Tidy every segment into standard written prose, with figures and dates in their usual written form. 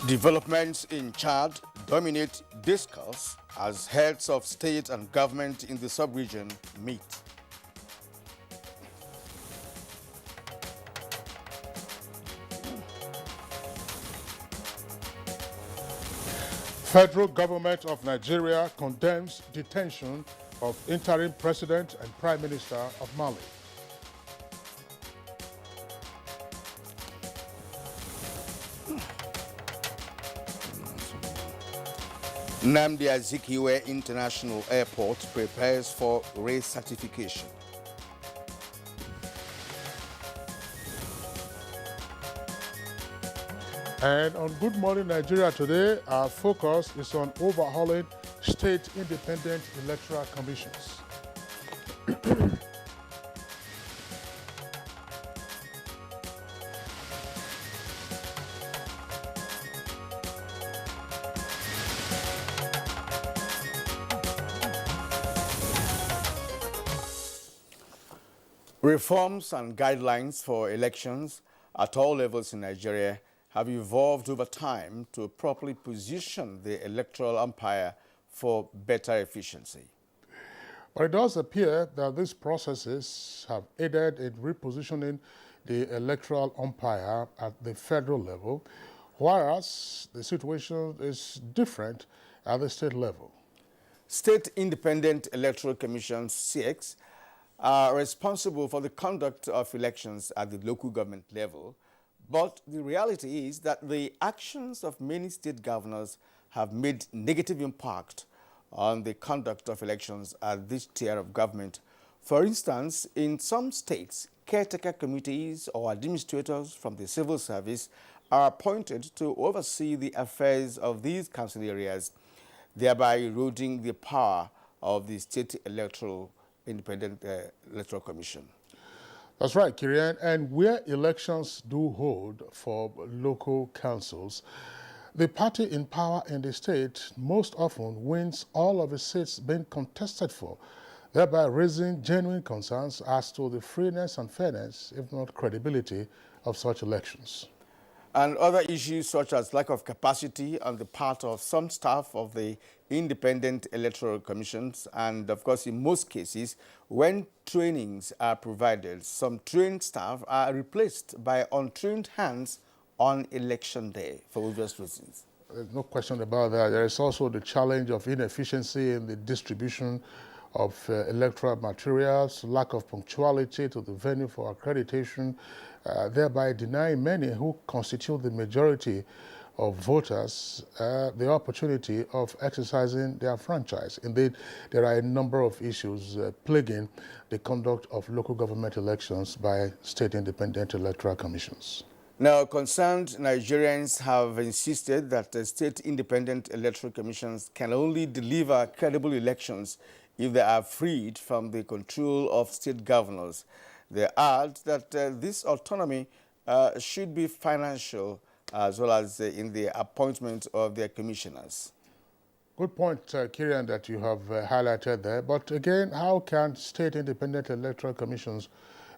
Developments in Chad dominate discourse as heads of state and government in the sub-region meet. Federal government of Nigeria condemns detention of interim president and prime minister of Mali. Nnamdi Azikiwe International Airport prepares for recertification. And on Good Morning Nigeria today, our focus is on overhauling state independent electoral commissions. Reforms and guidelines for elections at all levels in Nigeria have evolved over time to properly position the electoral umpire for better efficiency. But it does appear that these processes have aided in repositioning the electoral umpire at the federal level, whereas the situation is different at the state level. State Independent Electoral Commissions, (SIECs), are responsible for the conduct of elections at the local government level, but the reality is that the actions of many state governors have made negative impact on the conduct of elections at this tier of government. For instance, in some states, caretaker committees or administrators from the civil service are appointed to oversee the affairs of these council areas, thereby eroding the power of the State Independent Electoral Commission. That's right, Kirian. And where elections do hold for local councils, the party in power in the state most often wins all of the seats being contested for, thereby raising genuine concerns as to the freeness and fairness, if not credibility, of such elections. And other issues such as lack of capacity on the part of some staff of the independent electoral commissions, and of course in most cases when trainings are provided, some trained staff are replaced by untrained hands on election day for obvious reasons. There's no question about that. There is also the challenge of inefficiency in the distribution of electoral materials, lack of punctuality to the venue for accreditation, thereby denying many who constitute the majority of voters the opportunity of exercising their franchise. Indeed, there are a number of issues plaguing the conduct of local government elections by state independent electoral commissions. Now, concerned Nigerians have insisted that the state independent electoral commissions can only deliver credible elections if they are freed from the control of state governors. They add that this autonomy should be financial as well as in the appointment of their commissioners. Good point, Kirian, that you have highlighted there. But again, how can state independent electoral commissions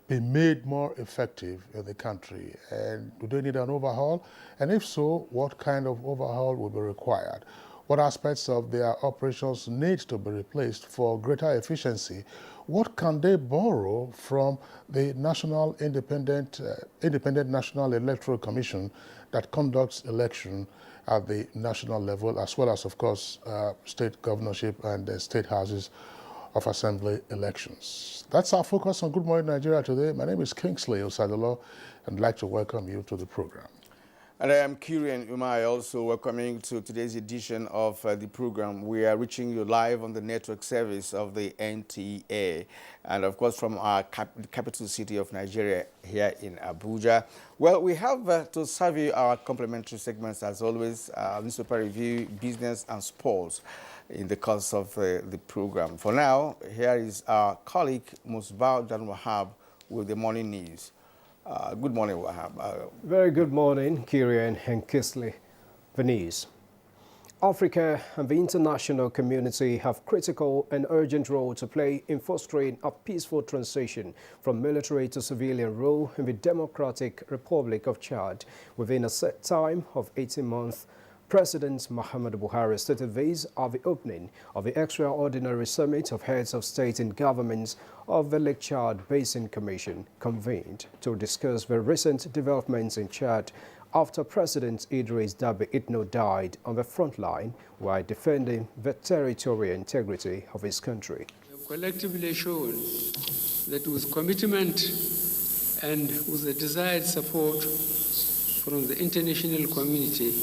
be made more effective in the country? And do they need an overhaul? And if so, what kind of overhaul will be required? What aspects of their operations need to be replaced for greater efficiency? What can they borrow from the National Independent National Electoral Commission that conducts election at the national level, as well as, of course, state governorship and state houses of assembly elections? That's our focus on Good Morning Nigeria today. My name is Kingsley Osadolo, and I'd like to welcome you to the program. And I am Kirian Umai, also welcoming to today's edition of the program. We are reaching you live on the network service of the NTA, and of course from our capital city of Nigeria here in Abuja. Well, we have to serve you our complimentary segments as always, newspaper review, business and sports in the course of the program. For now, here is our colleague Musbao Dan Wahab with the morning news. Good morning, Wahab. Very good morning, Kirian and Kisley. Venice. Africa and the international community have critical and urgent role to play in fostering a peaceful transition from military to civilian rule in the Democratic Republic of Chad within a set time of 18 months. President Muhammadu Buhari stated these at the opening of the extraordinary summit of heads of state and governments of the Lake Chad Basin Commission convened to discuss the recent developments in Chad after President Idris Deby Itno died on the front line while defending the territorial integrity of his country. We have collectively shown that with commitment and with the desired support from the international community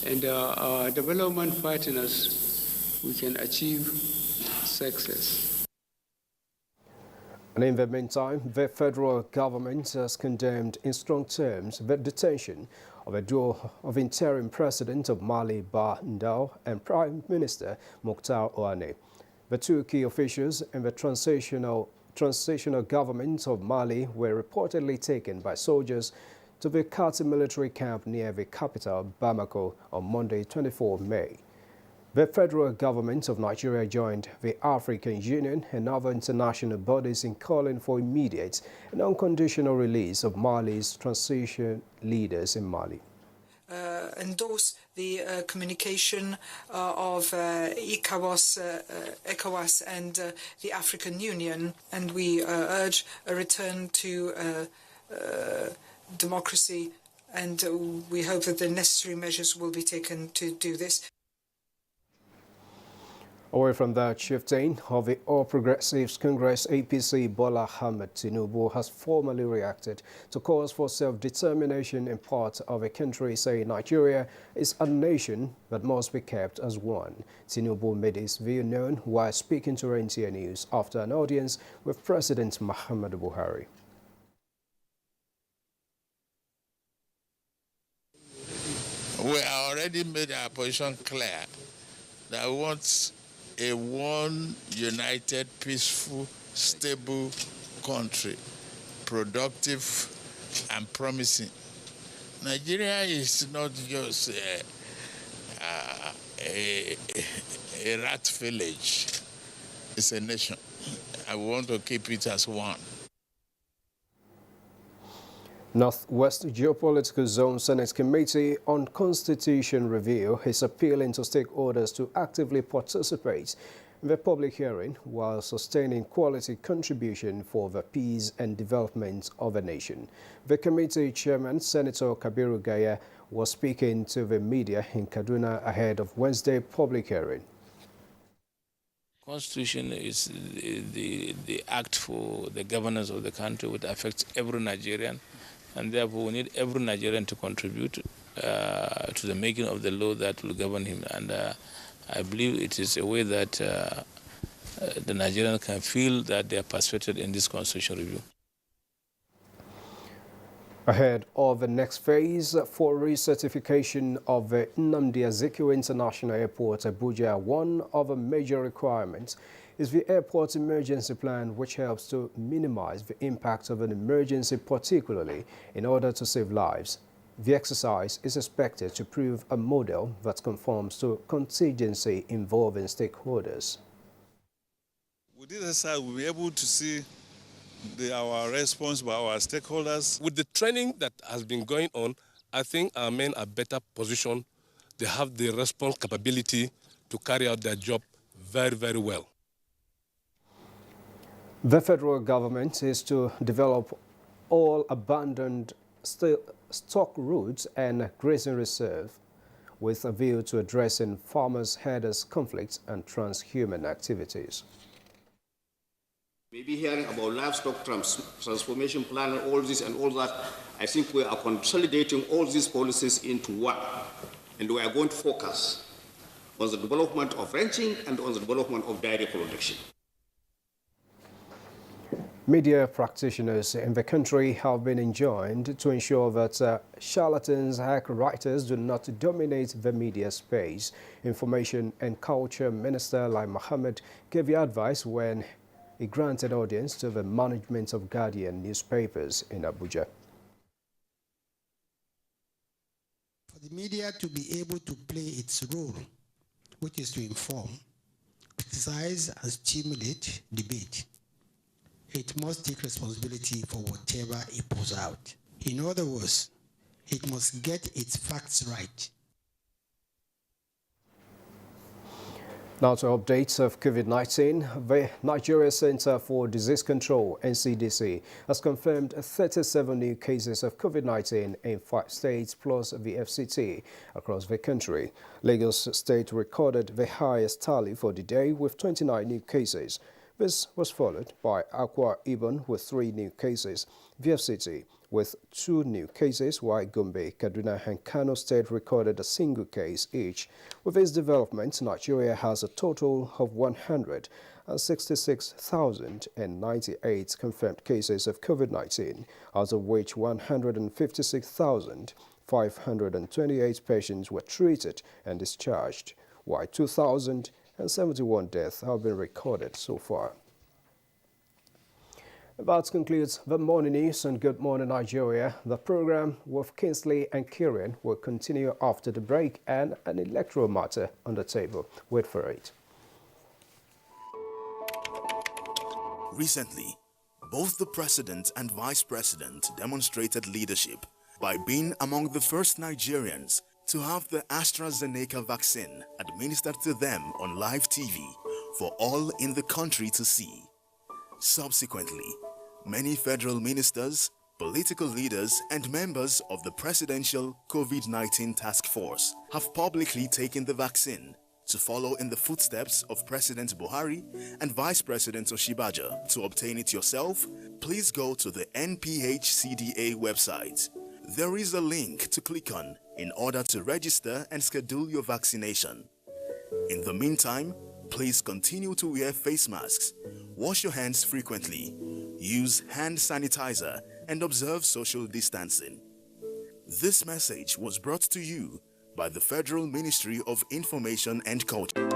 and our development partners, we can achieve success. And in the meantime, the federal government has condemned in strong terms the detention of a duo of interim president of Mali, Ba Ndao, and Prime Minister Mokhtar Ouane. The two key officials in the transitional government of Mali were reportedly taken by soldiers to the Kati military camp near the capital, Bamako, on Monday, 24 May. The federal government of Nigeria joined the African Union and other international bodies in calling for immediate and unconditional release of Mali's transition leaders in Mali. Endorse the communication of ECOWAS and the African Union, and we urge a return to democracy, and we hope that the necessary measures will be taken to do this. Away from that, shifting of the All Progressives Congress APC, Bola Ahmed Tinubu has formally reacted to calls for self-determination in part of a country, saying Nigeria is a nation that must be kept as one. Tinubu made his view known while speaking to NTA News after an audience with President Muhammadu Buhari. We have already made our position clear that we want a one united, peaceful, stable country, productive and promising. Nigeria is not just a rat village. It's a nation. I want to keep it as one. Northwest Geopolitical Zone Senate Committee on Constitution Review is appealing to stakeholders to actively participate in the public hearing while sustaining quality contribution for the peace and development of the nation. The committee chairman, Senator Kabiru Gaya, was speaking to the media in Kaduna ahead of Wednesday public hearing. Constitution is the act for the governance of the country, which affects every Nigerian. And therefore, we need every Nigerian to contribute to the making of the law that will govern him. And I believe it is a way that the Nigerians can feel that they are participated in this constitutional review. Ahead of the next phase for recertification of the Nnamdi Azikiwe International Airport, Abuja, one of the major requirements is the airport emergency plan, which helps to minimize the impact of an emergency, particularly in order to save lives. The exercise is expected to prove a model that conforms to contingency involving stakeholders. With this exercise, we'll be able to see our response by our stakeholders. With the training that has been going on, I think our men are better positioned. They have the response capability to carry out their job very, very well. The federal government is to develop all abandoned stock routes and grazing reserve with a view to addressing farmers-herders conflicts and transhuman activities. Maybe hearing about livestock transformation plan and all this and all that, I think we are consolidating all these policies into one. And we are going to focus on the development of ranching and on the development of dairy production. Media practitioners in the country have been enjoined to ensure that charlatans, hack writers do not dominate the media space. Information and Culture Minister Lai Mohammed gave the advice when he granted audience to the management of Guardian newspapers in Abuja. For the media to be able to play its role, which is to inform, criticize, and stimulate debate, it must take responsibility for whatever it puts out. In other words, it must get its facts right. Now to updates of COVID-19, the Nigeria Center for Disease Control, NCDC, has confirmed 37 new cases of COVID-19 in 5 states plus the FCT across the country. Lagos State recorded the highest tally for the day with 29 new cases. This was followed by Akwa Ibom with 3 new cases, the FCT with 2 new cases, while Gombe, Kaduna and Kano State recorded a single case each. With this development, Nigeria has a total of 166,098 confirmed cases of COVID-19, out of which 156,528 patients were treated and discharged, while 2,071 deaths have been recorded so far. That concludes the morning news and Good Morning Nigeria. The program with Kingsley and Kieran will continue after the break, and an electoral matter on the table. Wait for it. Recently, both the president and vice president demonstrated leadership by being among the first Nigerians to have the AstraZeneca vaccine administered to them on live TV for all in the country to see. Subsequently, many federal ministers, political leaders, and members of the Presidential COVID-19 Task Force have publicly taken the vaccine to follow in the footsteps of President Buhari and Vice President Oshibaja. To obtain it yourself, please go to the NPHCDA website. There is a link to click on in order to register and schedule your vaccination. In the meantime, please continue to wear face masks, wash your hands frequently, use hand sanitizer, and observe social distancing. This message was brought to you by the Federal Ministry of Information and Culture.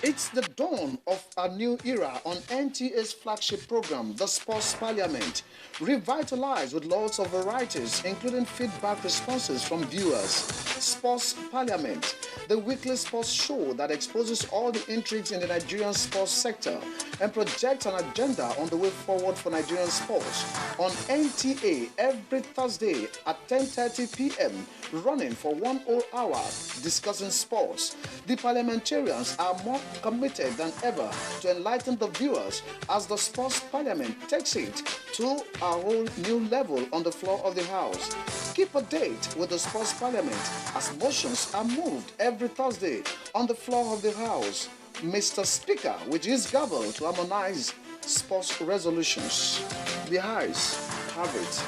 It's the dawn of a new era on NTA's flagship program, the Sports Parliament, revitalized with lots of varieties, including feedback responses from viewers. Sports Parliament, the weekly sports show that exposes all the intrigues in the Nigerian sports sector and projects an agenda on the way forward for Nigerian sports. On NTA every Thursday at 10:30 p.m., running for 1 whole hour, discussing sports. The parliamentarians are more committed than ever to enlighten the viewers as the Sports Parliament takes it to a whole new level on the floor of the House. Keep a date with the Sports Parliament as motions are moved every Thursday on the floor of the House. Mr. Speaker, which is gavel to harmonize sports resolutions. The House have it.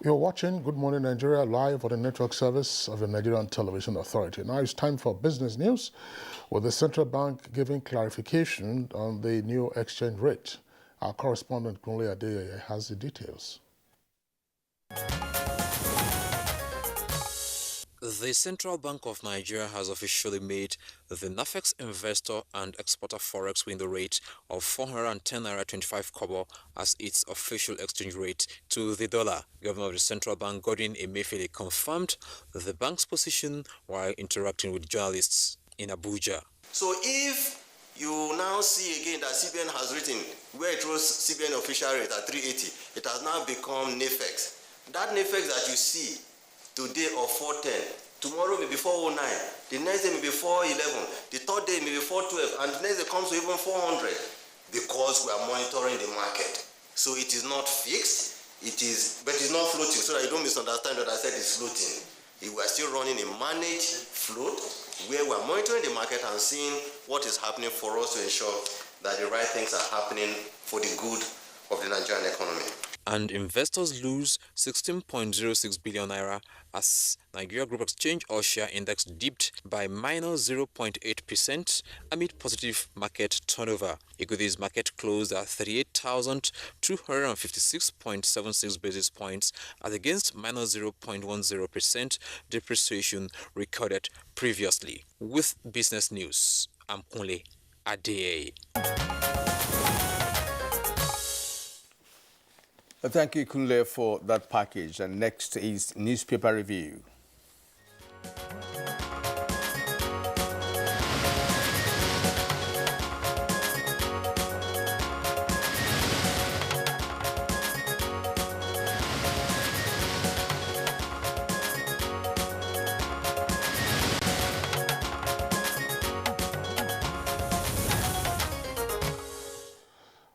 You're watching Good Morning Nigeria live on the network service of the Nigerian Television Authority. Now it's time for business news, with the central bank giving clarification on the new exchange rate. Our correspondent Kunle Adeyeye has the details. The Central Bank of Nigeria has officially made the NAFEX investor and exporter forex window rate of 410 naira 25 kobo as its official exchange rate to the dollar. Governor of the Central Bank, Godwin Emefiele, confirmed the bank's position while interacting with journalists in Abuja. So if you now see again that CBN has written where it was CBN official rate at 380, it has now become NEFEX. That NEFEX that you see today of 410, tomorrow may be 409, the next day may be 411, the third day may be 412, and the next day comes to even 400 because we are monitoring the market. So it is not fixed, but it's not floating, so that you don't misunderstand that I said it's floating. We are still running a managed float where we are monitoring the market and seeing what is happening for us to ensure that the right things are happening for the good of the Nigerian economy. And investors lose 16.06 billion naira as Nigeria Group Exchange All-Share Index dipped by minus 0.8% amid positive market turnover. Equities market closed at 38,256.76 basis points as against minus 0.10% depreciation recorded previously. With business news, I'm Kunle Adeye. Thank you, Kunle, for that package. And next is newspaper review.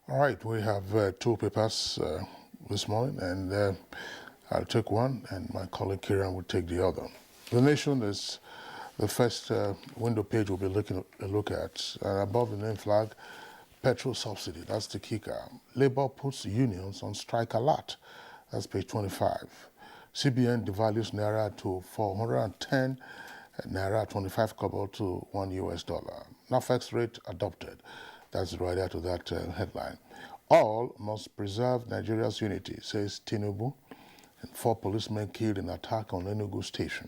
All right, we have two papers this morning, and I'll take one, and my colleague Kiran will take the other. The Nation is the first window page we'll be looking a look at. Above the name flag, petrol subsidy, that's the kicker. Labour puts unions on strike alert, that's page 25. CBN devalues Naira to 410 Naira 25 kobo to $1. NAFEX rate adopted. That's right out to that headline. All must preserve Nigeria's unity, says Tinubu, and 4 policemen killed in attack on Enugu station.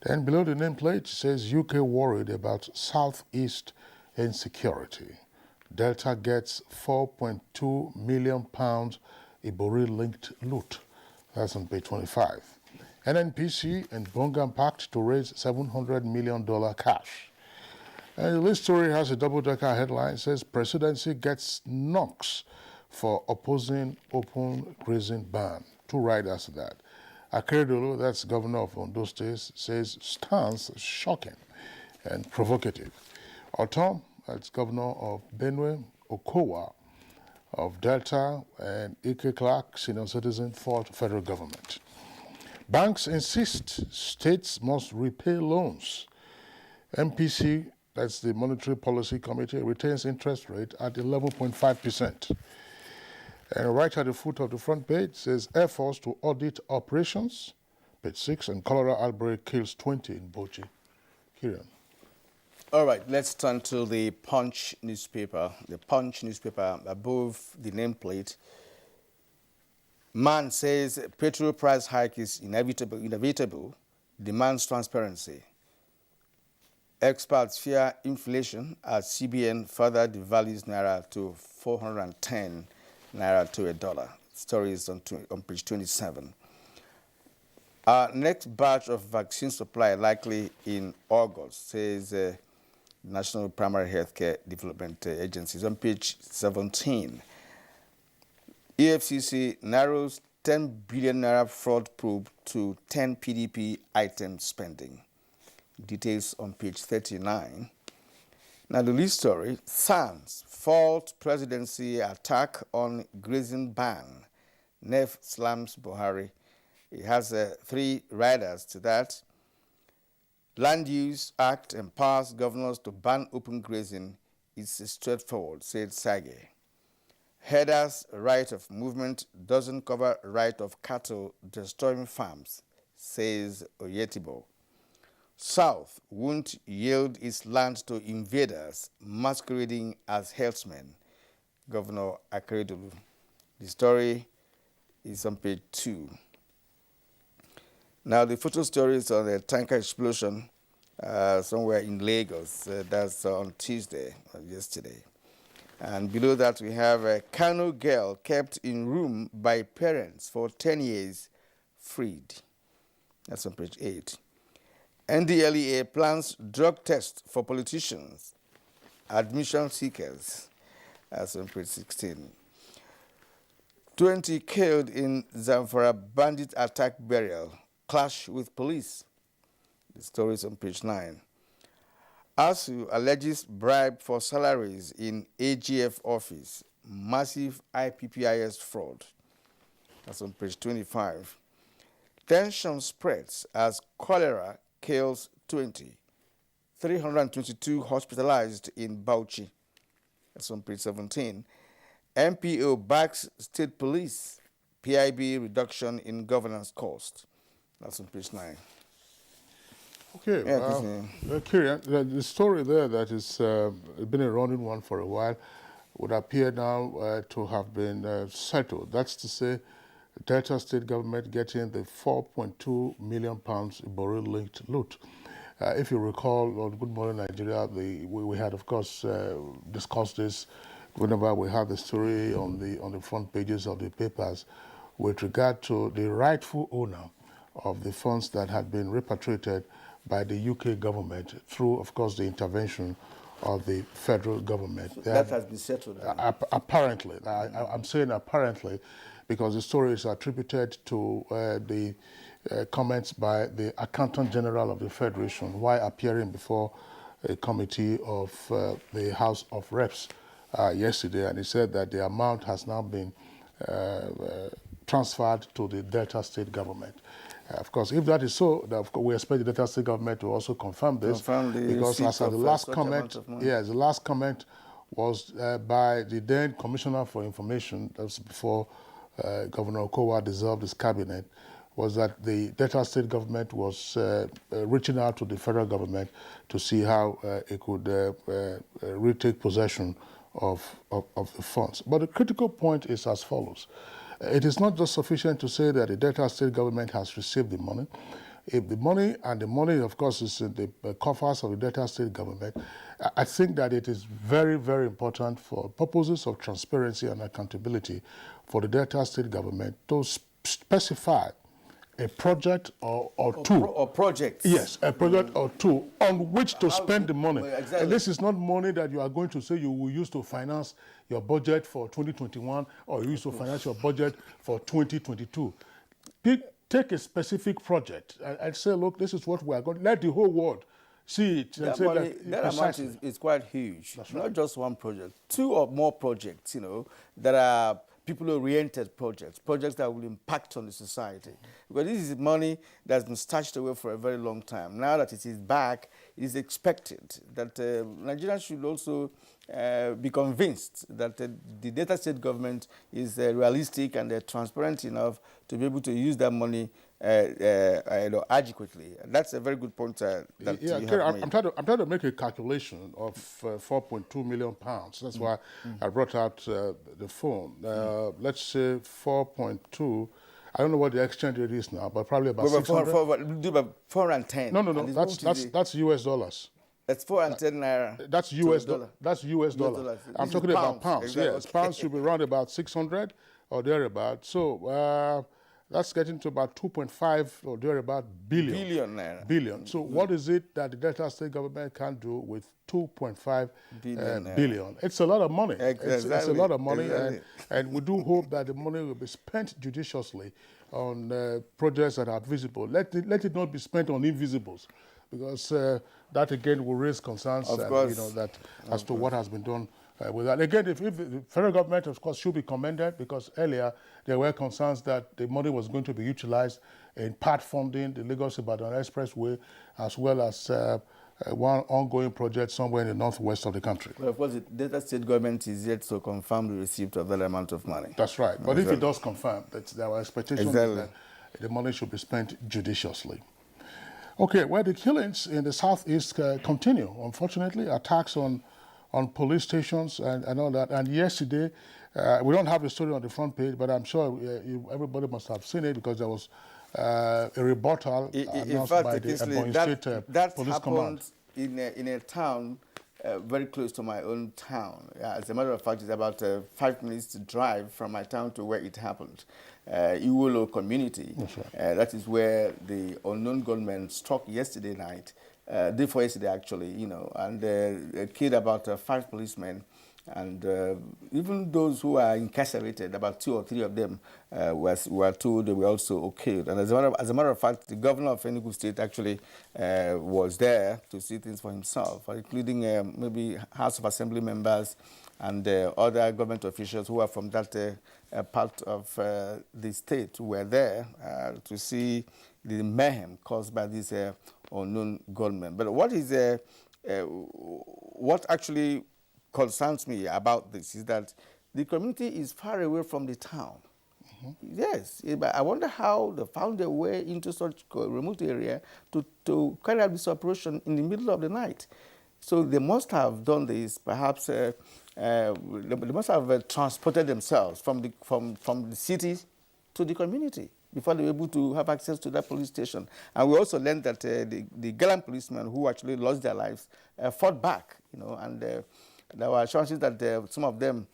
Then below the nameplate says UK worried about Southeast insecurity. Delta gets £4.2 million Ibori-linked loot. That's on page 25. NNPC and Bonga pact to raise $700 million cash. And this story has a double-decker headline. It says, Presidency gets knocks for opposing open grazing ban. 2 riders to that. Akeredolu, that's governor of Ondo State, says stance shocking and provocative. Otom, that's governor of Benue, Okowa of Delta, and Ike Clark, senior citizen, for federal government. Banks insist states must repay loans. MPC, that's the Monetary Policy Committee, retains interest rate at 11.5%. And right at the foot of the front page says Air Force to audit operations. Page 6, and cholera outbreak kills 20 in Bochi. Kiran. All right, let's turn to the Punch newspaper. The Punch newspaper, above the nameplate, man says petrol price hike is inevitable, demands transparency. Experts fear inflation as CBN further devalues Naira to 410 Naira to $1. Story is on page 27. Our next batch of vaccine supply likely in August, says National Primary Healthcare Development Agency. On page 17. EFCC narrows 10 billion Naira fraud probe to 10 PDP item spending. Details on page 39. Now the lead story, SANS fault presidency attack on grazing ban. NEF slams Buhari. It has 3 riders to that. Land Use Act empowers governors to ban open grazing. It's straightforward, said Sage. Headers' right of movement doesn't cover right of cattle destroying farms, says Oyetibo. South won't yield its land to invaders masquerading as herdsmen, Governor Akeredolu. The story is on page 2. Now the photo story is on a tanker explosion somewhere in Lagos. That's on Tuesday, yesterday. And below that we have a Kano girl kept in room by parents for 10 years, freed. That's on page 8. NDLEA plans drug test for politicians, admission seekers. That's on page 16. 20 killed in Zamfara bandit attack burial, clash with police. The story is on page 9. ASU alleges bribe for salaries in AGF office, massive IPPIS fraud. That's on page 25. Tension spreads as cholera kills 20. 322 hospitalized in Bauchi. That's on page 17. MPO backs state police. PIB reduction in governance cost. That's on page 9. Okay, Yeah, Kieran, the story there that is been a running one for a while would appear now to have been settled. That's to say, Delta State government getting the £4.2 million Ibori-linked loot. If you recall, on Good Morning Nigeria, we had, of course, discussed this whenever we had the story on the front pages of the papers with regard to the rightful owner of the funds that had been repatriated by the UK government through, of course, the intervention of the federal government. So that has been settled. Apparently. I'm saying apparently because the story is attributed to the comments by the Accountant General of the Federation while appearing before a committee of the House of Reps yesterday, and he said that the amount has now been transferred to the Delta State government. Of course, if that is so, we expect the Delta State government to also confirm this, because as the last comment, yes, the last comment was by the then Commissioner for Information, that was before Governor Okowa dissolved his cabinet, was that the Delta State government was reaching out to the federal government to see how it could retake possession of the funds. But the critical point is as follows. It is not just sufficient to say that the Delta State government has received the money. If the money, and the money, of course, is in the coffers of the Delta State government, I think that it is very, very important for purposes of transparency and accountability for the Delta State government to specify a project or two. Or projects. Yes, a project or two on which to spend the money. Exactly. And this is not money that you are going to say you will use to finance your budget for 2021 or you use to finance your budget for 2022. Take a specific project and say, look, this is what we are going to, let the whole world see it. And that amount is quite huge. That's not just one project, two or more projects, that are people-oriented projects that will impact on the society. Because this is money that's been stashed away for a very long time. Now that it is back, it is expected that Nigerians should also be convinced that the Delta State government is realistic and transparent enough to be able to use that money adequately. That's a very good point that you have made. I'm trying to make a calculation of £4.2 million. That's why I brought out the phone. Let's say 4.2. I don't know what the exchange rate is now, but probably about 600. Do about 410. No. That's US dollars. That's 410 naira. That's US dollar. That's US dollar. I'm talking about pounds. Exactly. Yes, pounds should be around about 600 or thereabout. So that's getting to about 2.5 or thereabout billion. Billion. So what is it that the Delta State government can do with 2.5 billion? It's a lot of money. It's a lot of money, and we do hope that the money will be spent judiciously on projects that are visible. Let it not be spent on invisibles, because that again will raise concerns as to what has been done with that. Again, if the federal government, of course, should be commended, because earlier there were concerns that the money was going to be utilized in part funding the Lagos-Ibadan Expressway, as well as one ongoing project somewhere in the northwest of the country. Well, of course, the Delta State government is yet to confirm the receipt of that amount of money. That's right. But if it does confirm, that's our expectation is that the money should be spent judiciously. Okay, well, the killings in the southeast continue. Unfortunately, attacks on police stations and all that. And yesterday, we don't have the story on the front page, but I'm sure everybody must have seen it, because there was a rebuttal announced by the Ebonyi State Police Command. In a town very close to my own town. As a matter of fact, it's about 5 minutes to drive from my town to where it happened. Iwolo community. Right. That is where the unknown gunmen struck yesterday night. Day before yesterday, actually, you know, and killed about 5 policemen. And even those who are incarcerated, about 2 or 3 of them were told they were also killed. And as a matter of fact, the governor of Enugu State actually was there to see things for himself, including maybe House of Assembly members and other government officials who are from that part of the state who were there to see the mayhem caused by these unknown gunmen. But what actually concerns me about this is that the community is far away from the town. Yes, but I wonder how they found their way into such a remote area to carry out this operation in the middle of the night. So they must have done this, perhaps they must have transported themselves from the city to the community before they were able to have access to that police station. And we also learned that the gallant policemen who actually lost their lives fought back, you know, and there were assurances that some of them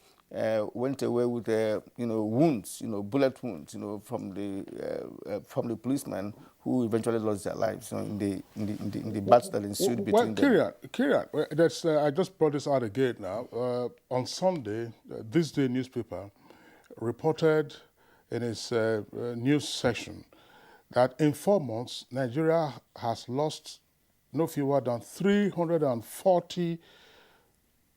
went away with, wounds, bullet wounds, from the policemen who eventually lost their lives, in the battles that ensued between them. Kieran, I just brought this out again now. On Sunday, This Day newspaper reported in its news section that in 4 months, Nigeria has lost no fewer than 340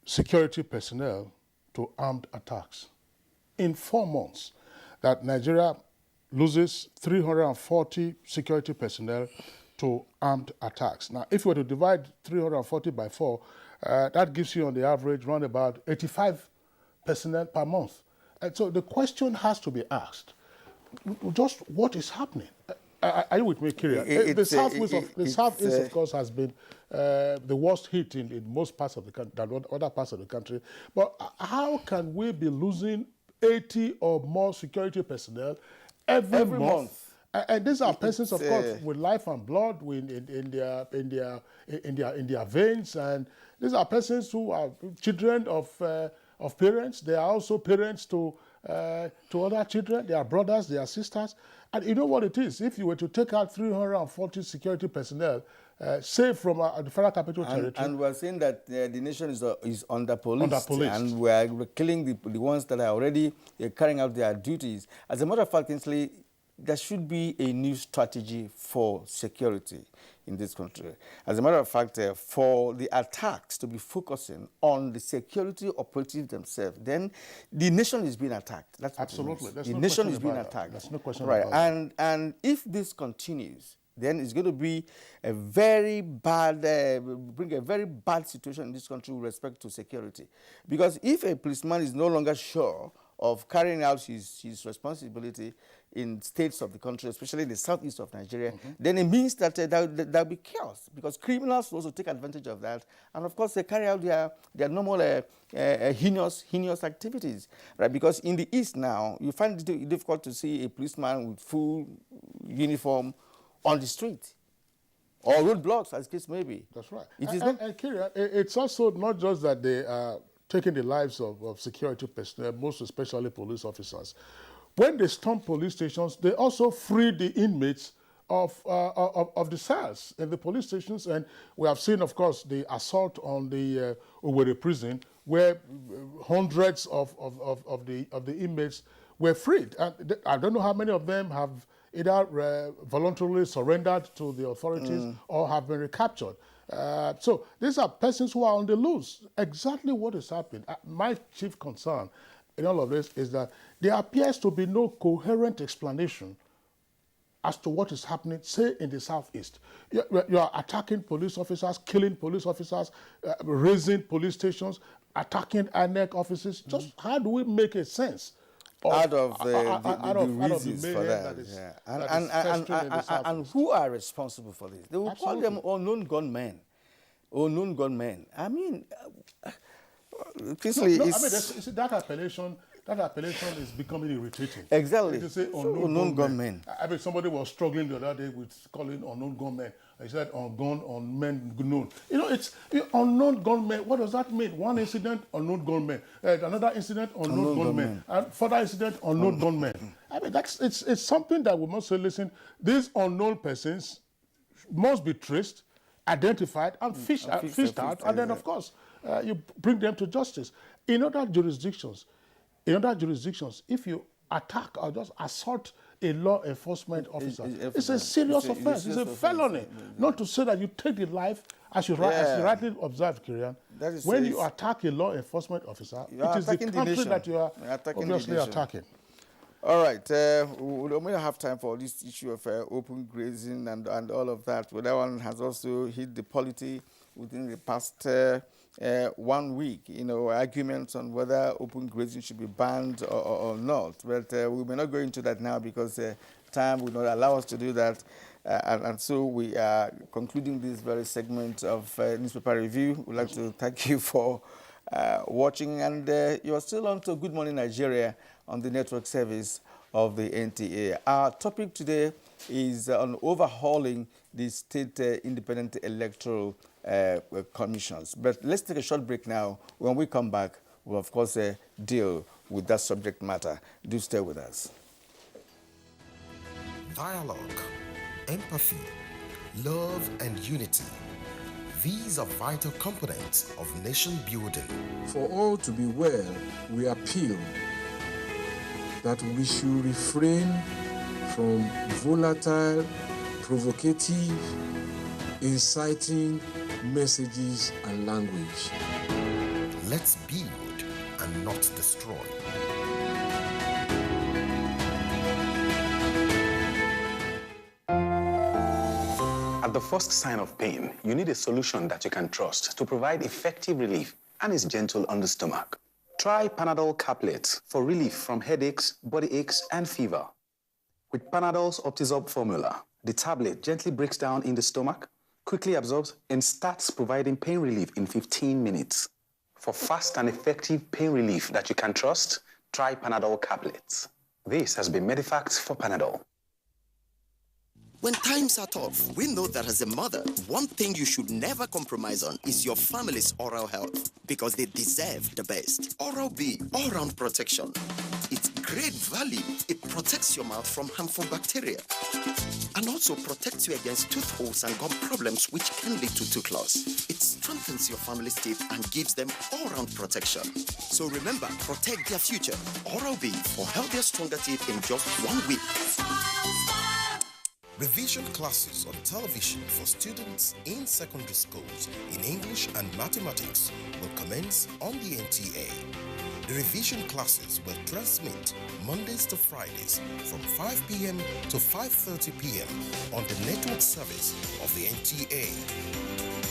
security personnel to armed attacks. In 4 months, that Nigeria loses 340 security personnel to armed attacks. Now, if you were to divide 340 by 4, that gives you on the average around about 85 personnel per month. And so the question has to be asked, just what is happening? Are you with me, Kieran? The Southeast, of course, has been the worst hit in most parts of the country than other parts of the country. But how can we be losing 80 or more security personnel every month? And these are persons, of course, with life and blood in their veins, and these are persons who are children of parents. They are also parents to other children. They are brothers, they are sisters. And you know what it is? If you were to take out 340 security personnel, say from the Federal Capital Territory. And we're saying that the nation is under-policed. And we're killing the ones that are already carrying out their duties. As a matter of fact, Kinsley, there should be a new strategy for security in this country. As a matter of fact, for the attacks to be focusing on the security operatives themselves, then the nation is being attacked. That's absolutely. The nation is being attacked. There's no question about it. And if this continues, then it's going to be a very bad, bring a very bad situation in this country with respect to security. Because if a policeman is no longer sure of carrying out his responsibility in states of the country, especially in the southeast of Nigeria, then it means that there'll be chaos, because criminals will also take advantage of that, and of course they carry out their normal heinous activities, right? Because in the east now, you find it difficult to see a policeman with full uniform on the street, or roadblocks, as the case may be. That's right. And Kieran, it's also not just that they are taking the lives of security personnel, most especially police officers. When they storm police stations, they also free the inmates of the cells in the police stations. And we have seen, of course, the assault on the Owerri prison, where hundreds of the inmates were freed. And I don't know how many of them have either voluntarily surrendered to the authorities or have been recaptured. So these are persons who are on the loose. Exactly what is happening. My chief concern in all of this is that there appears to be no coherent explanation as to what is happening, say, in the southeast. You are attacking police officers, killing police officers, raising police stations, attacking INEC offices. Just how do we make a sense out of the reasons for that? And who are responsible for this? They will call them unknown gunmen. Unknown gunmen. I mean, that appellation is becoming irritating. Exactly. To say unknown gunmen. I mean, somebody was struggling the other day with calling unknown gunmen. He said on men known. You know, it's unknown gunmen. What does that mean? One incident, unknown gunmen. Another incident, unknown gunmen. And further incident, unknown gunmen. I mean, it's something that we must say, listen, these unknown persons must be traced, identified, and fished out, and then, of course, you bring them to justice. In other jurisdictions, if you attack or just assault a law enforcement officer, it's a serious offense. It's a felony. Not to say that you take the life, as you rightly observed, Kirian, when you attack a law enforcement officer, it is the country that you are obviously attacking. All right, we don't have time for this issue of open grazing and all of that. Well, that one has also hit the polity within the past 1 week. You know, arguments on whether open grazing should be banned or not. But we may not go into that now because time will not allow us to do that. And so we are concluding this very segment of Newspaper Review. We'd like to thank you for watching. And you are still on to Good Morning Nigeria on the network service of the NTA. Our topic today is on overhauling the state independent electoral commissions. But let's take a short break now. When we come back, we'll of course deal with that subject matter. Do stay with us. Dialogue, empathy, love, and unity. These are vital components of nation building. For all to be well, we appeal that we should refrain from volatile, provocative, inciting messages and language. Let's build and not destroy. At the first sign of pain, you need a solution that you can trust to provide effective relief and is gentle on the stomach. Try Panadol Caplets for relief from headaches, body aches, and fever. With Panadol's Optizorb formula, the tablet gently breaks down in the stomach, quickly absorbs, and starts providing pain relief in 15 minutes. For fast and effective pain relief that you can trust, try Panadol Caplets. This has been Medifact for Panadol. When times are tough, we know that as a mother, one thing you should never compromise on is your family's oral health, because they deserve the best. Oral-B, all-round protection. Its great value, it protects your mouth from harmful bacteria and also protects you against tooth holes and gum problems which can lead to tooth loss. It strengthens your family's teeth and gives them all-round protection. So remember, protect their future. Oral-B for healthier, stronger teeth in just 1 week. Revision classes on television for students in secondary schools in English and mathematics will commence on the NTA. The revision classes will transmit Mondays to Fridays from 5 p.m. to 5:30 p.m. on the network service of the NTA.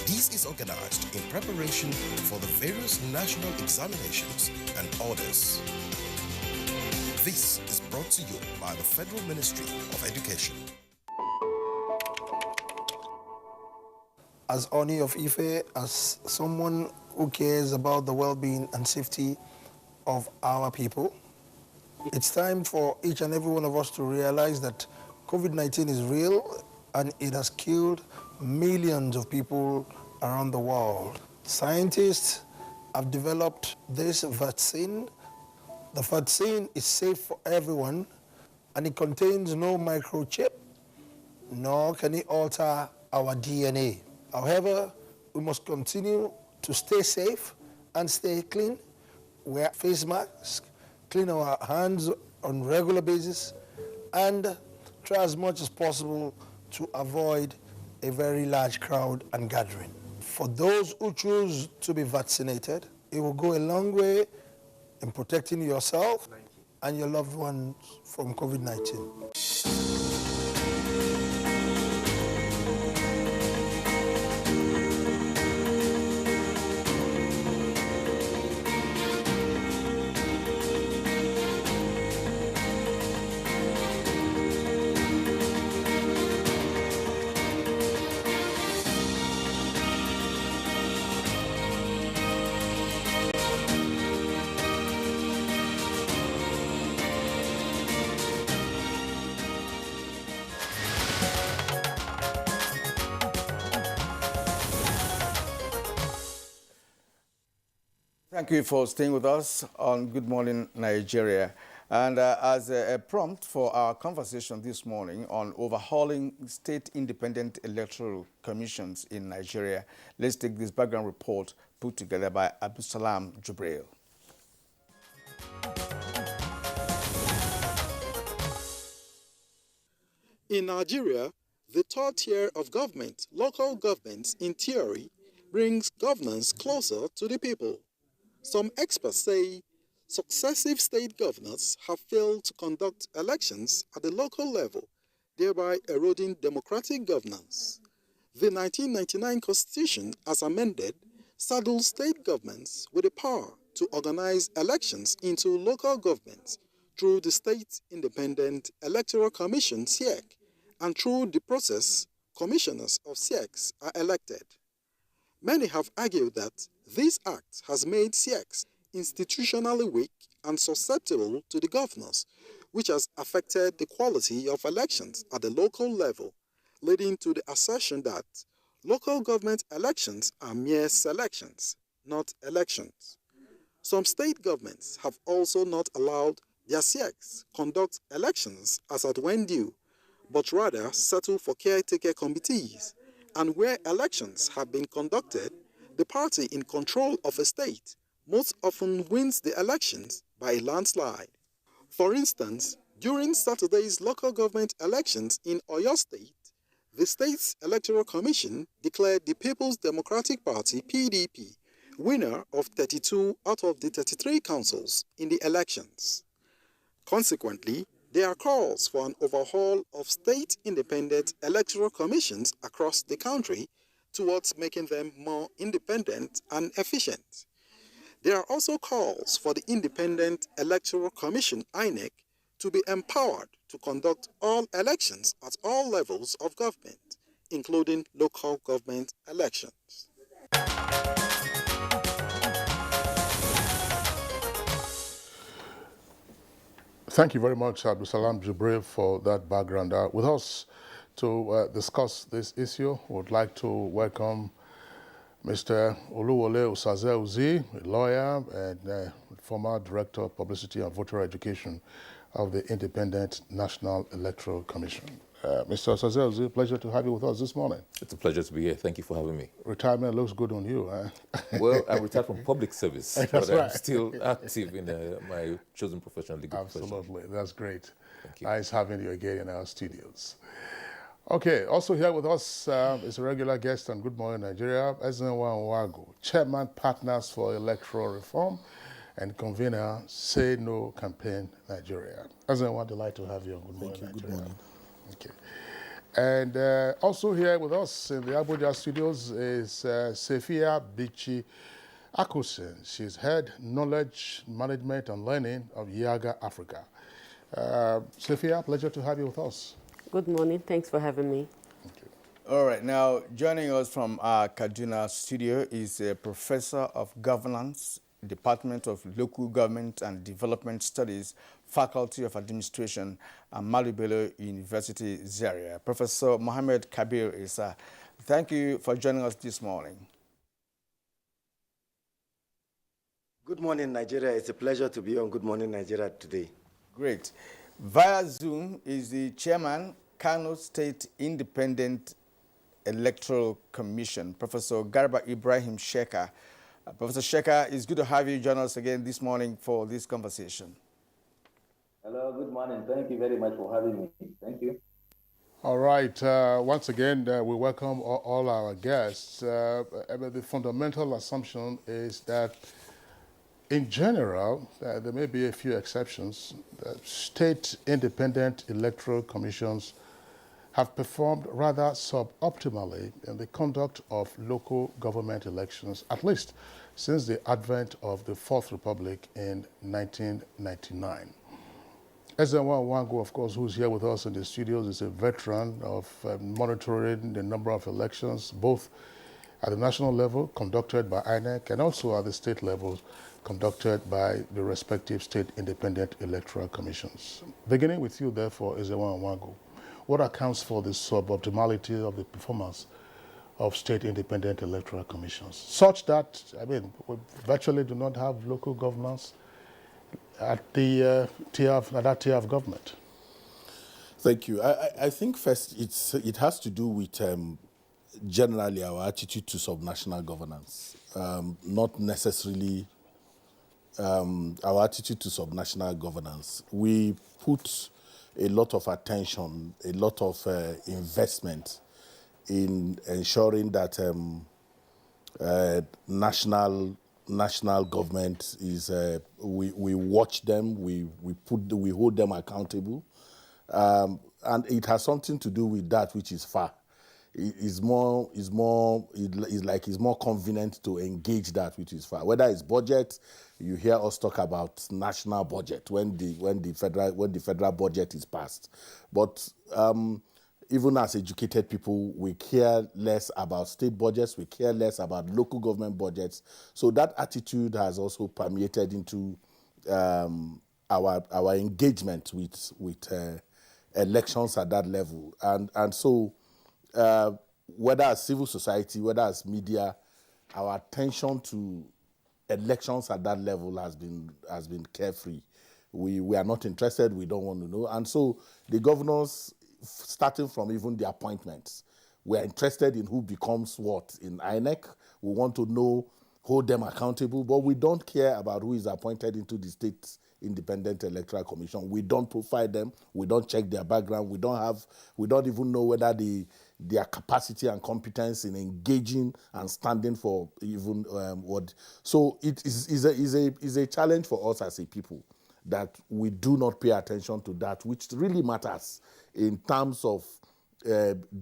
This is organized in preparation for the various national examinations and orders. This is brought to you by the Federal Ministry of Education. As Oni of Ife, as someone who cares about the well-being and safety of our people, it's time for each and every one of us to realize that COVID-19 is real and it has killed millions of people around the world. Scientists have developed this vaccine. The vaccine is safe for everyone and it contains no microchip, nor can it alter our DNA. However, we must continue to stay safe and stay clean, wear face masks, clean our hands on a regular basis, and try as much as possible to avoid a very large crowd and gathering. For those who choose to be vaccinated, it will go a long way in protecting yourself and your loved ones from COVID-19. Thank you for staying with us on Good Morning Nigeria. And as a prompt for our conversation this morning on overhauling state independent electoral commissions in Nigeria, let's take this background report put together by Abdulsalam Jubril. In Nigeria, the third tier of government, local governments, in theory, brings governance closer to the people. Some experts say successive state governors have failed to conduct elections at the local level, thereby eroding democratic governance. The 1999 Constitution, as amended, saddles state governments with the power to organize elections into local governments through the State Independent Electoral Commission, (SIEC), and through the process, commissioners of SIECs are elected. Many have argued that this act has made SIECs institutionally weak and susceptible to the governors, which has affected the quality of elections at the local level, leading to the assertion that local government elections are mere selections, not elections. Some state governments have also not allowed their SIECs conduct elections as at when due, but rather settle for caretaker committees, and where elections have been conducted, the party in control of a state most often wins the elections by a landslide. For instance, during Saturday's local government elections in Oyo State, the state's Electoral Commission declared the People's Democratic Party, PDP, winner of 32 out of the 33 councils in the elections. Consequently, there are calls for an overhaul of state independent electoral commissions across the country towards making them more independent and efficient. There are also calls for the Independent Electoral Commission, INEC, to be empowered to conduct all elections at all levels of government, including local government elections. Thank you very much, Abdulsalam Jubril, for that background. With us to discuss this issue, we would like to welcome Mr. Oluwole Osaze-Uzi, a lawyer and former Director of Publicity and Voter Education of the Independent National Electoral Commission. Mr. Osaze-Uzi, pleasure to have you with us this morning. It's a pleasure to be here. Thank you for having me. Retirement looks good on you, Well, I retired from public service, but right. I'm still active in my chosen profession, legal Absolutely, profession. that's great. Thank you. Nice having you again in our studios. Okay, also here with us is a regular guest on Good Morning Nigeria, Ezenwa Nwagu, Chairman Partners for Electoral Reform and convener Say No Campaign Nigeria. Ezenwa, delight to have you on Good Morning Nigeria. Good morning. Okay. And also here with us in the Abuja studios is Sefia Bichi Akusin. She's Head Knowledge Management and Learning of Yaga Africa. Sefia, pleasure to have you with us. Good morning. Thanks for having me. All right. Now, joining us from our Kaduna studio is a professor of governance, Department of Local Government and Development Studies, Faculty of Administration, and Malibelo University, Zaria. Professor Mohammed Kabir Isa, thank you for joining us this morning. Good morning, Nigeria. It's a pleasure to be on Good Morning Nigeria today. Great. Via Zoom is the chairman, Kano State Independent Electoral Commission, Professor Garba Ibrahim Sheka. Professor Sheka, it's good to have you join us again this morning for this conversation. Hello, good morning. Thank you very much for having me. Thank you. All right. Once again, we welcome all our guests. The fundamental assumption is that, in general, there may be a few exceptions. State independent electoral commissions have performed rather suboptimally in the conduct of local government elections, at least since the advent of the Fourth Republic in 1999. Ezenwa Nwagu, of course, who's here with us in the studios, is a veteran of monitoring the number of elections, both at the national level, conducted by INEC, and also at the state level, conducted by the respective state independent electoral commissions. Beginning with you, therefore, Ezenwa Nwagu, what accounts for the suboptimality of the performance of state independent electoral commissions, such that, I mean, we virtually do not have local governance at the that tier of government? Thank you. I think first it has to do with generally our attitude to subnational governance, not necessarily our attitude to subnational governance. We put a lot of attention, a lot of investment in ensuring that national government is we watch them, we hold them accountable, and it has something to do with that which is far. It's more convenient to engage that which is far. Whether it's budget, you hear us talk about national budget when the federal budget is passed, but even as educated people, we care less about state budgets, we care less about local government budgets. So that attitude has also permeated into our engagement with elections at that level. And so whether as civil society, whether as media, our attention to elections at that level has been carefree. We are not interested, we don't want to know. And so the governors, starting from even the appointments, we are interested in who becomes what in INEC. We want to know, hold them accountable, but we don't care about who is appointed into the state independent electoral commission. We don't profile them, we don't check their background, we don't even know whether their capacity and competence in engaging and standing for even what. So it is a challenge for us as a people that we do not pay attention to that which really matters in terms of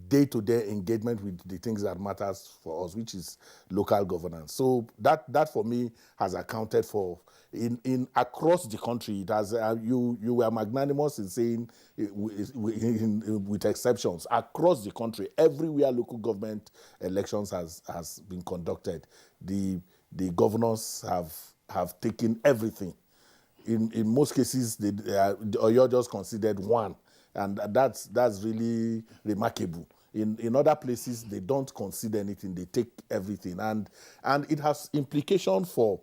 day-to-day engagement with the things that matters for us, which is local governance. So that for me has accounted for in across the country. It has you were magnanimous in saying with exceptions across the country, everywhere local government elections has been conducted, the governors have taken everything. In most cases, you're just considered one, and that's really remarkable. In other places, they don't consider anything; they take everything, and it has implication for,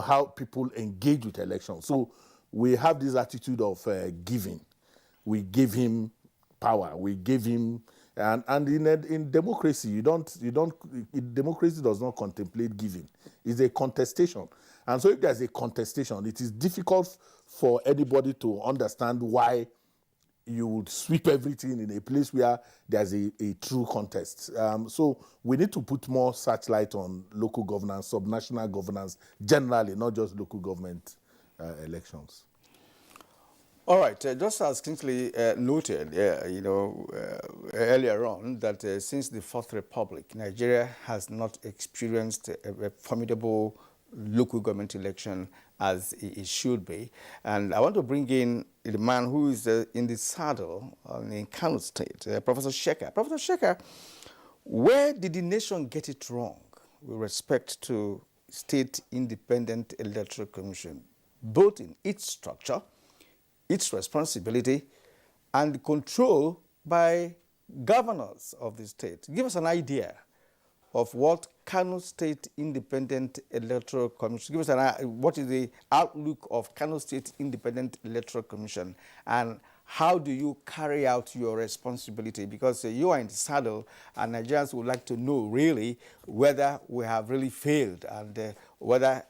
how people engage with elections. So we have this attitude of giving. We give him power. We give him. And in democracy, democracy does not contemplate giving. It's a contestation. And so if there's a contestation, it is difficult for anybody to understand why you would sweep everything in a place where there's a true contest. So we need to put more searchlight on local governance, subnational governance, generally, not just local government elections. All right, just as Kingsley noted, earlier on, that since the Fourth Republic, Nigeria has not experienced a formidable local government election as it should be. And I want to bring in the man who is in the saddle in Kano State, Professor Sheka. Professor Sheka, where did the nation get it wrong with respect to State Independent Electoral Commission, both in its structure, its responsibility, and control by governors of the state? Give us an idea of what Kano State Independent Electoral Commission, give us what is the outlook of Kano State Independent Electoral Commission, and how do you carry out your responsibility? Because you are in the saddle, and Nigerians would like to know really whether we have really failed and whether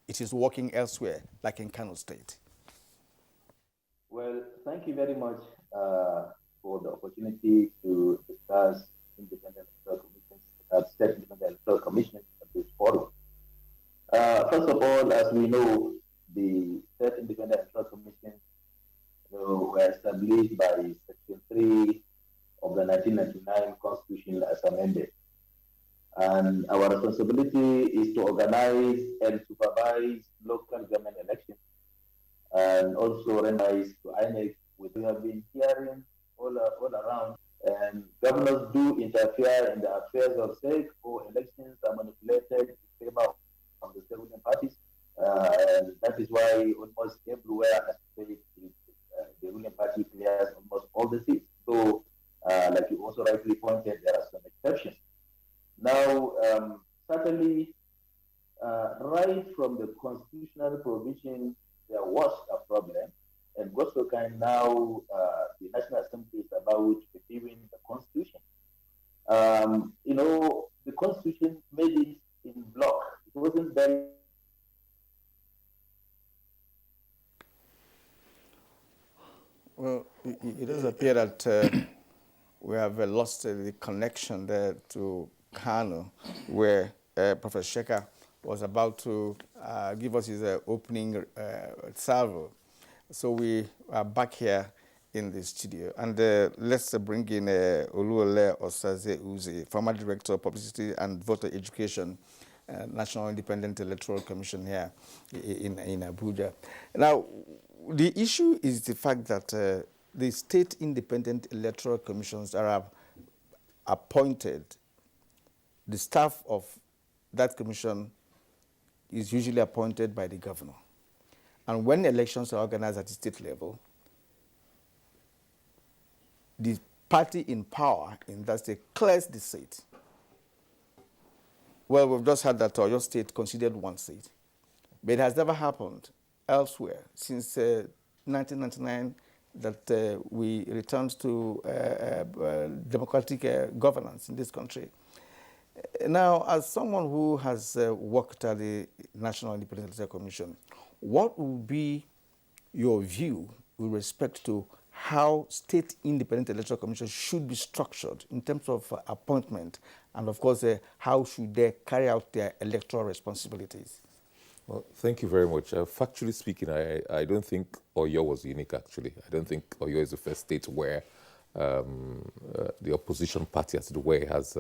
it is working elsewhere, like in Kano State. Well, thank you very much for the opportunity to discuss independent electoral commissions, state independent electoral commissions at this forum. First of all, as we know, the state independent electoral commissions were established by Section 3 of the 1999 Constitution as amended. And our responsibility is to organize and supervise local government elections and also recognize to INEC, which we have been hearing all around. And governors do interfere in the affairs of state, or elections are manipulated in favor of the ruling parties. And that is why almost everywhere the ruling party clears almost all the seats. So, like you also constitutional provision there was a problem, and what we can now, the National Assembly is about reviewing the Constitution. The Constitution made it in block. It wasn't very. Well, it does appear that we have lost the connection there to Kano, where Professor Shekhar was about to give us his opening salvo. So we are back here in the studio. And let's bring in Oluwole Osaze Uzi, former Director of Publicity and Voter Education, National Independent Electoral Commission here in Abuja. Now, the issue is the fact that the state independent electoral commissions are appointed. The staff of that commission is usually appointed by the governor. And when elections are organized at the state level, the party in power in that state clears the seat. Well, we've just heard that Oyo State conceded one seat, but it has never happened elsewhere since 1999 that we returned to democratic governance in this country. Now, as someone who has worked at the National Independent Electoral Commission, what would be your view with respect to how state independent electoral commissions should be structured in terms of appointment, and of course, how should they carry out their electoral responsibilities? Well, thank you very much. Factually speaking, I don't think Oyo was unique, actually. I don't think Oyo is the first state where the opposition party, as it were, has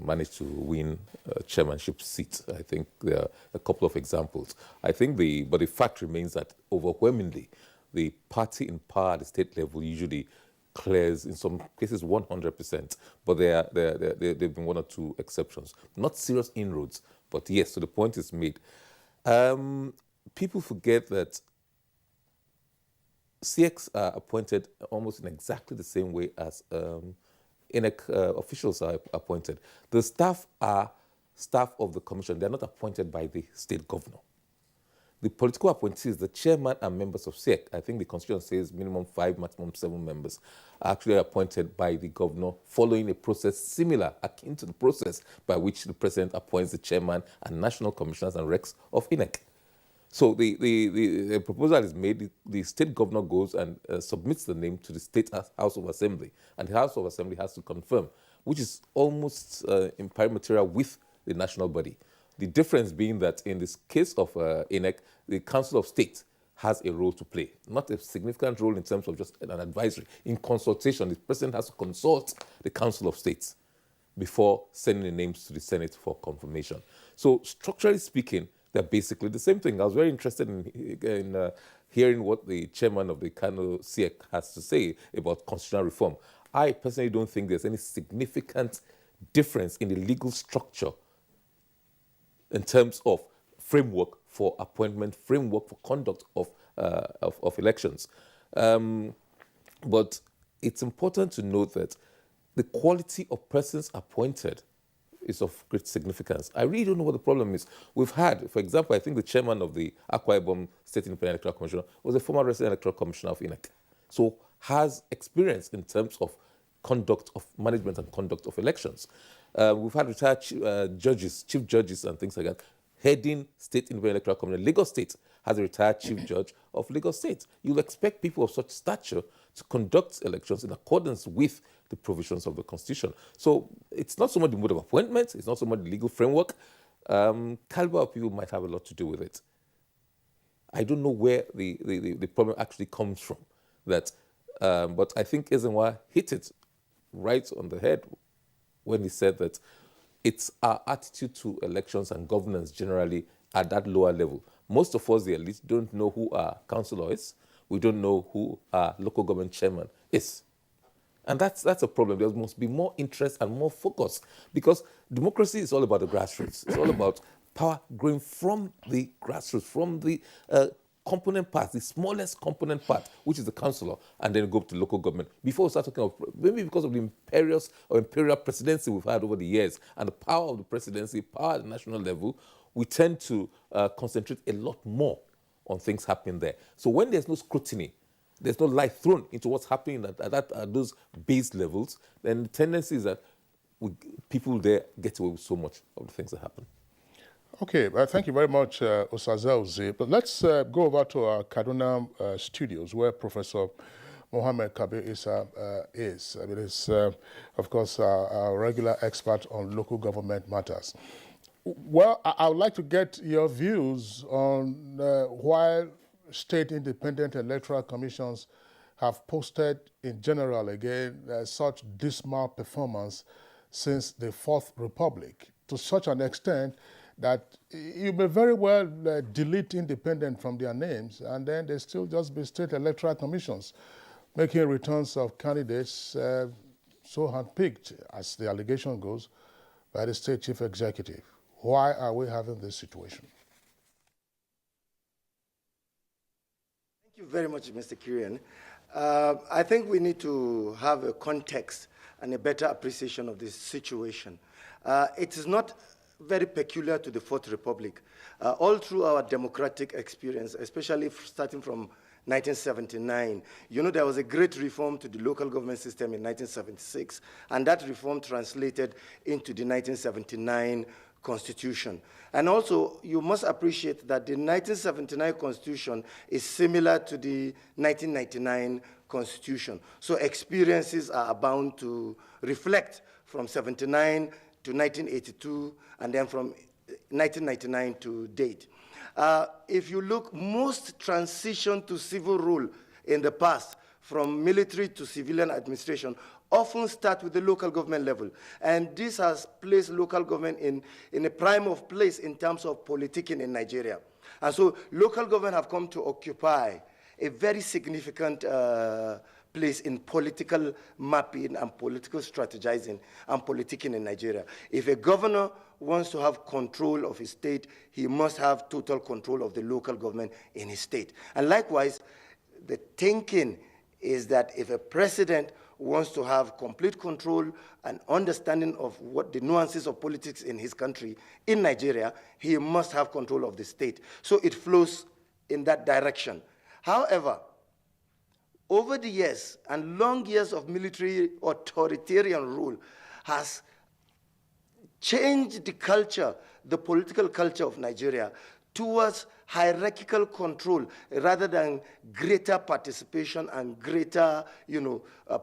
managed to win a chairmanship seat. I think there are a couple of examples. I think but the fact remains that overwhelmingly, the party in power at the state level usually clears, in some cases, 100%. But there have been one or two exceptions. Not serious inroads, but yes, so the point is made. People forget that CX are appointed almost in exactly the same way as INEC officials are appointed. The staff are staff of the commission. They're not appointed by the state governor. The political appointees, the chairman and members of SEC, I think the constitution says minimum 5, maximum 7 members, are actually appointed by the governor following a process similar, akin to the process by which the president appoints the chairman and national commissioners and recs of INEC. So the proposal is made, the state governor goes and submits the name to the state House of Assembly, and the House of Assembly has to confirm, which is almost in pari material with the national body. The difference being that in this case of INEC, the Council of State has a role to play, not a significant role in terms of just an advisory. In consultation, the president has to consult the Council of State before sending the names to the Senate for confirmation. So structurally speaking, they're basically the same thing. I was very interested in hearing what the chairman of the Kano SIEC has to say about constitutional reform. I personally don't think there's any significant difference in the legal structure in terms of framework for appointment, framework for conduct of elections. But it's important to note that the quality of persons appointed is of great significance. I really don't know what the problem is. We've had, for example, I think the chairman of the Akwa Ibom State Independent Electoral Commission was a former resident electoral commissioner of INEC. So has experience in terms of conduct of management and conduct of elections. We've had retired judges, chief judges and things like that, heading State Independent Electoral Commission. Lagos State has a retired chief judge of Lagos State. You'll expect people of such stature to conduct elections in accordance with the provisions of the Constitution. So it's not so much the mode of appointment, it's not so much the legal framework. Caliber of people might have a lot to do with it. I don't know where the problem actually comes from. But I think Ezenwa hit it right on the head when he said that it's our attitude to elections and governance generally at that lower level. Most of us, the elite, don't know who our councillor is. We don't know who our local government chairman is. And that's a problem. There must be more interest and more focus, because democracy is all about the grassroots. It's all about power growing from the grassroots, from the component part, the smallest component part, which is the councillor, and then go up to local government. Before we start talking of, maybe because of the imperial presidency we've had over the years, and the power of the presidency, power at the national level, we tend to concentrate a lot more on things happening there. So when there's no scrutiny, there's no light thrown into what's happening at those base levels, then the tendency is that people there get away with so much of the things that happen. Okay, thank you very much, Osaze. But let's go over to our Kaduna studios where Professor Mohammed Kabir Isa is. I mean, he's, of course, our regular expert on local government matters. Well, I would like to get your views on why state independent electoral commissions have posted, in general, again, such dismal performance since the Fourth Republic, to such an extent that you may very well delete independent from their names, and then they still just be state electoral commissions, making returns of candidates so handpicked, as the allegation goes, by the state chief executive. Why are we having this situation? Thank you very much, Mr. Kirian. I think we need to have a context and a better appreciation of this situation. It is not very peculiar to the Fourth Republic. All through our democratic experience, especially starting from 1979, you know, there was a great reform to the local government system in 1976, and that reform translated into the 1979 Constitution. And also, you must appreciate that the 1979 Constitution is similar to the 1999 Constitution. So experiences are bound to reflect from 79 to 1982, and then from 1999 to date. If you look, most transition to civil rule in the past, from military to civilian administration, often start with the local government level. And this has placed local government in a prime of place in terms of politicking in Nigeria. And so local government have come to occupy a very significant place in political mapping and political strategizing and politicking in Nigeria. If a governor wants to have control of his state, he must have total control of the local government in his state. And likewise, the thinking is that if a president wants to have complete control and understanding of what the nuances of politics in his country, in Nigeria, he must have control of the state. So it flows in that direction. However, over the years and long years of military authoritarian rule has changed the culture, the political culture of Nigeria, towards hierarchical control rather than greater participation and greater,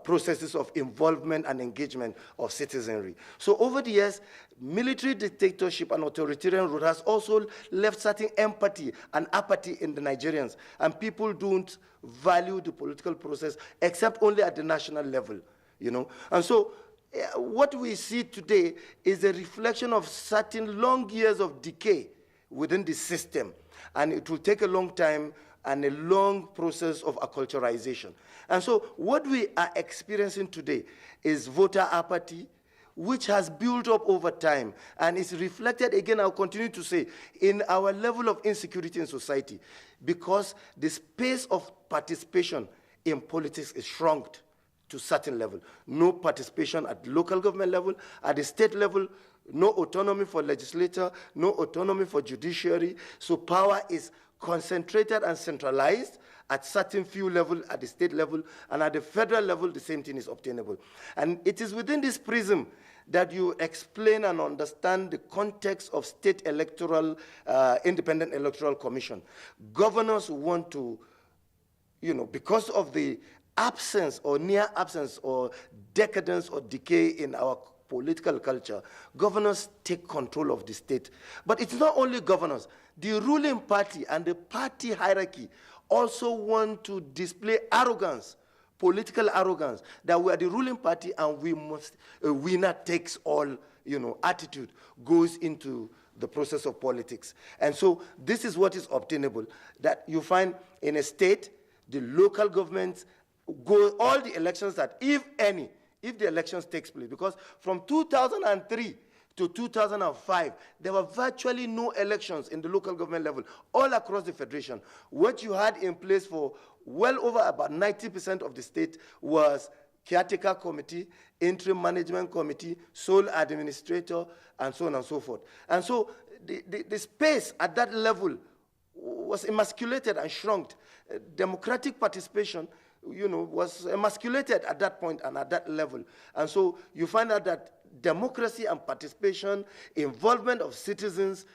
processes of involvement and engagement of citizenry. So over the years, military dictatorship and authoritarian rule has also left certain empathy and apathy in the Nigerians, and people don't value the political process except only at the national level, And so what we see today is a reflection of certain long years of decay within the system. And it will take a long time and a long process of acculturization. And so what we are experiencing today is voter apathy, which has built up over time and is reflected, again, I'll continue to say, in our level of insecurity in society, because the space of participation in politics is shrunk to a certain level. No participation at local government level, at the state level, no autonomy for legislature, no autonomy for judiciary. So power is concentrated and centralized at certain few level, at the state level, and at the federal level, the same thing is obtainable. And it is within this prism that you explain and understand the context of state electoral, independent electoral commission. Governors want to, because of the absence or near absence or decadence or decay in our political culture, governors take control of the state. But it's not only governors. The ruling party and the party hierarchy also want to display arrogance, political arrogance, that we are the ruling party and we must, a winner takes all, attitude goes into the process of politics. And so this is what is obtainable, that you find in a state, the local governments go, all the elections that, if any, if the elections takes place, because from 2003 to 2005, there were virtually no elections in the local government level, all across the federation. What you had in place for well over about 90% of the state was caretaker committee, interim management committee, sole administrator, and so on and so forth. And so the space at that level was emasculated and shrunk. Democratic participation, was emasculated at that point and at that level. And so you find out that democracy and participation, involvement of citizens,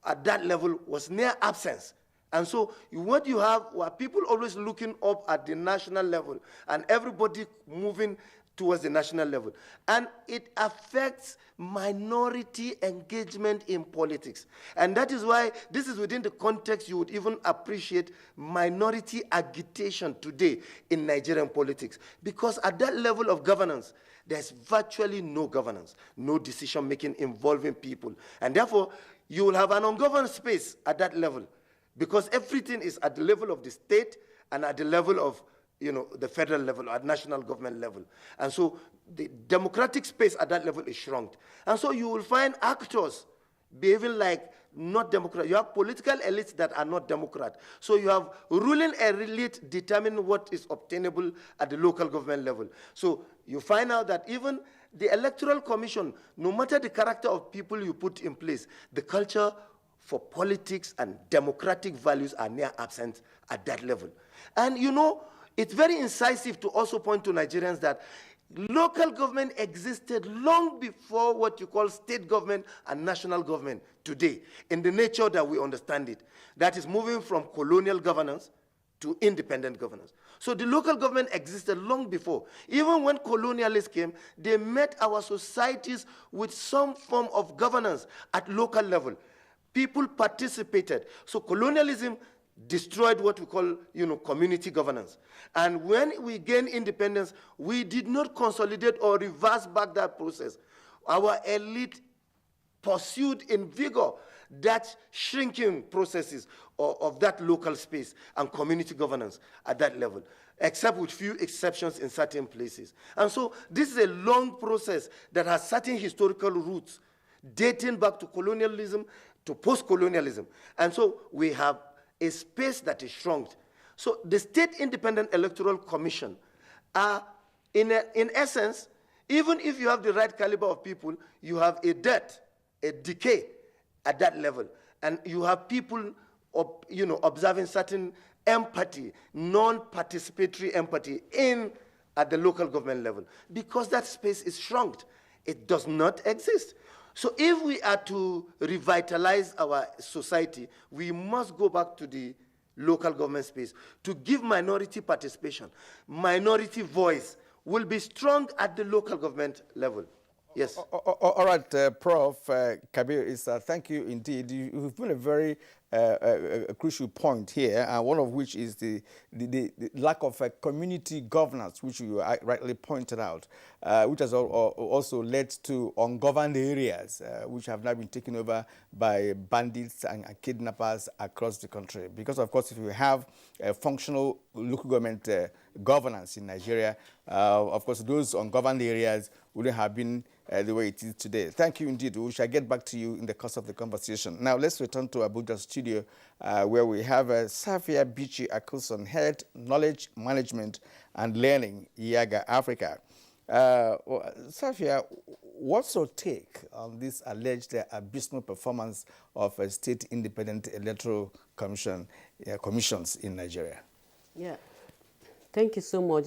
at that level was near absence. And so what you have were people always looking up at the national level and everybody moving towards the national level. And it affects minority engagement in politics. And that is why this is within the context you would even appreciate minority agitation today in Nigerian politics. Because at that level of governance, there's virtually no governance, no decision-making involving people. And therefore, you will have an ungoverned space at that level because everything is at the level of the state and at the level of the federal level or at national government level. And so the democratic space at that level is shrunk. And so you will find actors behaving like not Democrat. You have political elites that are not Democrat. So you have ruling elite determining what is obtainable at the local government level. So you find out that even the Electoral Commission, no matter the character of people you put in place, the culture for politics and democratic values are near absent at that level. And it's very incisive to also point to Nigerians that local government existed long before what you call state government and national government today, in the nature that we understand it. That is moving from colonial governance to independent governance. So the local government existed long before. Even when colonialists came, they met our societies with some form of governance at local level. People participated. So colonialism destroyed what we call, community governance. And when we gained independence, we did not consolidate or reverse back that process. Our elite pursued in vigor that shrinking processes of that local space and community governance at that level, except with few exceptions in certain places. And so this is a long process that has certain historical roots dating back to colonialism, to post-colonialism. And so we have a space that is shrunk. So the State Independent Electoral Commission are, in essence, even if you have the right caliber of people, you have a death, a decay at that level. And you have people, observing certain empathy, non-participatory empathy at the local government level, because that space is shrunk. It does not exist. So if we are to revitalize our society, we must go back to the local government space to give minority participation. Minority voice will be strong at the local government level. Yes. All right, Prof. Kabir Issa, thank you indeed. You've put a very crucial point here, one of which is the lack of community governance, which you rightly pointed out, which has also led to ungoverned areas, which have now been taken over by bandits and kidnappers across the country. Because, of course, if you have functional local government governance in Nigeria, of course, those ungoverned areas wouldn't have been the way it is today. Thank you indeed. We shall get back to you in the course of the conversation. Now, let's return to Abuja studio, where we have Safia Bichi Akuson, Head Knowledge Management and Learning, IAGA Africa. Safia, what's your take on this alleged abysmal performance of state independent electoral commissions in Nigeria? Yeah, thank you so much.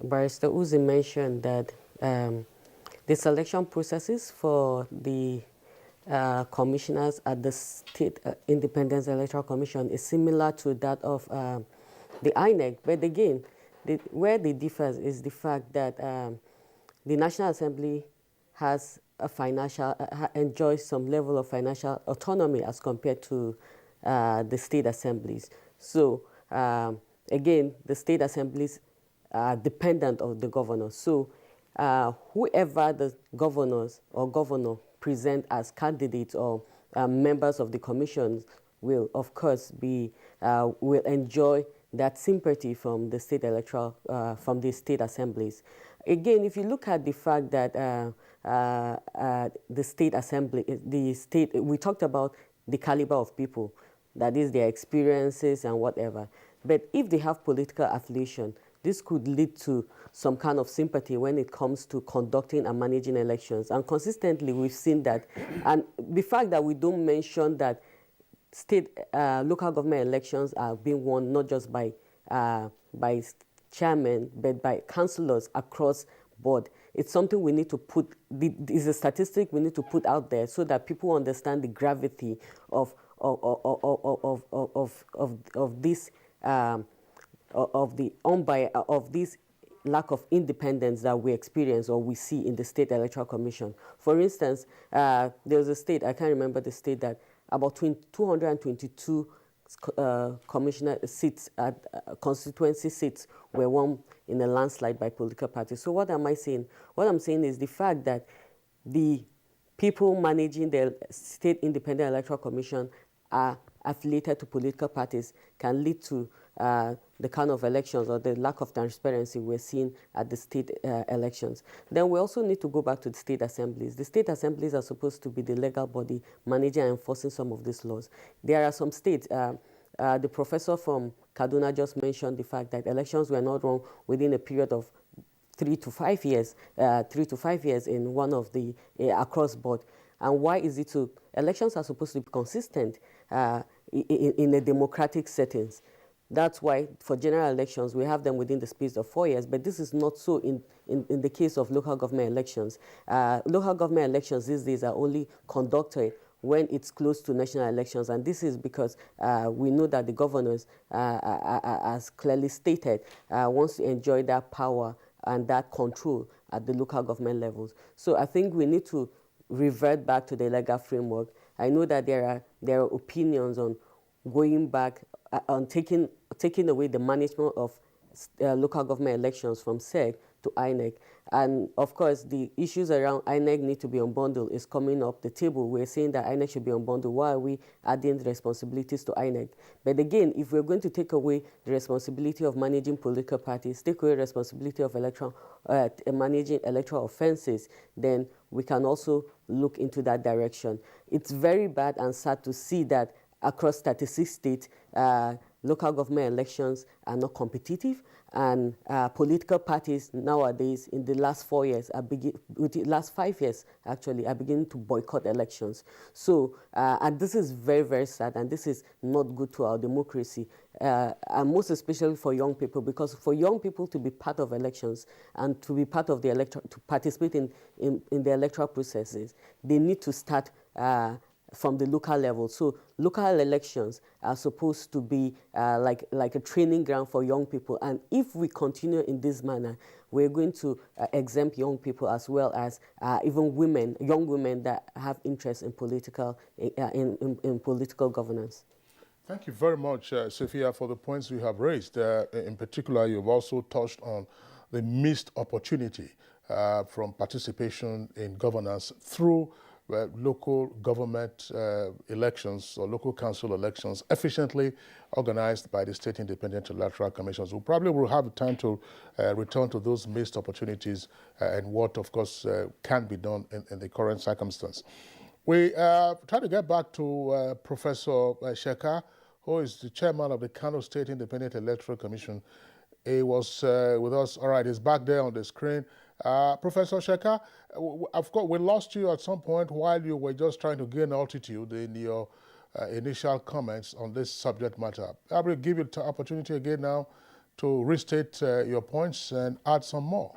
Barrister Uzi mentioned that the selection processes for the commissioners at the State Independence Electoral Commission is similar to that of the INEC. But again, where they differ is the fact that the National Assembly has enjoys some level of financial autonomy as compared to the state assemblies. So again, the state assemblies are dependent of the governor. So whoever the governors or governor present as candidates or members of the commissions will, of course, will enjoy that sympathy from the state from the state assemblies. Again, if you look at the fact that the state assembly, we talked about the caliber of people, that is their experiences and whatever. But if they have political affiliation, this could lead to some kind of sympathy when it comes to conducting and managing elections. And consistently, we've seen that. And the fact that we don't mention that local government elections are being won not just by chairmen, but by councillors across board. It's something we need to put, is a statistic we need to put out there so that people understand the gravity of this of this lack of independence that we experience or we see in the State Electoral Commission. For instance, there was a state, I can't remember the state, that about 222 commissioner seats, constituency seats were won in a landslide by political parties. So what am I saying? What I'm saying is the fact that the people managing the State Independent Electoral Commission are affiliated to political parties can lead to the kind of elections or the lack of transparency we're seeing at the state elections. Then we also need to go back to the state assemblies. The state assemblies are supposed to be the legal body managing and enforcing some of these laws. There are some states, the professor from Kaduna just mentioned the fact that elections were not run within a period of 3 to 5 years, 3 to 5 years in one of the across board. And why is it so? Elections are supposed to be consistent in a democratic settings. That's why for general elections, we have them within the space of 4 years, but this is not so in the case of local government elections. Local government elections these days are only conducted when it's close to national elections, and this is because we know that the governors, as clearly stated, wants to enjoy that power and that control at the local government levels. So I think we need to revert back to the legal framework. I know that there are opinions on going back on taking away the management of local government elections from SEC to INEC. And of course, the issues around INEC need to be unbundled is coming up the table. We're saying that INEC should be unbundled. Why are we adding the responsibilities to INEC? But again, if we're going to take away the responsibility of managing political parties, take away responsibility of managing electoral offenses, then we can also look into that direction. It's very bad and sad to see that across 36 states, local government elections are not competitive, and political parties nowadays in the last 4 years, last 5 years actually, are beginning to boycott elections. So, and this is very, very sad, and this is not good to our democracy, and most especially for young people, because for young people to be part of elections and to be part of the to participate in the electoral processes, they need to start from the local level. So local elections are supposed to be like a training ground for young people. And if we continue in this manner, we're going to exempt young people as well as even women, young women that have interest in political governance. Thank you very much, Sophia, for the points you have raised. In particular, you've also touched on the missed opportunity from participation in governance through local government elections or local council elections efficiently organized by the State Independent Electoral Commissions. We probably will have time to return to those missed opportunities and what, of course, can be done in the current circumstance. We try to get back to Professor Sheka, who is the chairman of the Kano State Independent Electoral Commission. He was with us. All right, he's back there on the screen. Professor Sheka, of course, we lost you at some point while you were just trying to gain altitude in your initial comments on this subject matter. I will give you the opportunity again now to restate your points and add some more.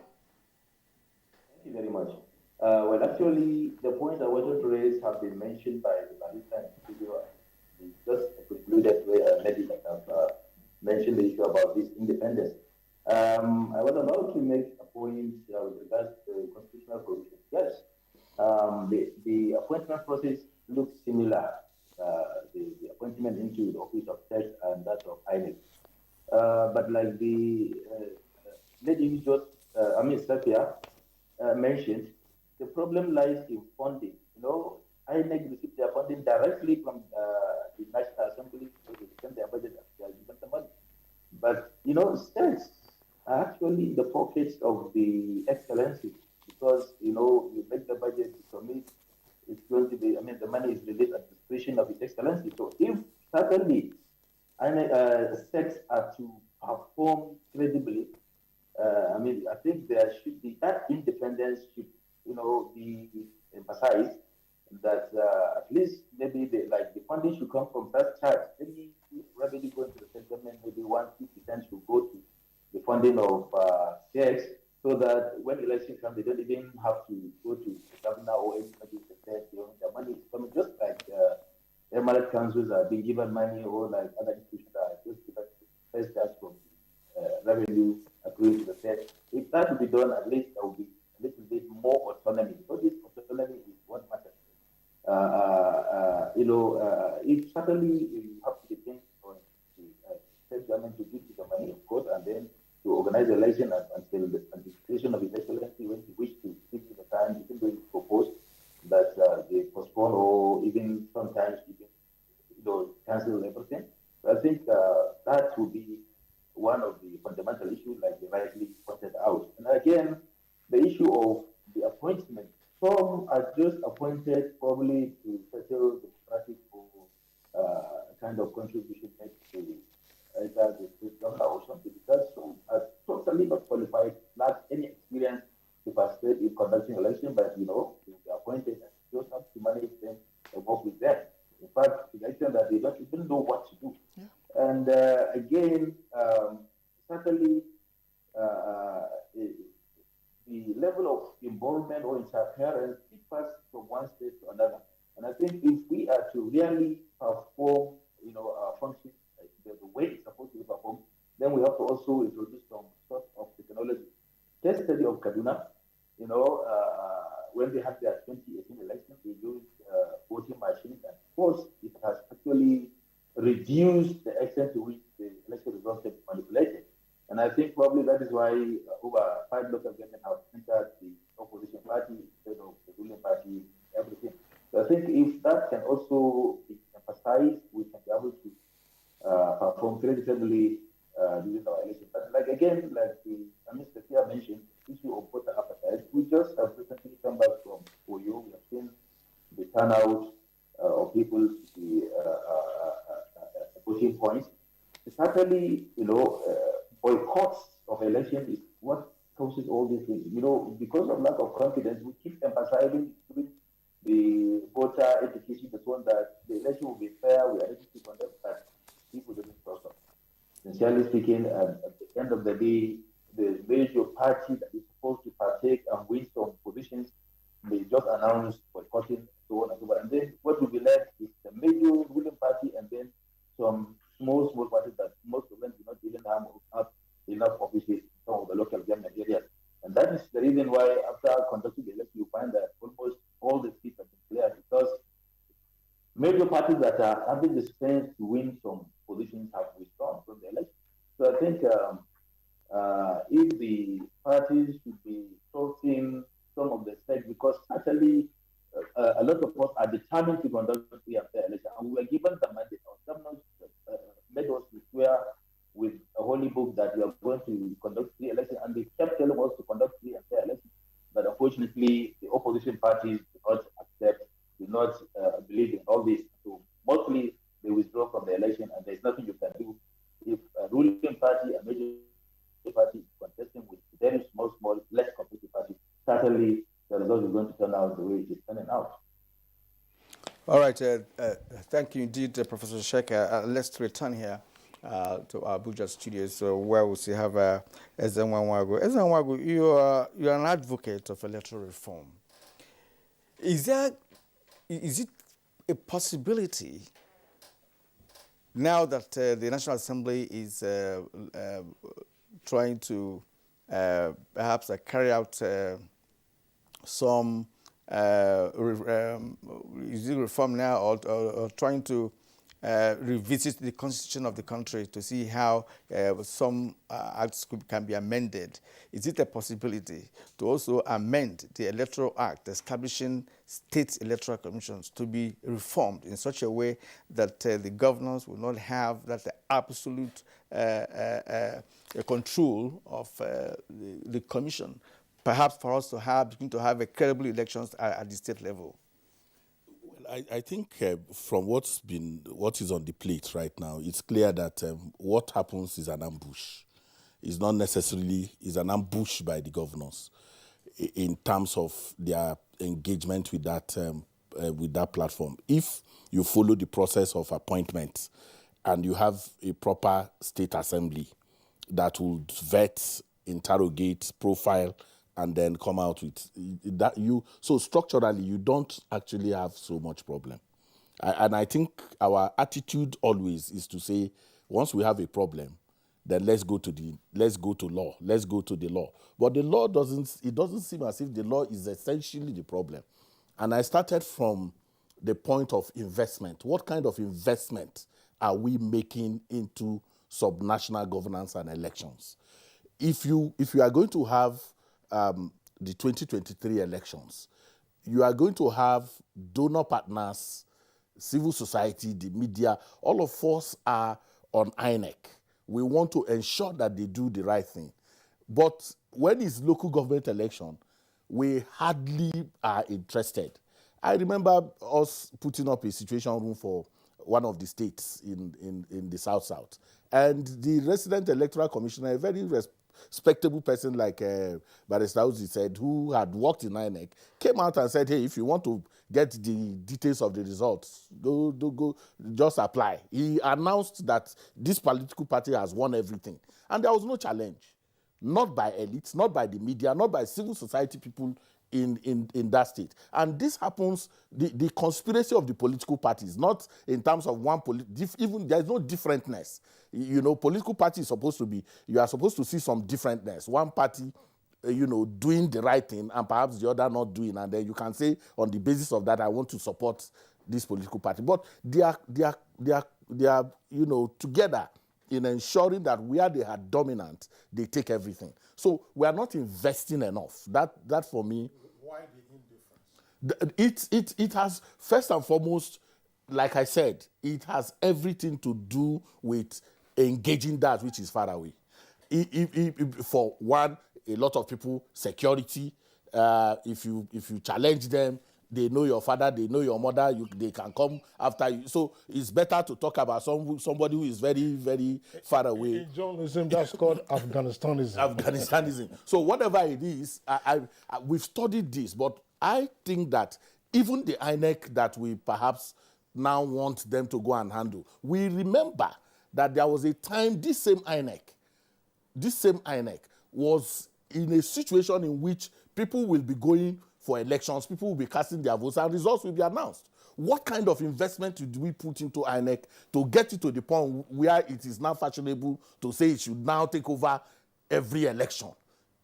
Thank you very much. Well, actually, the points I wanted to raise have been mentioned by the barrister and the just concluded where maybe that have mentioned the issue about this independence. I was about to make a point with regards to the constitutional provision. Yes, the appointment process looks similar, the appointment into the office of TEC and that of INEC. But like the lady who just, Sapia, mentioned, the problem lies in funding. You know, INEC received their funding directly from the National Assembly to spend their budget and they are given the money. But, you know, states are actually the pockets of the excellency because, you know, you make the budget, you commit, it's going to be, the money is released at the discretion of His Excellency. So if certainly states are to perform credibly, I mean, I think there should be that independence should, be emphasized. That at least maybe the funding should come from first charge. Maybe revenue going to the central government, maybe 1-2% should go to the funding of CX, so that when election comes, they don't even have to go to the governor or anybody to say the money is coming, just like emirate councils are being given money, or like other institutions are just given first charge from revenue accruing to the state. If that would be done, at least there will be a little bit more autonomy. So this autonomy is what matters. It certainly you have to depend on the state government to give you the money, of course, and then to organize the election until the creation of His Excellency when he wished to stick to the time, even though he proposed that they postpone or even sometimes even cancel everything. So I think that would be one of the fundamental issues, like you rightly pointed out. And again, the issue of the appointment. Some are just appointed probably to settle democratic or kind of contribution made to either the state governor or something, because some are totally not qualified, lack any experience to participate in conducting election, but they will be appointed and just have to manage them and work with them. In fact, to the extent that they don't even know what to do. Yeah. And again, certainly the level of involvement or interference differs from one state to another. And I think if we are to really perform, our function the way it's supposed to be performed, then we have to also introduce some sort of technology. Case study of Kaduna, when they had their 2018 election, they used voting machines, and of course, it has actually reduced the extent to which the election results get manipulated. And I think probably that is why over 5 local governments have entered the opposition party instead of the ruling party, everything. So I think if that can also be emphasized, we can be able to perform creditably during our election. But like Mr. Kia mentioned, issue of voter appetite. We just have recently come back from Oyo. We have seen the turnout of people to the voting points. Certainly, boycotts of election is what causes all these things. Because of lack of confidence, we keep emphasizing the voter education, the one that the election will be fair, we are ready to conduct that. People don't trust us. Sincerely speaking, at the end of the day, the major party that is supposed to partake and win some positions may just announce boycotting, so on and so forth. And then what will be left is the major ruling party and then some small parties that most of them do not even have enough offices in some of the local government areas. And that is the reason why after conducting the election, you find that almost all the seats have been cleared, because major parties that are having the strength to win some positions have withdrawn from the election. So I think if the parties should be sorting some of the stakes, because actually a lot of us are determined to conduct free and fair election, and we were given the mandate. Our governors made us to swear with a holy book that we are going to conduct free election, and they kept telling us to conduct free and fair election. But unfortunately, the opposition parties do not accept, do not believe in all this. So mostly they withdraw from the election, and there's nothing you can do. If a ruling party, a major party is contesting with very small, less competitive party, certainly the result is going to turn out the way it is turning out. All right. Thank you indeed, Professor Sheikha. Let's return here to our Abuja studios, where we still have Ezenwa-Nwagu. Ezenwa-Nwagu, you are an advocate of electoral reform. Is it a possibility now that the National Assembly is trying to perhaps carry out some is it reform now, or trying to revisit the constitution of the country to see how some acts can be amended? Is it a possibility to also amend the Electoral Act establishing state electoral commissions to be reformed in such a way that the governors will not have that absolute control of the commission? Perhaps for us to begin to have credible elections at the state level. Well, I think from what is on the plate right now, it's clear that what happens is an ambush. is not necessarily is an ambush by the governors in terms of their engagement with that platform. If you follow the process of appointment and you have a proper state assembly that will vet, interrogate, profile, and then come out with that, so structurally you don't actually have so much problem. And I think our attitude always is to say, once we have a problem, then let's go to law. Let's go to the law. But the law doesn't seem as if the law is essentially the problem. And I started from the point of investment. What kind of investment are we making into subnational governance and elections? If you are going to have the 2023 elections, you are going to have donor partners, civil society, the media, all of us are on INEC. We want to ensure that they do the right thing. But when it's local government election, we hardly are interested. I remember us putting up a situation room for one of the states in the South. And the resident electoral commissioner, a very respectable person like Barrister Uzi said, who had worked in INEC, came out and said, hey, if you want to get the details of the results, go, just apply. He announced that this political party has won everything. And there was no challenge. Not by elites, not by the media, not by civil society people in that state. And this happens, the conspiracy of the political parties, not in terms of one, even there's no differentness. You know, political party is supposed to be, you are supposed to see some differentness. One party, doing the right thing and perhaps the other not doing. And then you can say on the basis of that, I want to support this political party. But they are together in ensuring that where they are dominant, they take everything. So we are not investing enough. That for me. Why the indifference? It has, first and foremost, like I said, it has everything to do with engaging that which is far away. For one, a lot of people, security, if you challenge them, they know your father, they know your mother, they can come after you. So it's better to talk about somebody who is very, very far away. In journalism, that's called Afghanistanism. Afghanistanism. So whatever it is, we've studied this, but I think that even the INEC that we perhaps now want them to go and handle, we remember that there was a time this same INEC was in a situation in which people will be going for elections, people will be casting their votes, and results will be announced. What kind of investment do we put into INEC to get it to the point where it is now fashionable to say it should now take over every election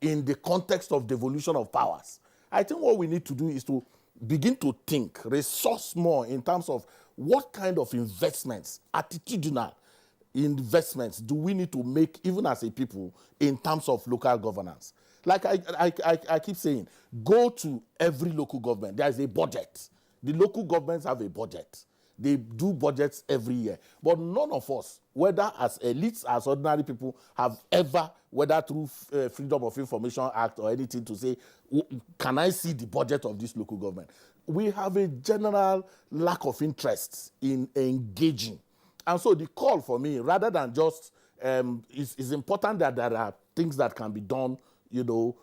in the context of devolution of powers? I think what we need to do is to begin to think, resource more in terms of what kind of investments, attitudinal investments do we need to make even as a people in terms of local governance. Like I keep saying, go to every local government. There is a budget. The local governments have a budget. They do budgets every year. But none of us, whether as elites, as ordinary people, have ever, whether through Freedom of Information Act or anything, to say, can I see the budget of this local government? We have a general lack of interest in engaging. And so the call for me, rather than just, it's important that there are things that can be done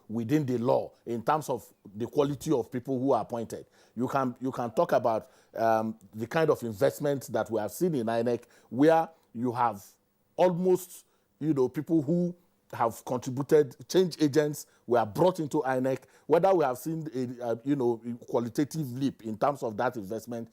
within the law in terms of the quality of people who are appointed. You can talk about the kind of investment that we have seen in INEC, where you have almost, people who have contributed, change agents were brought into INEC. Whether we have seen a qualitative leap in terms of that investment,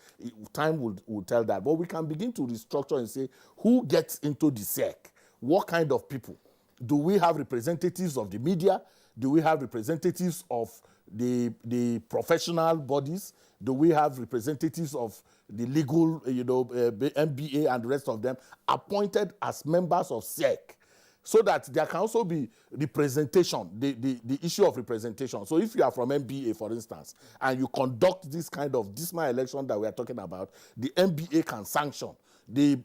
time will tell that. But we can begin to restructure and say, who gets into the SEC? What kind of people? Do we have representatives of the media? Do we have representatives of the professional bodies? Do we have representatives of the legal, MBA and the rest of them appointed as members of SEC? So that there can also be representation, the issue of representation. So if you are from MBA, for instance, and you conduct this kind of dismal election that we are talking about, the MBA can sanction. The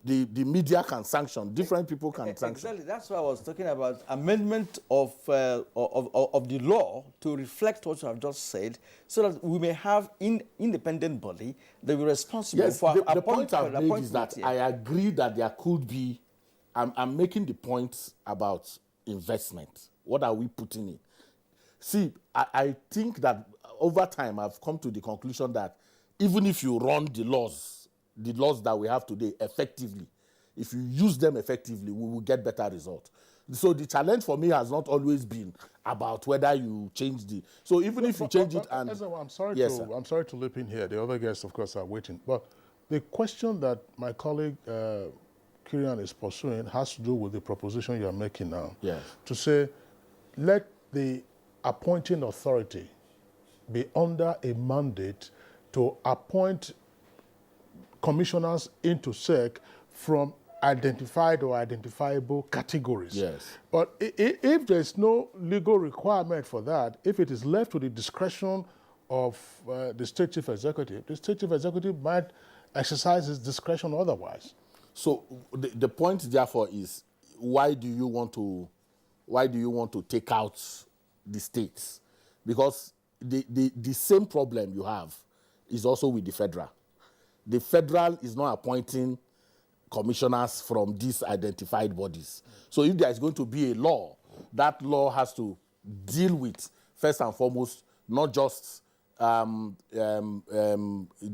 media can sanction. Different people can sanction. Exactly. That's why I was talking about amendment of the law to reflect what you have just said, so that we may have independent body that will be responsible for the point I've made is that I agree that there could be. I'm making the point about investment? What are we putting in? See, I think that over time I've come to the conclusion that even if you run the laws that we have today effectively, if you use them effectively, we will get better results. So the challenge for me has not always been about whether you change the. So even if you change it and. I'm sorry to leap in here. The other guests, of course, are waiting. But the question that my colleague Kirian is pursuing has to do with the proposition you are making now. Yes. To say, let the appointing authority be under a mandate to appoint commissioners into SEC from identified or identifiable categories. Yes. But if there's no legal requirement for that, if it is left to the discretion of the state chief executive, the state chief executive might exercise his discretion otherwise. So the point, therefore, is why do you want to take out the states? Because the same problem you have is also with the federal. The federal is not appointing commissioners from these identified bodies. So if there is going to be a law, that law has to deal with, first and foremost, not just the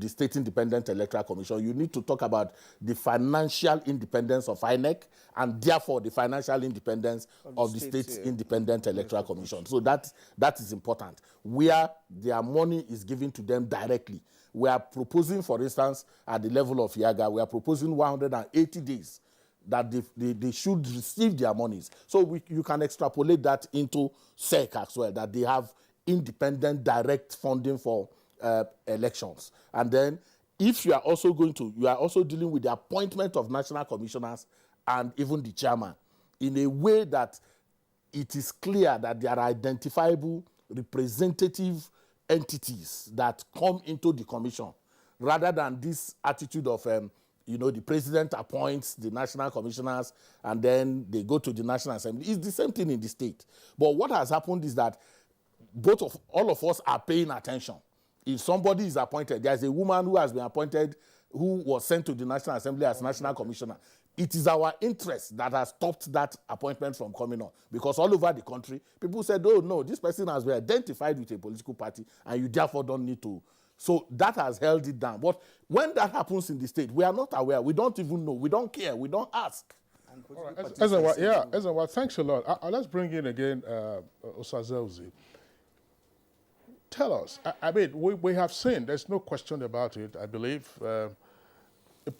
State Independent Electoral Commission. You need to talk about the financial independence of INEC and therefore the financial independence of the State Independent Electoral Commission. So that is important. Where their money is given to them directly. We are proposing, for instance, at the level of Yaga, we are proposing 180 days that they should receive their monies. So you can extrapolate that into SEC as well, that they have independent direct funding for elections. And then if you are also dealing with the appointment of national commissioners and even the chairman in a way that it is clear that there are identifiable representative entities that come into the commission, rather than this attitude of, the president appoints the national commissioners and then they go to the National Assembly. It's the same thing in the state. But what has happened is that all of us are paying attention. If somebody is appointed, there's a woman who has been appointed who was sent to the National Assembly as national commissioner. It is our interest that has stopped that appointment from coming on. Because all over the country, people said, oh no, this person has been identified with a political party and you therefore don't need to. So that has held it down. But when that happens in the state, we are not aware. We don't even know. We don't care. We don't ask. Ezenwa, thanks a lot. Let's bring in again Osazeuzi. Tell us, I mean, we have seen, there's no question about it, I believe, a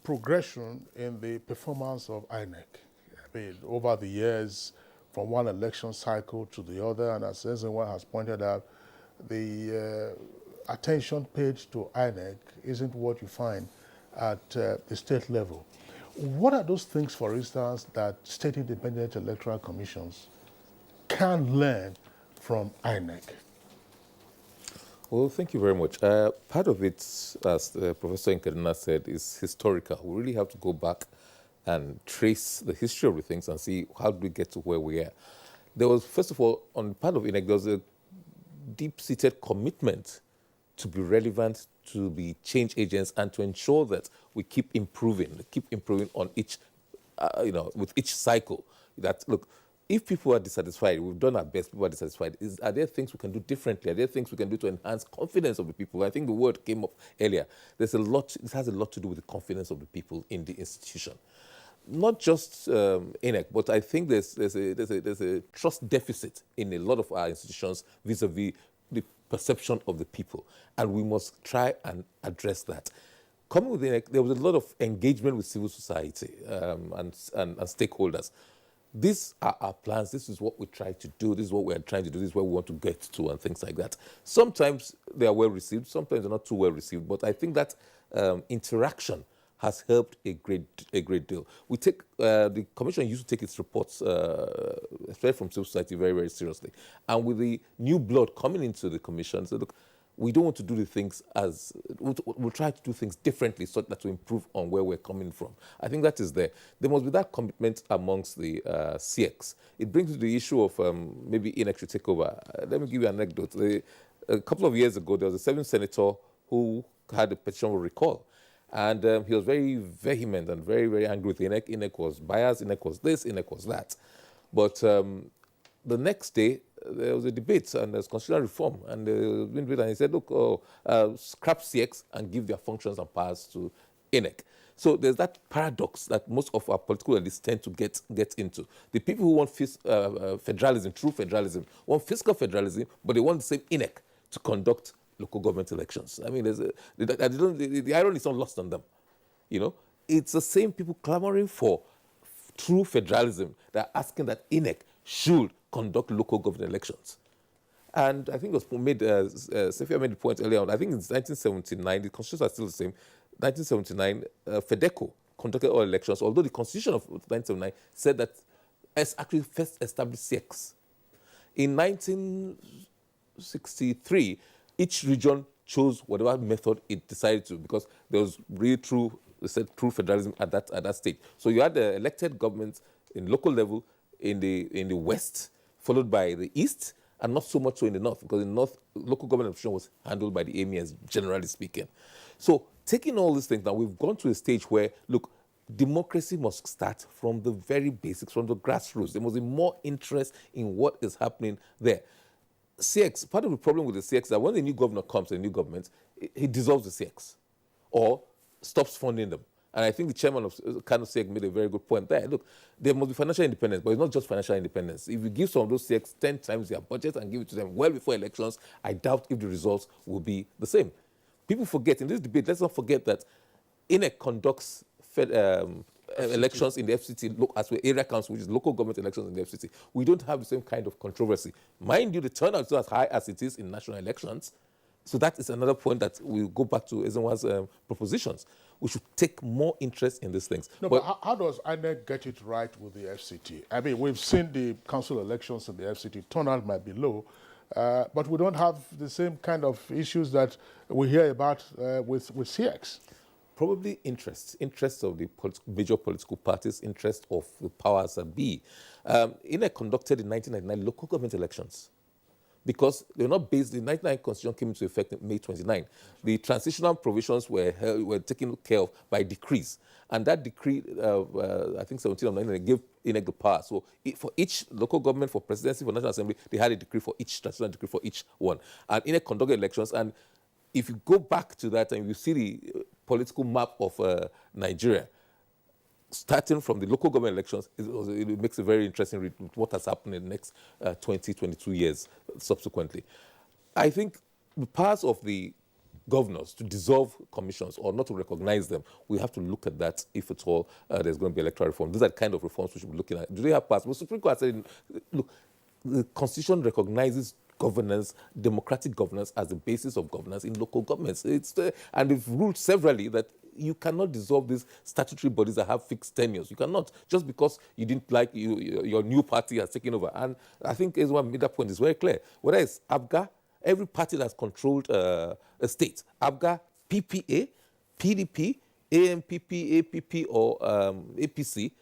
progression in the performance of INEC. I mean, over the years, from one election cycle to the other, and as Ezenwa has pointed out, the attention paid to INEC isn't what you find at the state level. What are those things, for instance, that state independent electoral commissions can learn from INEC? Well, thank you very much. Part of it, as Professor Nkaduna said, is historical. We really have to go back and trace the history of the things and see how do we get to where we are. There was, first of all, on part of INEC, there was a deep-seated commitment to be relevant, to be change agents, and to ensure that we keep improving on each, with each cycle. That, look, if people are dissatisfied, we've done our best, people are dissatisfied, are there things we can do differently? Are there things we can do to enhance confidence of the people? I think the word came up earlier. This has a lot to do with the confidence of the people in the institution. Not just INEC, but I think there's a trust deficit in a lot of our institutions vis-a-vis the perception of the people. And we must try and address that. Coming with INEC, there was a lot of engagement with civil society and stakeholders. These are our plans, this is what we try to do, this is what we're trying to do, this is where we want to get to, and things like that. Sometimes they are well received, sometimes they're not too well received, but I think that interaction has helped a great deal. We take, the Commission used to take its reports, especially from civil society, very, very seriously. And with the new blood coming into the Commission, so look, we don't want to do the things we'll try to do things differently so that we improve on where we're coming from. I think that is there. There must be that commitment amongst the CX. It brings to the issue of maybe INEC should take over. Let me give you an anecdote. A couple of years ago, there was a 7th senator who had a petition for recall. And he was very vehement and very, very angry with INEC. INEC was biased, INEC was this, INEC was that. But the next day, there was a debate and there's constitutional reform. And he said, look, scrap CX and give their functions and powers to INEC. So there's that paradox that most of our political elites tend to get into. The people who want federalism, true federalism, want fiscal federalism, but they want the same INEC to conduct local government elections. I mean, the irony is not lost on them. You know, it's the same people clamoring for true federalism that are asking that INEC should conduct local government elections. And I think it was made, Sophia made the point earlier on, I think it's 1979, the constitutions are still the same. 1979, FEDECO conducted all elections, although the constitution of 1979 said that it's actually first established CX. In 1963, each region chose whatever method it decided to, because there was really true federalism at that stage. So you had the elected governments in local level in the west, followed by the east, and not so much so in the north, because in the north, local government administration was handled by the emirs, generally speaking. So taking all these things now, we've gone to a stage where, look, democracy must start from the very basics, from the grassroots. There must be more interest in what is happening there. CX, part of the problem with the CX is that when the new governor comes, the new government, he dissolves the CX or stops funding them. And I think the chairman of Kano CX made a very good point there. Look, there must be financial independence, but it's not just financial independence. If you give some of those CX 10 times their budget and give it to them well before elections, I doubt if the results will be the same. People forget, in this debate, let's not forget that INEC conducts elections in the FCT as well, area council, which is local government elections in the FCT. We don't have the same kind of controversy. Mind you, the turnout is not as high as it is in national elections. So that is another point that we'll go back to Ezenwa's propositions. We should take more interest in these things. No, but how does INEC get it right with the FCT? I mean, we've seen the council elections in the FCT. Turnout might be low, but we don't have the same kind of issues that we hear about with CX. Probably interest of the major political parties, interest of the powers that be. INEC conducted in 1999 local government elections because they were not based, the 1999 constitution came into effect in May 29. The transitional provisions were taken care of by decrees. And that decree, I think 17 of 1999, gave INEC the power. So for each local government, for presidency, for National Assembly, they had a decree for each, transitional decree for each one. And INEC conducted elections. And if you go back to that and you see the political map of Nigeria, starting from the local government elections, it makes a very interesting read with what has happened in the next 20, 22 years subsequently. I think the powers of the governors to dissolve commissions or not to recognize them, we have to look at that if at all there's going to be electoral reform. These are the kind of reforms we should be looking at. Do they have powers? Well, Supreme Court said, look, the Constitution recognizes governance, democratic governance, as the basis of governance in local governments. And they've ruled severally that you cannot dissolve these statutory bodies that have fixed tenures. You cannot, just because you didn't like your new party has taken over. And I think Ezra made that point is very clear. Whether it's ABGA, every party that's controlled a state, ABGA, PPA, PDP, AMPP, APP, or APC,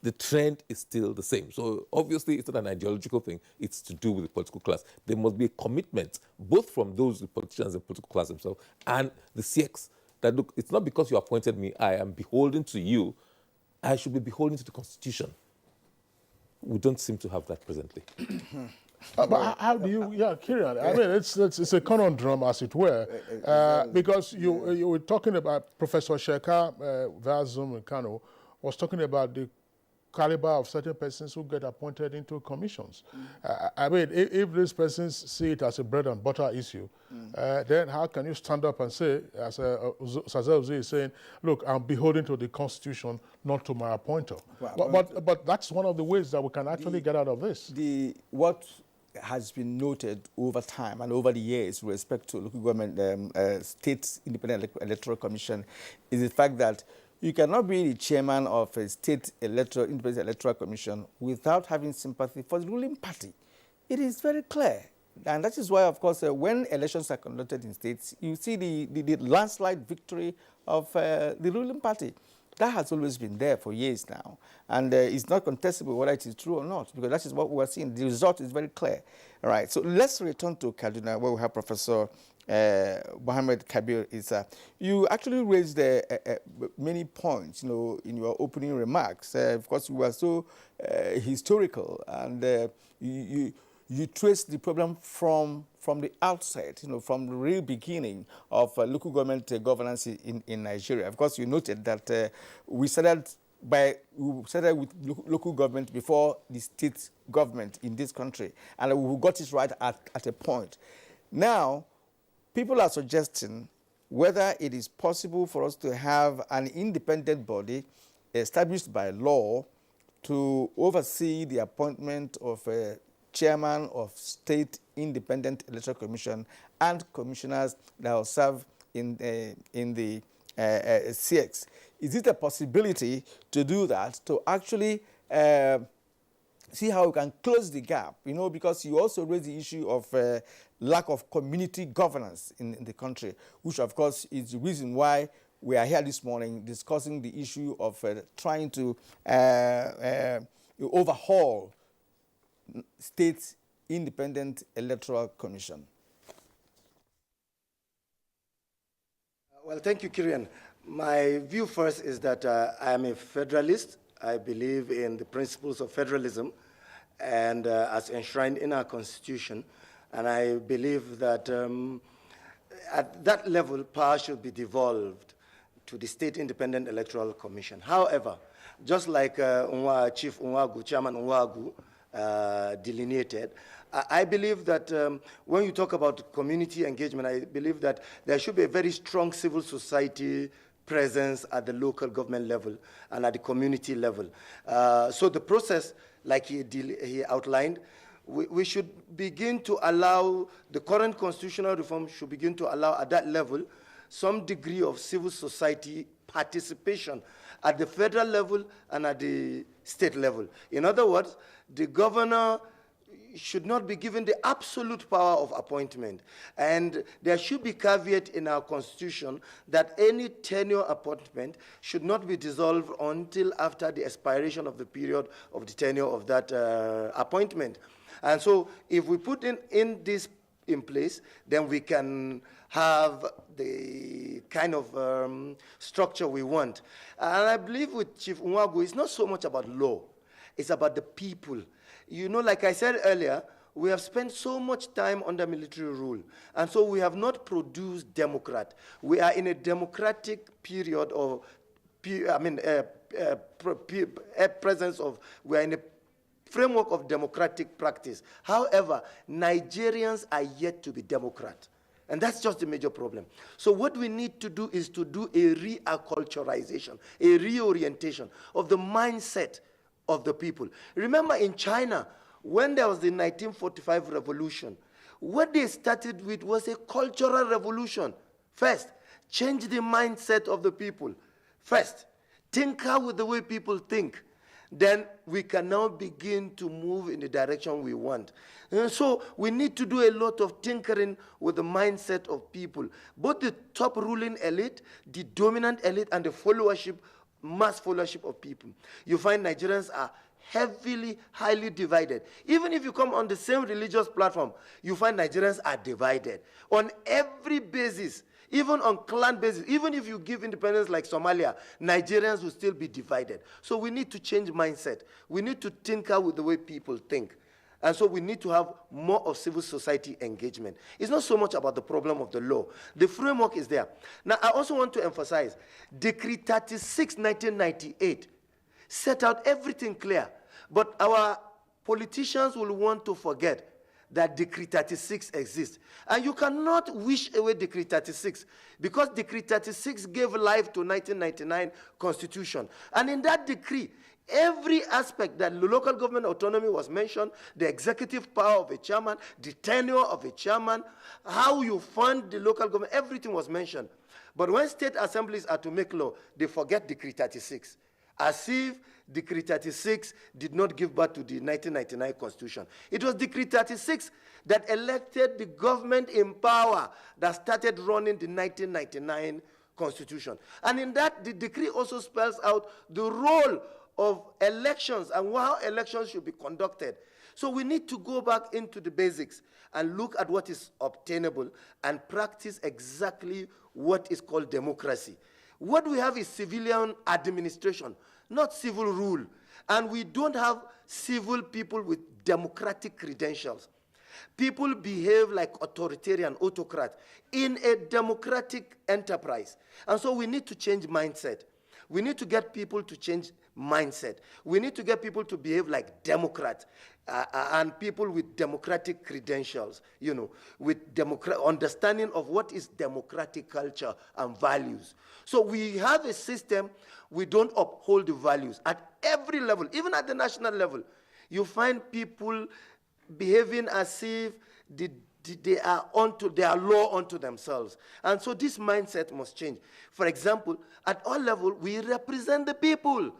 the trend is still the same. So obviously it's not an ideological thing, it's to do with the political class. There must be a commitment, both from those, the politicians and the political class themselves, and the CX, that look, it's not because you appointed me, I am beholden to you, I should be beholden to the Constitution. We don't seem to have that presently. But how do you, Kieran, I mean, it's a conundrum, as it were, because you were talking about Professor Sheka Vazum in Kano was talking about the caliber of certain persons who get appointed into commissions. I mean, if these persons see it as a bread and butter issue, then how can you stand up and say, as Sazel is saying, look, I'm beholden to the Constitution, not to my appointer. But that's one of the ways that we can actually get out of this. What has been noted over time and over the years with respect to local government, state independent electoral commission is the fact that you cannot be the chairman of a state independent electoral commission without having sympathy for the ruling party. It is very clear. And that is why, of course, when elections are conducted in states, you see the landslide victory of the ruling party. That has always been there for years now. And it's not contestable whether it is true or not, because that is what we are seeing. The result is very clear. All right, so let's return to Kaduna, where we have Professor Mohammed Kabir Issa. You actually raised many points, in your opening remarks. Of course, you were so historical, and you traced the problem from the outset, from the real beginning of local government governance in Nigeria. Of course, you noted that we started with local government before the state government in this country, and we got it right at a point. Now, people are suggesting whether it is possible for us to have an independent body established by law to oversee the appointment of a chairman of State Independent Electoral Commission and commissioners that will serve in the CX. Is it a possibility to do that, to actually see how we can close the gap, because you also raised the issue of lack of community governance in the country, which of course is the reason why we are here this morning discussing the issue of trying to overhaul State Independent Electoral Commission. Well, thank you, Kirian. My view first is that I am a federalist. I believe in the principles of federalism and as enshrined in our Constitution. And I believe that at that level, power should be devolved to the State Independent Electoral Commission. However, just like Chief Unwagu, Chairman Unwagu delineated, I believe that when you talk about community engagement, I believe that there should be a very strong civil society presence at the local government level and at the community level. So the process, like he outlined, we should begin to allow, the current constitutional reform should begin to allow at that level some degree of civil society participation at the federal level and at the state level. In other words, the governor should not be given the absolute power of appointment. And there should be caveat in our Constitution that any tenure appointment should not be dissolved until after the expiration of the period of the tenure of that appointment. And so if we put this in place, then we can have the kind of structure we want. And I believe with Chief Unwagu, it's not so much about law, it's about the people. Like I said earlier, we have spent so much time under military rule, and so we have not produced democrat. We are in a democratic period of, presence of, we are in a framework of democratic practice. However, Nigerians are yet to be democrat. And that's just the major problem. So what we need to do is to do a reacculturization, a reorientation of the mindset of the people. Remember in China, when there was the 1945 revolution, what they started with was a cultural revolution. First, change the mindset of the people. First, tinker with the way people think. Then we can now begin to move in the direction we want. And so we need to do a lot of tinkering with the mindset of people, both the top ruling elite, the dominant elite, and the followership, mass followership of people. You find Nigerians are heavily, highly divided. Even if you come on the same religious platform, you find Nigerians are divided on every basis, even on clan basis. Even if you give independence like Somalia, Nigerians will still be divided. So we need to change mindset. We need to tinker with the way people think. And so we need to have more of civil society engagement. It's not so much about the problem of the law. The framework is there. Now, I also want to emphasize, Decree 36, 1998, set out everything clear. But our politicians will want to forget that Decree 36 exists. And you cannot wish away Decree 36, because Decree 36 gave life to 1999 Constitution. And in that decree, every aspect, that local government autonomy was mentioned, the executive power of a chairman, the tenure of a chairman, how you fund the local government, everything was mentioned. But when state assemblies are to make law, they forget Decree 36, as if Decree 36 did not give birth to the 1999 Constitution. It was Decree 36 that elected the government in power that started running the 1999 Constitution. And in that, the decree also spells out the role of elections and how elections should be conducted. So we need to go back into the basics and look at what is obtainable and practice exactly what is called democracy. What we have is civilian administration, not civil rule. And we don't have civil people with democratic credentials. People behave like authoritarian autocrats in a democratic enterprise. And so we need to change mindset. We need to get people to change mindset. We need to get people to behave like democrats and people with democratic credentials, you know, with understanding of what is democratic culture and values. So we have a system, we don't uphold the values at every level, even at the national level. You find people behaving as if they are law unto themselves. And so this mindset must change. For example, at all levels, we represent the people.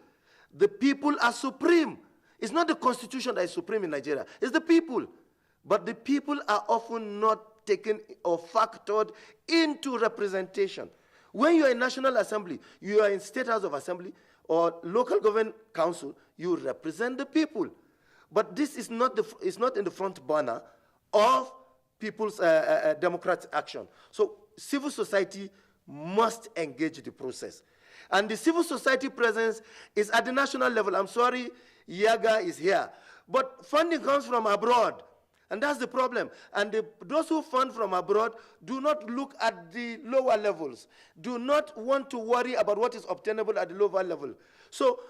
The people are supreme. It's not the constitution that is supreme in Nigeria. It's the people. But the people are often not taken or factored into representation. When you are in National Assembly, you are in State House of Assembly or local government council, you represent the people. But this is not in the front burner of people's democratic action. So civil society must engage the process. And the civil society presence is at the national level. I'm sorry, Yaga is here. But funding comes from abroad. And that's the problem. And those who fund from abroad do not look at the lower levels, do not want to worry about what is obtainable at the lower level. So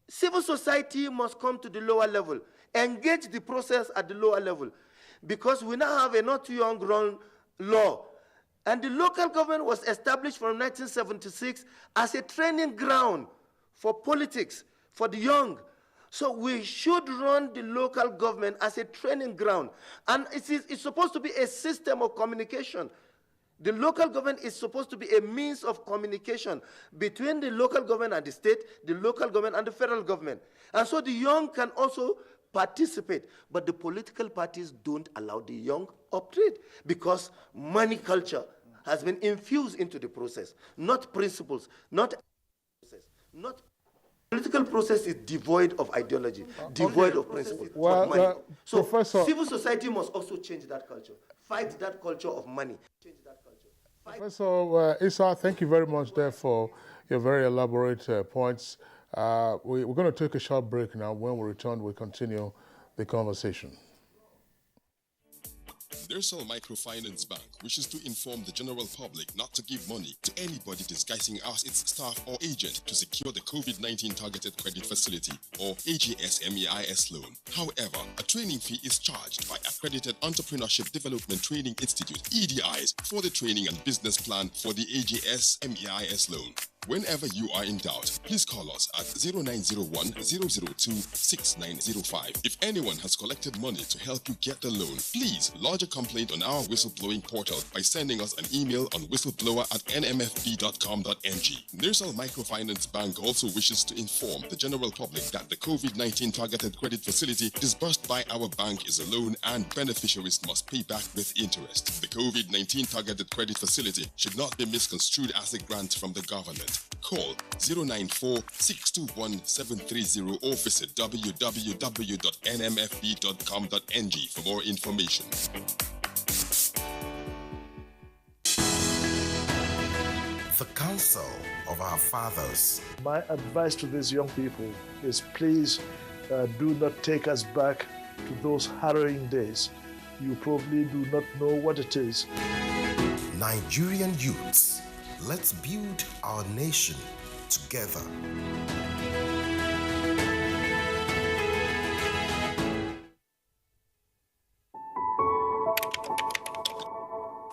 civil society must come to the lower level, engage the process at the lower level, because we now have a not too young run law. And the local government was established from 1976 as a training ground for politics, for the young. So we should run the local government as a training ground. And it's supposed to be a system of communication. The local government is supposed to be a means of communication between the local government and the state, the local government and the federal government. And so the young can also participate, but the political parties don't allow the young operate because money culture has been infused into the process, not principles, not political process is devoid of ideology, devoid of principles. So Professor, civil society must also change that culture, fight that culture of money. Change that culture. Professor Issa, thank you very much there for your very elaborate points. We're going to take a short break now. When we return, we'll continue the conversation. Nursal Microfinance Bank wishes to inform the general public not to give money to anybody disguising as its staff or agent to secure the COVID-19 Targeted Credit Facility or AGS MEIS loan. However, a training fee is charged by Accredited Entrepreneurship Development Training Institute, EDIs, for the training and business plan for the AGS MEIS loan. Whenever you are in doubt, please call us at 0901-002-6905. If anyone has collected money to help you get the loan, please lodge a complaint on our whistleblowing portal by sending us an email on whistleblower@nmfb.com.ng. Nursal Microfinance Bank also wishes to inform the general public that the COVID-19 Targeted Credit Facility disbursed by our bank is a loan and beneficiaries must pay back with interest. The COVID-19 Targeted Credit Facility should not be misconstrued as a grant from the government. Call 094-621-730 or visit www.nmfb.com.ng for more information. The Council of Our Fathers. My advice to these young people is please do not take us back to those harrowing days. You probably do not know what it is. Nigerian youths, let's build our nation together.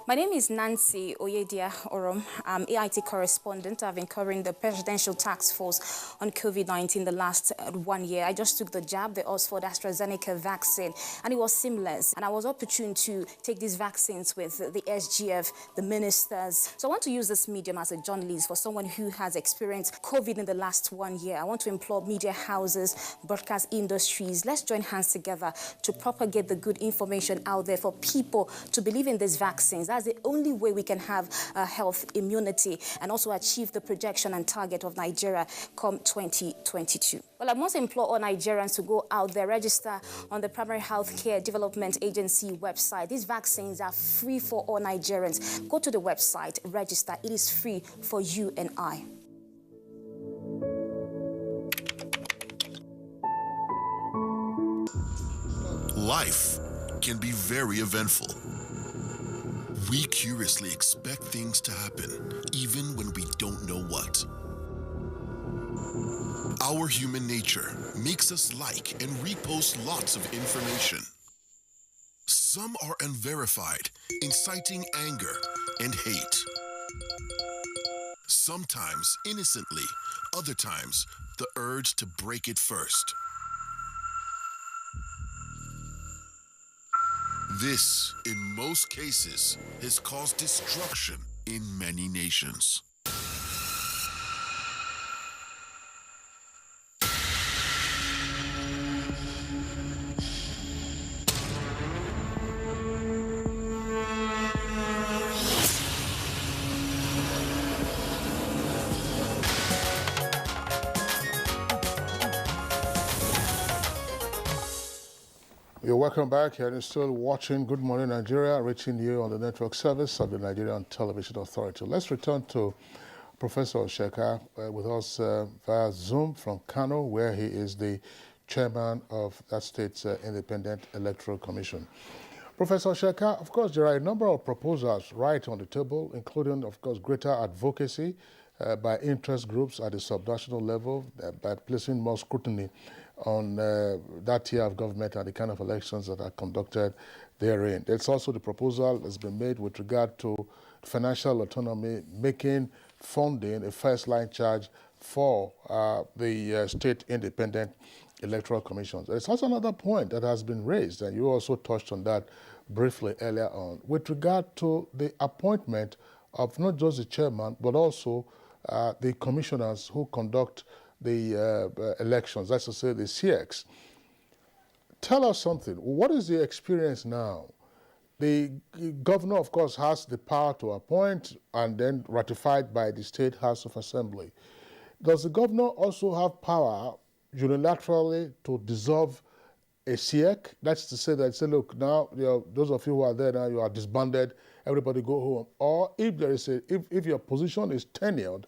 My name is Nancy Oyedia Orom. I'm AIT correspondent. I've been covering the Presidential Task Force on COVID-19 the last 1 year. I just took the jab, the Oxford AstraZeneca vaccine, and it was seamless. And I was opportune to take these vaccines with the SGF, the ministers. So I want to use this medium as a journalist for someone who has experienced COVID in the last 1 year. I want to implore media houses, broadcast industries. Let's join hands together to propagate the good information out there for people to believe in these vaccines. That's the only way we can have health immunity and also achieve the projection and target of Nigeria come 2022. Well, I must implore all Nigerians to go out there, register on the Primary Healthcare Development Agency website. These vaccines are free for all Nigerians. Go to the website, register. It is free for you and I. Life can be very eventful. We curiously expect things to happen, even when we don't know what. Our human nature makes us like and repost lots of information. Some are unverified, inciting anger and hate. Sometimes innocently, other times the urge to break it first. This, in most cases, has caused destruction in many nations. You're welcome back, and you're still watching Good Morning Nigeria, reaching you on the network service of the Nigerian Television Authority. Let's return to Professor Sheka with us via Zoom from Kano, where he is the chairman of that state's Independent Electoral Commission. Professor Sheka, of course, there are a number of proposals right on the table, including, of course, greater advocacy by interest groups at the subnational level, by placing more scrutiny on that tier of government and the kind of elections that are conducted therein. There's also the proposal that's been made with regard to financial autonomy, making funding a first-line charge for the state independent electoral commissions. There's also another point that has been raised, and you also touched on that briefly earlier on, with regard to the appointment of not just the chairman, but also the commissioners who conduct the elections, that's to say the CX. Tell us something. What is the experience now? The governor, of course, has the power to appoint and then ratified by the State House of Assembly. Does the governor also have power unilaterally to dissolve a CIEC? That's to say that, say, look, now those of you who are there now, you are disbanded, everybody go home. Or if there is if your position is tenured,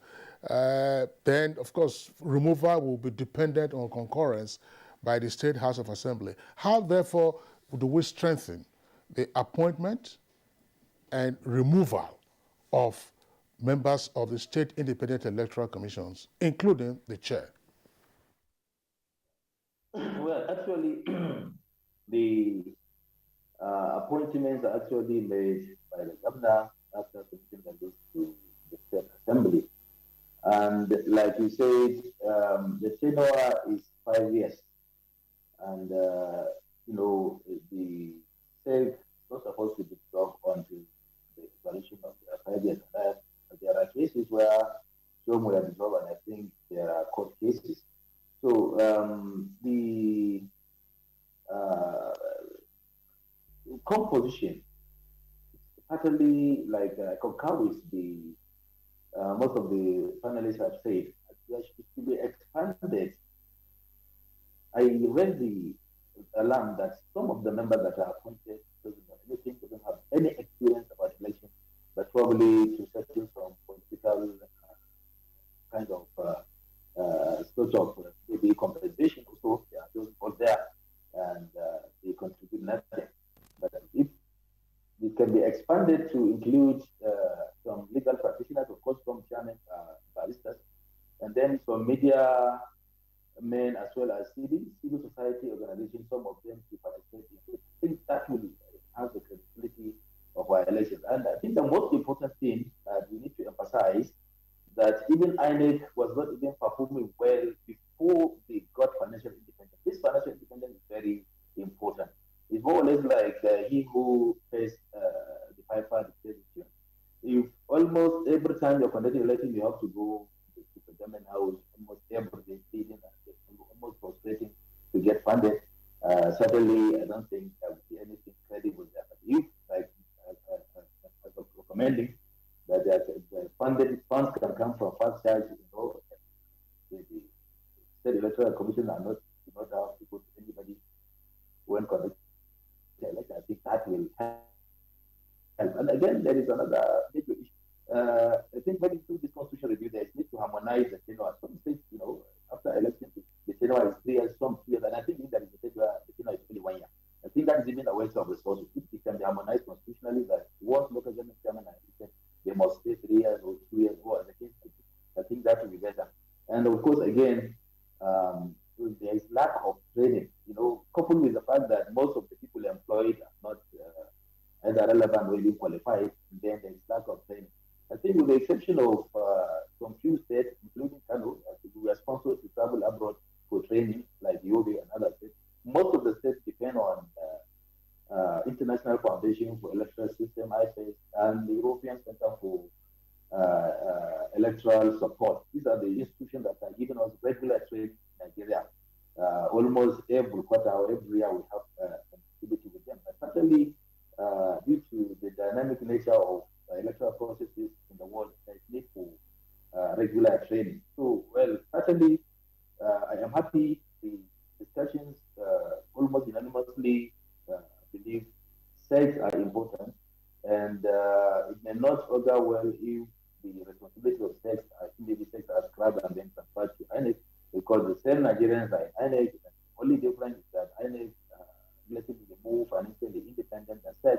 then, of course, removal will be dependent on concurrence by the State House of Assembly. How, therefore, do we strengthen the appointment and removal of members of the State Independent Electoral Commissions, including the chair? Well, actually, the appointments are actually made by the governor after submitting them to the State Assembly. And like you said, the tenure is 5 years. And, the SEC is not supposed to be dropped until the expiration of the 5 years. And there are cases where some were dissolved, and I think there are court cases. So the composition, partly like I concur with the most of the panelists have said, there should be expanded. I read the alarm that some of the members that are appointed doesn't have any experience about elections, but probably to settle some political kind of sort of maybe compensation also. They are just out there and they contribute nothing. But if it can be expanded to include some legal practitioners, of course, from chairmen, baristas, and then some media men as well as civil society organizations, some of them to participate in it. I think that will enhance the credibility of our elections. And I think the most important thing that we need to emphasize that even INEC was not even performing well before they got financial independence. This financial independence is very important. It's more or less like he who pays the piper, the president. If almost every time you're conducting election, you have to go to the government house almost every day, feeding and almost frustrating to get funded. Certainly, I don't think there will be anything credible there. But if, like as a recommending that the funds can come from first charge. The state electoral commission are not do not have to put anybody when conducting the election. I think that will help. And again, there is another major issue. I think when you do this constitutional review, there is need to harmonize the tenure. Some states, after election, the tenure is 3 years, some 2 years, and I think there is a state where the tenure is only 1 year. I think that is even a waste of resources. If it can be harmonized constitutionally, that once local government chairman are elected, they must stay 3 years or 2 years, or the case. I think that will be better. And of course, again, there is lack of training. Coupled with the fact that most of the people employed are not either relevant or even qualified, and then there is lack of training. I think with the exception of some few states, including Kano, we are sponsored to travel abroad for training, like Yobe and other states. Most of the states depend on International Foundation for Electoral System, IFES, and the European Center for Electoral Support. These are the institutions that are giving us regular training in Nigeria. Almost every quarter or every year we have activity with them. But certainly, due to the dynamic nature of electoral processes in the world, there is need for regular training. So, well, certainly, I am happy the discussions almost unanimously believe sex are important, and it may not augur well if the responsibility of sex, maybe sex are ascribed and then transferred to INEC, because the same Nigerians are in INEC, and the only difference is that INEC relatively remove financially independent and sex,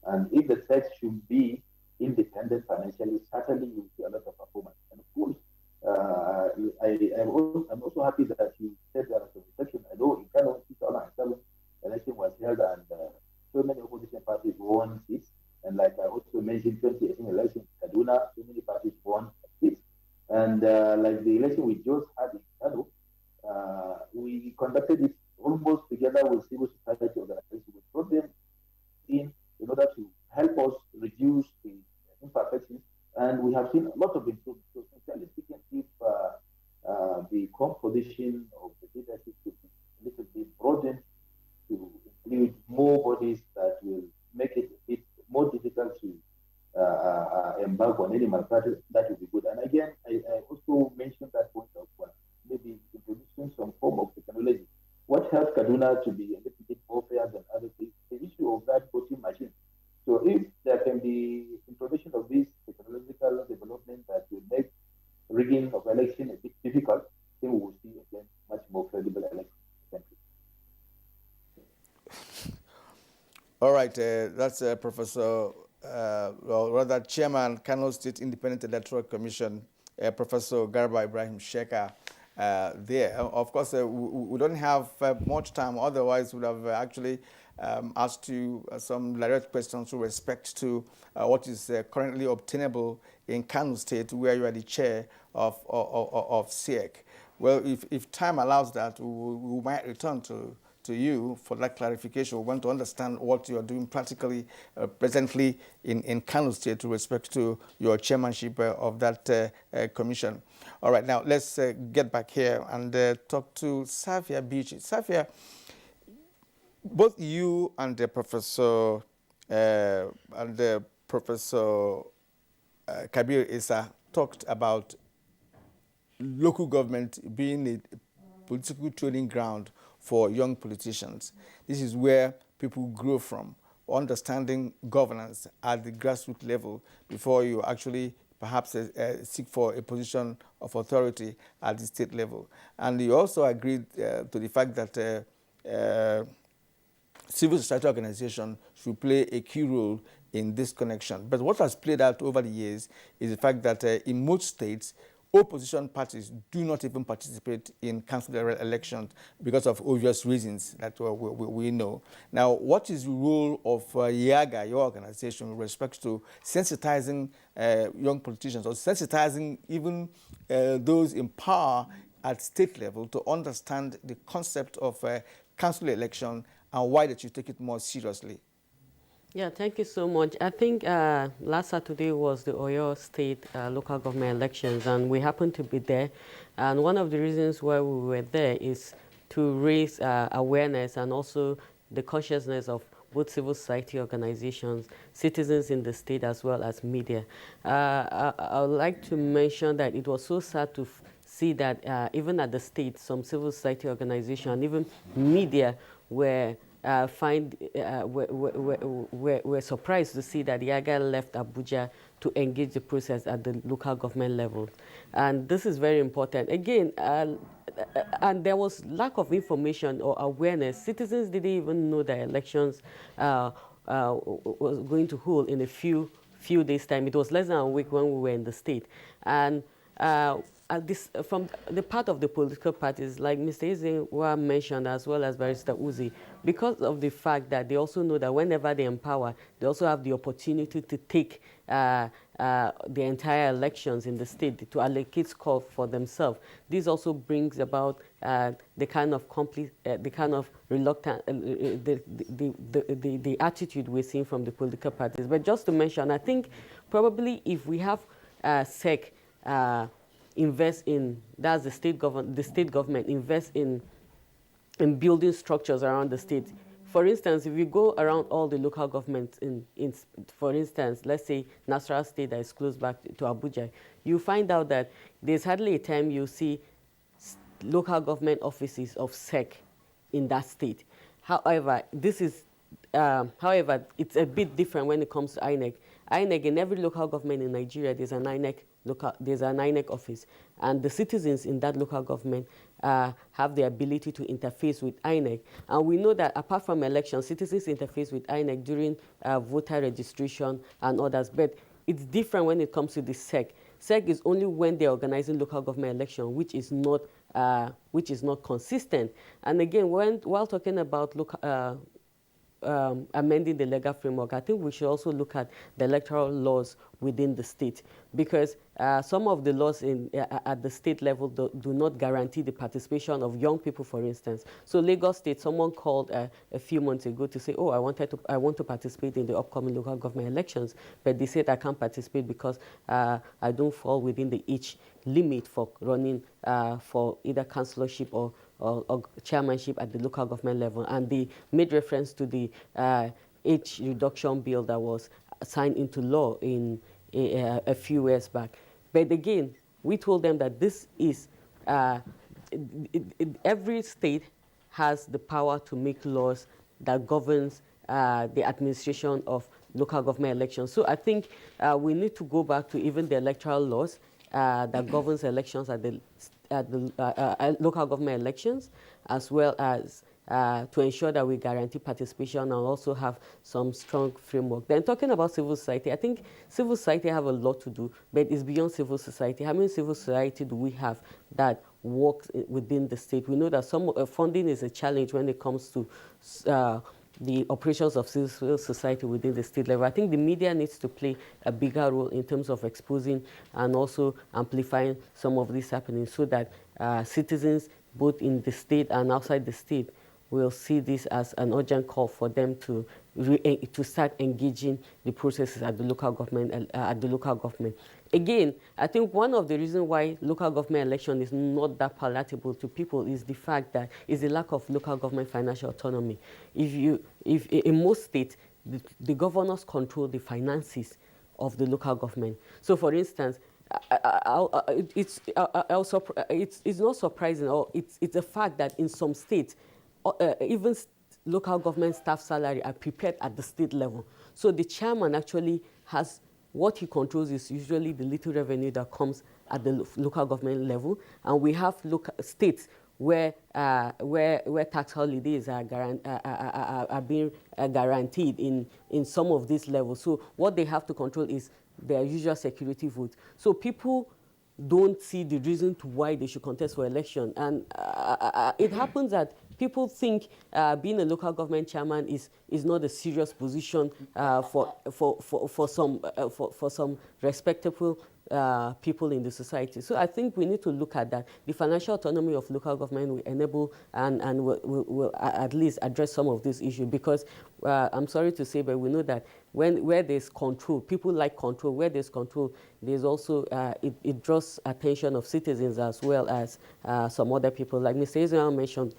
and if the sex should be independent financially, certainly you will see a lot of performance. And of course, I'm also happy that you said there was a reflection. I know in Kano, 2007, election was held and so many opposition parties won seats. And like I also mentioned, 2018 election in Kaduna, so many parties won seats. And like the election we just had in Kano, we conducted it almost together with civil society organizations. We brought them in order to help us reduce the imperfections, and we have seen a lot of improvement. So, sincerely speaking, if the composition of the leadership could be a little bit broadened to include more bodies that will make it a bit more difficult to embark on any malpractice, that would be good. And again, I also mentioned that point of maybe introducing some form of technology. What helps Kaduna to be a little bit more fair than other things? The issue of that voting machine. So if there can be introduction of this technological development that will make rigging of election a bit difficult, then we will see again much more credible elections. All right, that's Professor, rather Chairman, Kano State Independent Electoral Commission, Professor Garba Ibrahim Sheka. There. Of course, we don't have much time, otherwise we would have actually asked you some direct questions with respect to what is currently obtainable in Kano State, where you are the chair of SEC. Well, if time allows that, we might return to you for that clarification. We want to understand what you are doing practically, presently in Kano State with respect to your chairmanship of that commission. All right, now let's get back here and talk to Safia Bichi. Safia, both you and Professor Kabir Issa talked about local government being a political training ground for young politicians. This is where people grow from, understanding governance at the grassroots level before you actually perhaps seek for a position of authority at the state level. And you also agreed to the fact that civil society organization should play a key role in this connection. But what has played out over the years is the fact that in most states, opposition parties do not even participate in council elections because of obvious reasons that we know. Now, what is the role of YAGA, your organization, with respect to sensitizing young politicians or sensitizing even those in power at state level to understand the concept of council election and why they should take it more seriously? Yeah, thank you so much. I think last Saturday was the Oyo State local government elections, and we happened to be there. And one of the reasons why we were there is to raise awareness and also the consciousness of both civil society organizations, citizens in the state, as well as media. I would like to mention that it was so sad to see that even at the state, some civil society organizations, even media, were we're surprised to see that Yaga left Abuja to engage the process at the local government level. And this is very important. Again, and there was lack of information or awareness. Citizens didn't even know that elections was going to hold in a few days' time. It was less than a week when we were in the state. And from the part of the political parties, like Mr. Izinwa mentioned, as well as Barrister Uzi, because of the fact that they also know that whenever they empower, they also have the opportunity to take the entire elections in the state, to allocate score for themselves. This also brings about the kind of reluctant, the attitude we're seeing from the political parties. But just to mention, I think probably if we have SEC invest in, that's the state government invest in building structures around the state. For instance, if you go around all the local governments for instance, let's say Nasarawa State that is close back to Abuja, you find out that there's hardly a time you see local government offices of SEC in that state. However, it's a bit different when it comes to INEC. INEC, in every local government in Nigeria, there's an INEC office, and the citizens in that local government have the ability to interface with INEC. And we know that apart from elections, citizens interface with INEC during voter registration and others, but it's different when it comes to the SEC. SEC is only when they're organizing local government election, which is not consistent. And again, while talking about amending the legal framework, I think we should also look at the electoral laws within the state, because some of the laws at the state level do not guarantee the participation of young people, for instance. So Lagos State, someone called a few months ago to say, oh, I want to participate in the upcoming local government elections, but they said I can't participate because I don't fall within the age limit for running for either councillorship or chairmanship at the local government level. And they made reference to the age reduction bill that was signed into law in a few years back. But again, we told them that this is, every state has the power to make laws that governs the administration of local government elections. So I think we need to go back to even the electoral laws that governs elections at the local government elections, as well as to ensure that we guarantee participation and also have some strong framework. Then talking about civil society, I think civil society have a lot to do, but it's beyond civil society. How many civil society do we have that works within the state? We know that some funding is a challenge when it comes to the operations of civil society within the state level. I think the media needs to play a bigger role in terms of exposing and also amplifying some of this happening, so that citizens, both in the state and outside the state, will see this as an urgent call for them to start engaging the processes at the local government. Again, I think one of the reasons why local government election is not that palatable to people is the fact that is the lack of local government financial autonomy. If in most states, the governors control the finances of the local government. So, for instance, it's not surprising, or it's a fact that in some states, even local government staff salary are prepared at the state level. So the chairman actually has, what he controls is usually the little revenue that comes at the local government level. And we have states where tax holidays are being guaranteed in some of these levels. So what they have to control is their usual security vote. So people don't see the reason to why they should contest for election. And it happens that people think being a local government chairman is not a serious position for some respectable people in the society. So I think we need to look at that. The financial autonomy of local government will enable and will at least address some of these issues, because I'm sorry to say, but we know that where there's control, people like control. Where there's control, there's also, it draws attention of citizens as well as some other people. Like Mr. Israel mentioned,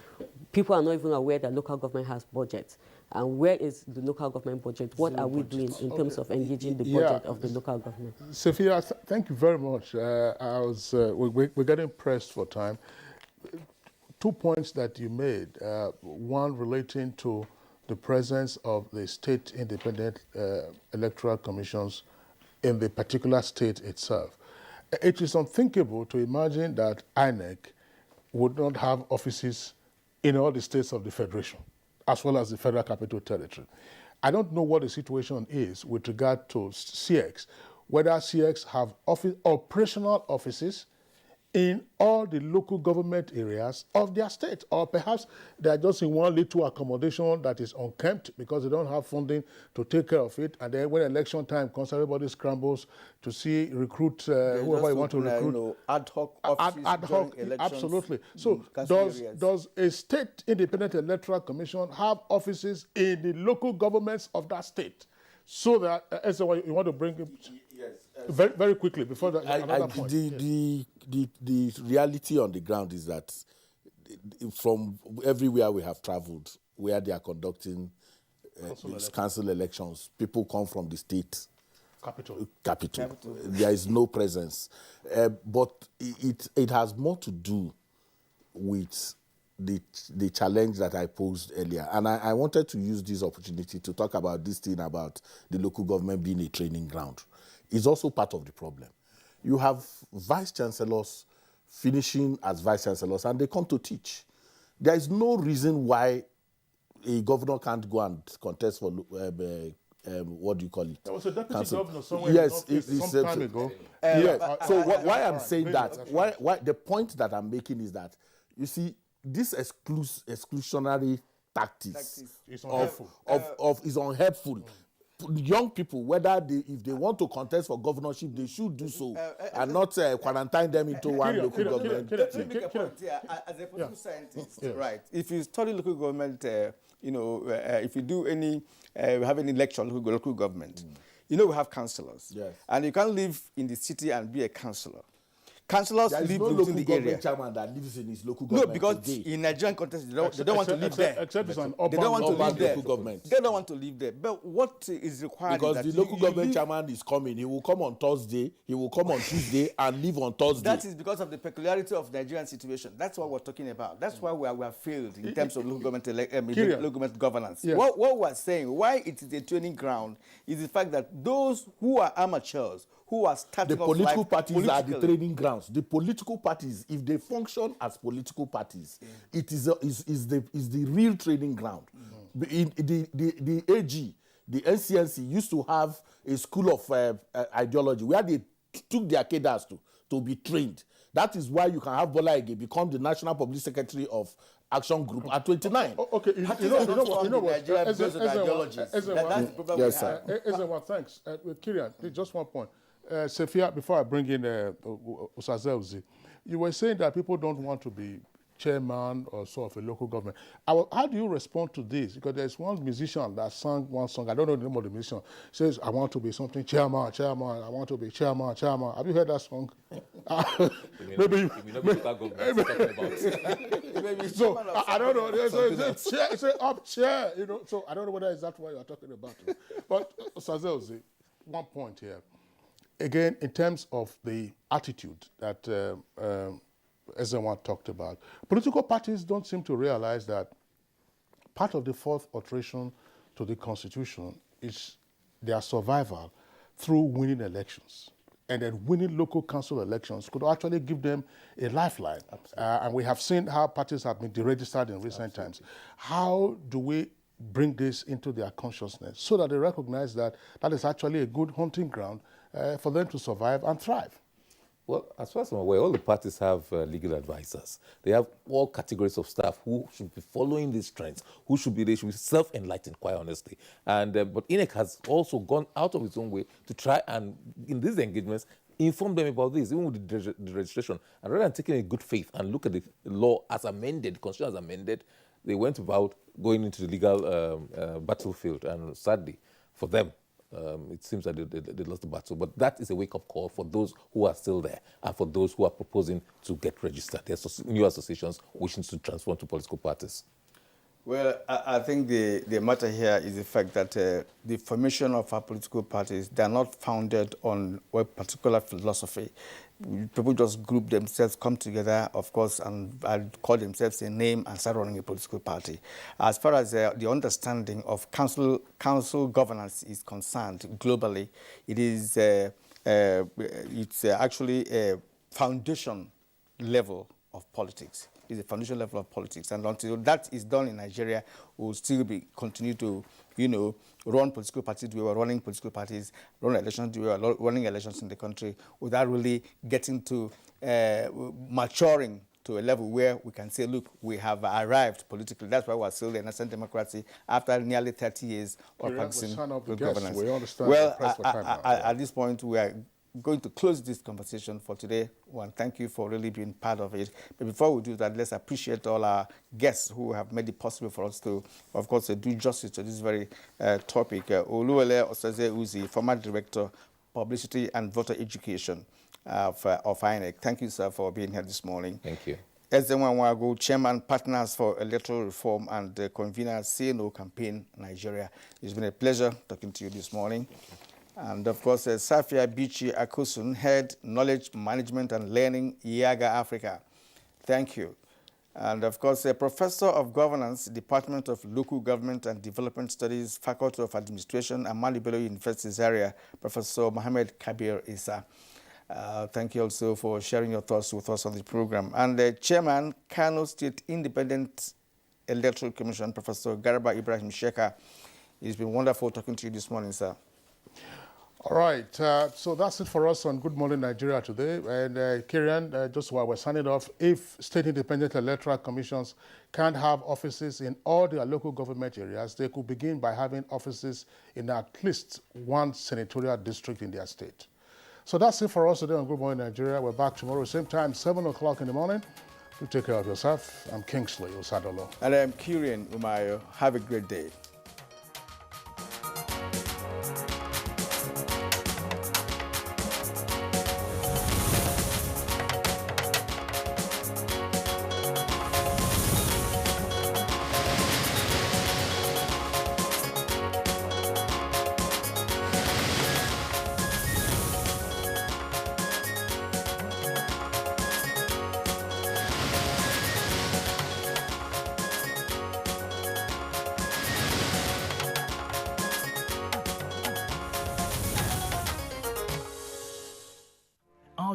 people are not even aware that local government has budgets. And where is the local government budget? What are we doing in terms of engaging the budget of the local government? Sophia, thank you very much. We're getting pressed for time. 2 points that you made, one relating to the presence of the state independent electoral commissions in the particular state itself. It is unthinkable to imagine that INEC would not have offices in all the states of the Federation, as well as the Federal Capital Territory. I don't know what the situation is with regard to CX, whether CX have operational offices in all the local government areas of their state, or perhaps they are just in one little accommodation that is unkempt because they don't have funding to take care of it, and then when election time comes, everybody scrambles to recruit whoever you want to recruit. Ad hoc offices ad hoc, elections, absolutely. So does a state independent electoral commission have offices in the local governments of that state? So that, as you want to bring it very, very quickly before another point. The reality on the ground is that from everywhere we have traveled, where they are conducting council elections, people come from the state capital. There is no presence. But it has more to do with the challenge that I posed earlier. And I wanted to use this opportunity to talk about this thing about the local government being a training ground. It's also part of the problem. You have vice chancellors finishing as vice chancellors and they come to teach. There is no reason why a governor can't go and contest for what do you call it? There was a deputy governor somewhere some time ago. So why I'm saying that, why the point that I'm making is that, you see, this exclusionary tactics is unhelpful. Young people, if they want to contest for governorship, they should do so, and not quarantine them into one local government. Let me make a point here. As a political scientist, right? If you study local government, if you do have any lecture on local government, we have councillors, and you can't live in the city and be a councillor. Councillors live within the area. Chairman that lives in his local government. No, because today, in Nigerian context, they don't want to live there. Except it's an they don't want to live there. Government. They don't want to live there. But what is required because is that the local government chairman is coming. He will come on Thursday. He will come on Tuesday and leave on Thursday. That is because of the peculiarity of Nigerian situation. That's what we're talking about. That's why we have failed in terms of local government governance. Yes. What we're saying, why it is a training ground, is the fact that those who are amateurs, who are starting the political parties are the training grounds. The political parties, if they function as political parties, it is the real training ground. The AG, the NCNC used to have a school of ideology where they took their cadres to be trained. That is why you can have Bola Ige become the National Public Secretary of Action Group at 29. Okay, you know what? That's the problem. Yes, sir. Thanks. Kirian, just one point. Sophia, before I bring in Usazelzi, you were saying that people don't want to be chairman or so of a local government. How do you respond to this? Because there's one musician that sang one song, I don't know the name of the musician, says, I want to be something, chairman, I want to be chairman. Have you heard that song? Maybe so, I don't know. Say up chair, so I don't know whether is that what you're talking about. But Usazelzi, one point here. Again, in terms of the attitude that everyone talked about, political parties don't seem to realize that part of the fourth alteration to the Constitution is their survival through winning elections. And then winning local council elections could actually give them a lifeline. And we have seen how parties have been deregistered in recent times. How do we bring this into their consciousness so that they recognize that that is actually a good hunting ground for them to survive and thrive? Well, as far as I'm aware, all the parties have legal advisors. They have all categories of staff who should be following these trends, they should be self-enlightened, quite honestly. And but INEC has also gone out of its own way to try and, in these engagements, inform them about this, even with the registration. And rather than taking a good faith and look at the law as amended, the constitution as amended, they went about going into the legal battlefield. And sadly, for them, it seems that they lost the battle. But that is a wake-up call for those who are still there and for those who are proposing to get registered. There are new associations wishing to transform to political parties. Well, I think the matter here is the fact that the formation of our political parties, they are not founded on a particular philosophy. People just group themselves, come together, of course, and call themselves a name and start running a political party. As far as the understanding of council governance is concerned globally, it is it's actually a foundation level of politics. Is a foundation level of politics, and until that is done in Nigeria, we'll still continue to, run political parties. We were running political parties, run elections. We were running elections in the country without really getting to maturing to a level where we can say, look, we have arrived politically. That's why we're still the nascent democracy after nearly 30 years of practicing governance. Well, at this point, we are going to close this conversation for today. One, thank you for really being part of it. But before we do that, let's appreciate all our guests who have made it possible for us to, of course, do justice to this very topic. Oluwele Oseze Uzi, former Director, Publicity and Voter Education of INEC. Thank you, sir, for being here this morning. Thank you. Ezenwa Chairman, Partners for Electoral Reform and Convener, CNO Campaign, Nigeria. It's been a pleasure talking to you this morning. And of course, Safia Bichi Akusun, Head Knowledge Management and Learning, IAGA Africa. Thank you. And of course, a Professor of Governance, Department of Local Government and Development Studies, Faculty of Administration, Ahmadu Bello University Zaria, Professor Mohammed Kabir Isa. Thank you also for sharing your thoughts with us on the program. And the Chairman, Kano State Independent Electoral Commission, Professor Garba Ibrahim Sheka. It's been wonderful talking to you this morning, sir. All right, so that's it for us on Good Morning Nigeria today. And Kieran, just while we're signing off, if state independent electoral commissions can't have offices in all their local government areas, they could begin by having offices in at least one senatorial district in their state. So that's it for us today on Good Morning Nigeria. We're back tomorrow, same time, 7 o'clock in the morning. You take care of yourself. I'm Kingsley Osadolo. And I'm Kieran Umayo. Have a great day.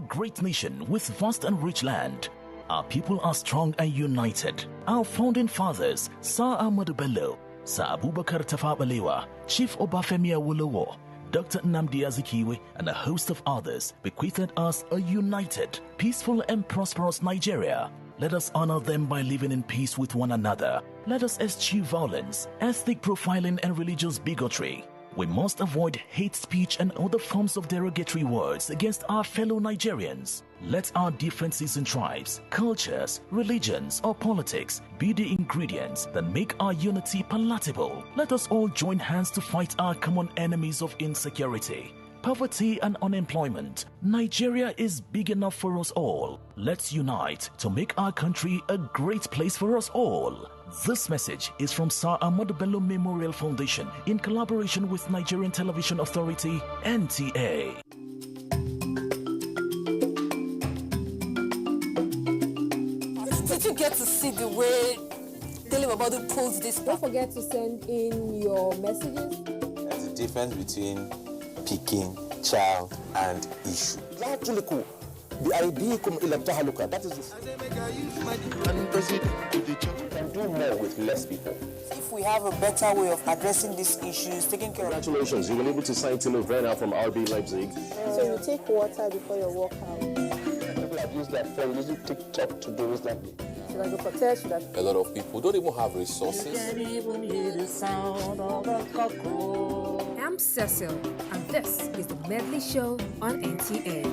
Great nation with vast and rich land. Our people are strong and united. Our founding fathers, Sir Ahmadu Bello, Sir Abubakar Tafawa Balewa, Chief Obafemi Awolowo, Dr. Nnamdi Azikiwe, and a host of others bequeathed us a united, peaceful and prosperous Nigeria. Let us honor them by living in peace with one another. Let us eschew violence, ethnic profiling, and religious bigotry. We must avoid hate speech and other forms of derogatory words against our fellow Nigerians. Let our differences in tribes, cultures, religions, or politics be the ingredients that make our unity palatable. Let us all join hands to fight our common enemies of insecurity, poverty, and unemployment. Nigeria is big enough for us all. Let's unite to make our country a great place for us all. This message is from Sir Ahmadu Bello Memorial Foundation in collaboration with Nigerian Television Authority, NTA. Did you get to see the way Dele Babadu pulls this? Don't forget to send in your messages. There's a difference between picking, child, and issue. That is we can do more with less people. If we have a better way of addressing these issues, taking care of... Congratulations, you were able to sign Tino Werner from RB Leipzig. So you take water before your workout. People have used their phone, using TikTok to do that. Should I go for test? A lot of people don't even have resources. You can't even hear the sound of a cockroach. I'm Cecil, and this is the Medley Show on NTA.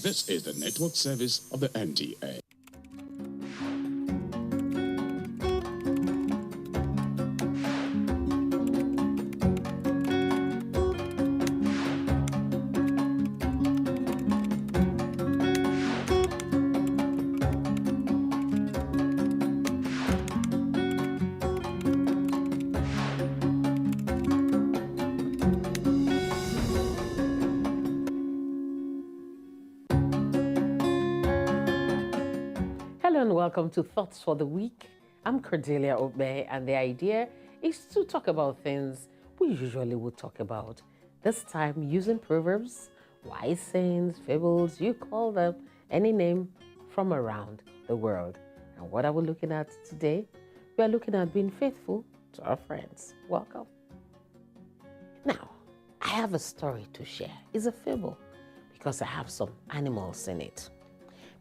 This is the network service of the NTA. Hello and welcome to Thoughts for the Week. I'm Cordelia Obey, and the idea is to talk about things we usually would talk about. This time using proverbs, wise sayings, fables, you call them any name from around the world. And what are we looking at today? We are looking at being faithful to our friends. Welcome. Now, I have a story to share. It's a fable because I have some animals in it.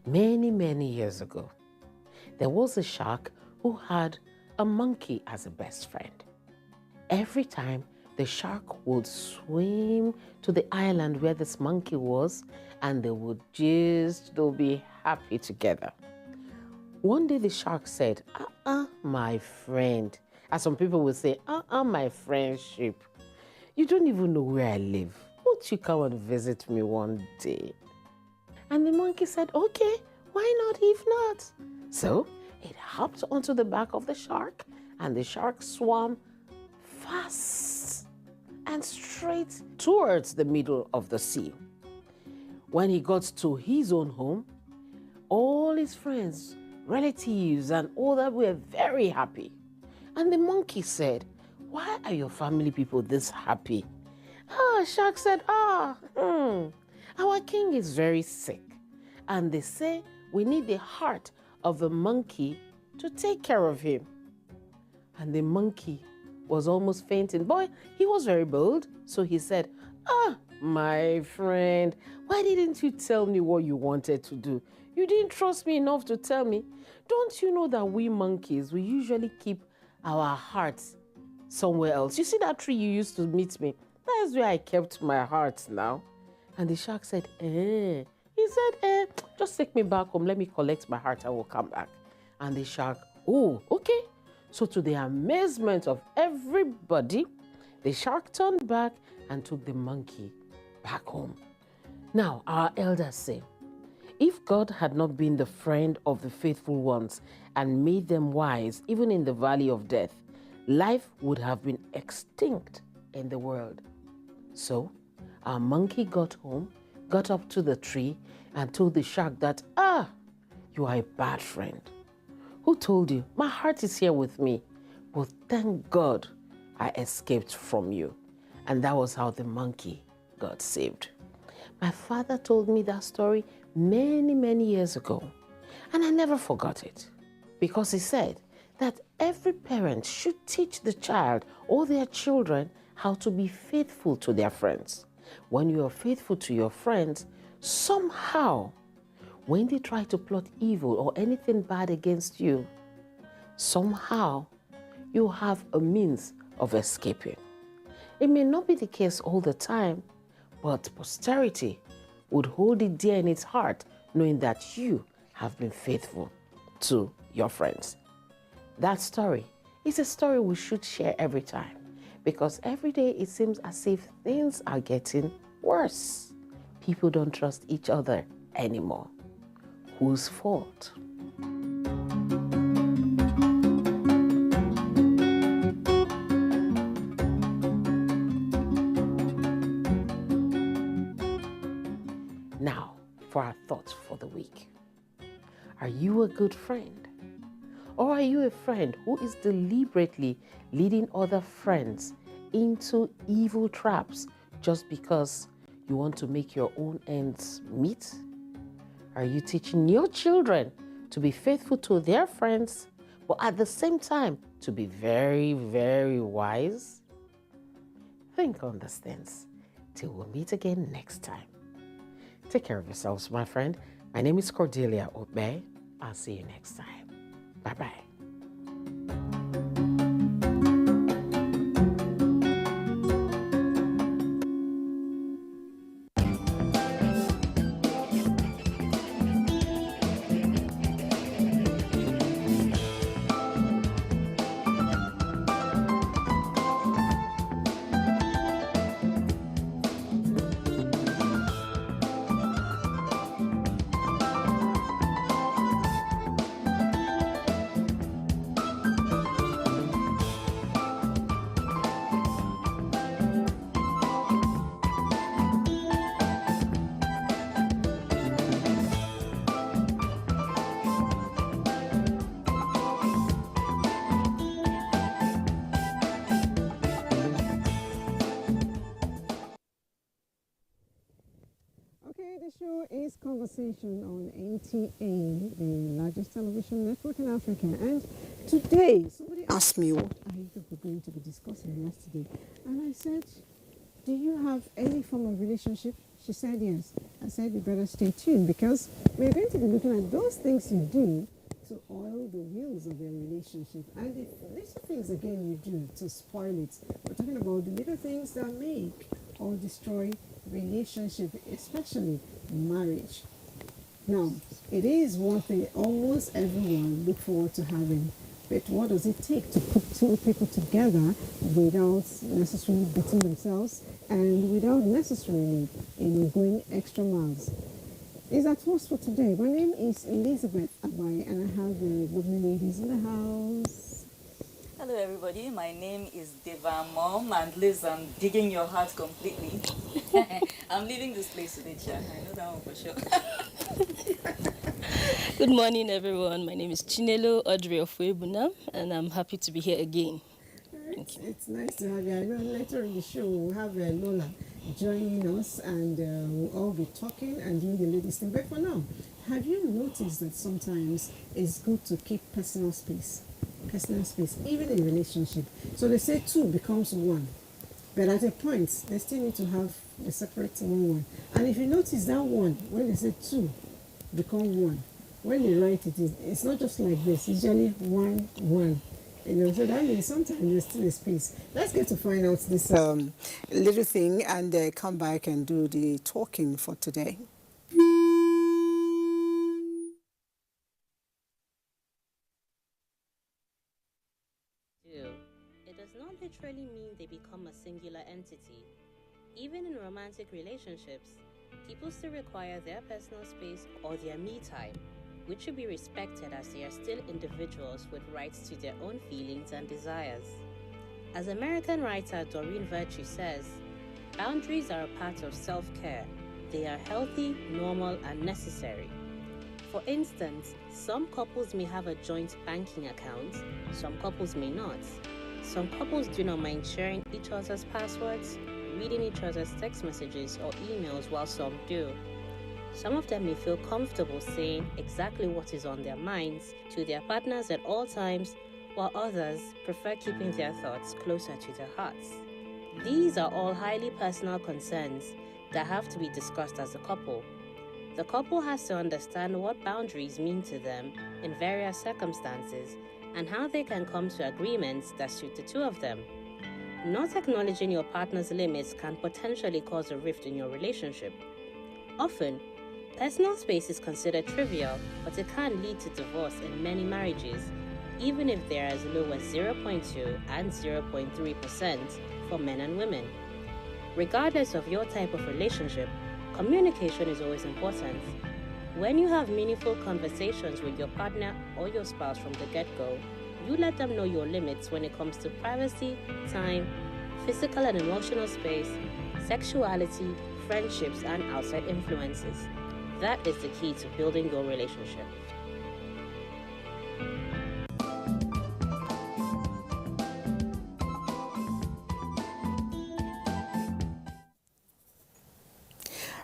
Many years ago, there was a shark who had a monkey as a best friend. Every time the shark would swim to the island where this monkey was, and they'll be happy together. One day the shark said, my friend, as some people would say, my friendship, you don't even know where I live. Won't you come and visit me one day? And the monkey said, okay, why not if not? So it hopped onto the back of the shark, and the shark swam fast and straight towards the middle of the sea. When he got to his own home, all his friends, relatives, and all that were very happy. And the monkey said, why are your family people this happy? Shark said, our king is very sick, and they say we need the heart of a monkey to take care of him. And the monkey was almost fainting. Boy, he was very bold, so he said, my friend, why didn't you tell me what you wanted to do? You didn't trust me enough to tell me. Don't you know that we monkeys, we usually keep our hearts somewhere else? You see that tree you used to meet me? That is where I kept my heart now. And the shark said, He said, just take me back home. Let me collect my heart. I will come back. And the shark, okay. So to the amazement of everybody, the shark turned back and took the monkey back home. Now, our elders say, if God had not been the friend of the faithful ones and made them wise, even in the valley of death, life would have been extinct in the world. So our monkey got home, got up to the tree, and told the shark that, you are a bad friend. Who told you? My heart is here with me. But thank God I escaped from you. And that was how the monkey got saved. My father told me that story many years ago, and I never forgot it, because he said that every parent should teach the child or their children how to be faithful to their friends. When you are faithful to your friends, somehow, when they try to plot evil or anything bad against you, somehow you have a means of escaping. It may not be the case all the time, but posterity would hold it dear in its heart, knowing that you have been faithful to your friends. That story is a story we should share every time, because every day it seems as if things are getting worse. People don't trust each other anymore. Whose fault? Now, for our thoughts for the week. Are you a good friend? Or are you a friend who is deliberately leading other friends into evil traps just because you want to make your own ends meet? Are you teaching your children to be faithful to their friends, but at the same time to be very, very wise? Think on these things. Till we'll meet again next time. Take care of yourselves, my friend. My name is Cordelia Obe. I'll see you next time. Bye-bye. The show is Conversation on NTA, the largest television network in Africa. And today, somebody asked me, what are you people going to be discussing yesterday? And I said, do you have any form of relationship? She said yes. I said, you better stay tuned because we're going to be looking at those things you do to oil the wheels of your relationship. And the little things, again, you do to spoil it. We're talking about the little things that make or destroy relationship, especially marriage. Now, it is one thing almost everyone look forward to having, but what does it take to put two people together without necessarily beating themselves and without necessarily going extra miles? Is that host for today. My name is Elizabeth Abai, and I have lovely ladies in the house. Hello everybody, my name is Deva Mom, and Liz, I'm digging your heart completely. I'm leaving this place today, Cha. I know that one for sure. Good morning everyone, my name is Chinelo Audrey of Webuna, and I'm happy to be here again. Thank you. It's nice to have you. I know later in the show we'll have Lola joining us, and we'll all be talking and doing the ladies thing. But for now, have you noticed that sometimes it's good to keep personal space, even in a relationship? So they say two becomes one, but at a point they still need to have a separate one. And if you notice that one, when they say two become one, when they write it, it's not just like this. It's usually one. So that means sometimes there's still a space. Let's get to find out this little thing and come back and do the talking for today. It does not literally mean they become a singular entity. Even in romantic relationships, people still require their personal space or their me time, which should be respected as they are still individuals with rights to their own feelings and desires. As American writer Doreen Virtue says, boundaries are a part of self-care. They are healthy, normal, and necessary. For instance, some couples may have a joint banking account, some couples may not. Some couples do not mind sharing each other's passwords, reading each other's text messages or emails, while some do. Some of them may feel comfortable saying exactly what is on their minds to their partners at all times, while others prefer keeping their thoughts closer to their hearts. These are all highly personal concerns that have to be discussed as a couple. The couple has to understand what boundaries mean to them in various circumstances and how they can come to agreements that suit the two of them. Not acknowledging your partner's limits can potentially cause a rift in your relationship. Often, personal space is considered trivial, but it can lead to divorce in many marriages, even if they are as low as 0.2 and 0.3% for men and women. Regardless of your type of relationship, communication is always important. When you have meaningful conversations with your partner or your spouse from the get-go, you let them know your limits when it comes to privacy, time, physical and emotional space, sexuality, friendships, and outside influences. That is the key to building your relationship.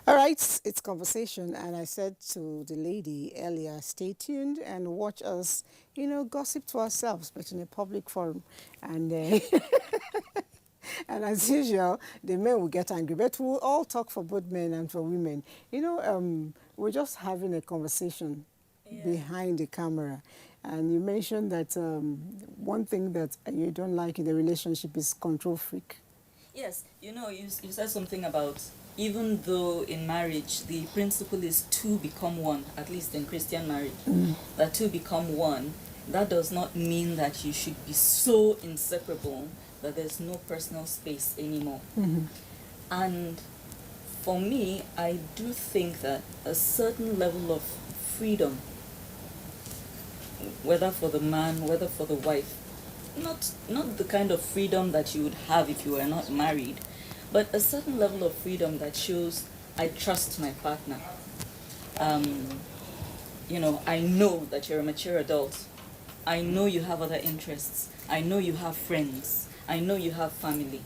All right, it's conversation, and I said to the lady earlier, stay tuned and watch us, gossip to ourselves, but in a public forum. And and as usual, the men will get angry, but we'll all talk for both men and for women. We're just having a conversation behind the camera. And you mentioned that one thing that you don't like in the relationship is control freak. Yes, you said something about even though in marriage the principle is two become one, at least in Christian marriage, that two become one, that does not mean that you should be so inseparable that there's no personal space anymore. And for me, I do think that a certain level of freedom, whether for the man, whether for the wife, not the kind of freedom that you would have if you were not married, but a certain level of freedom that shows I trust my partner. I know that you're a mature adult. I know you have other interests. I know you have friends. I know you have family.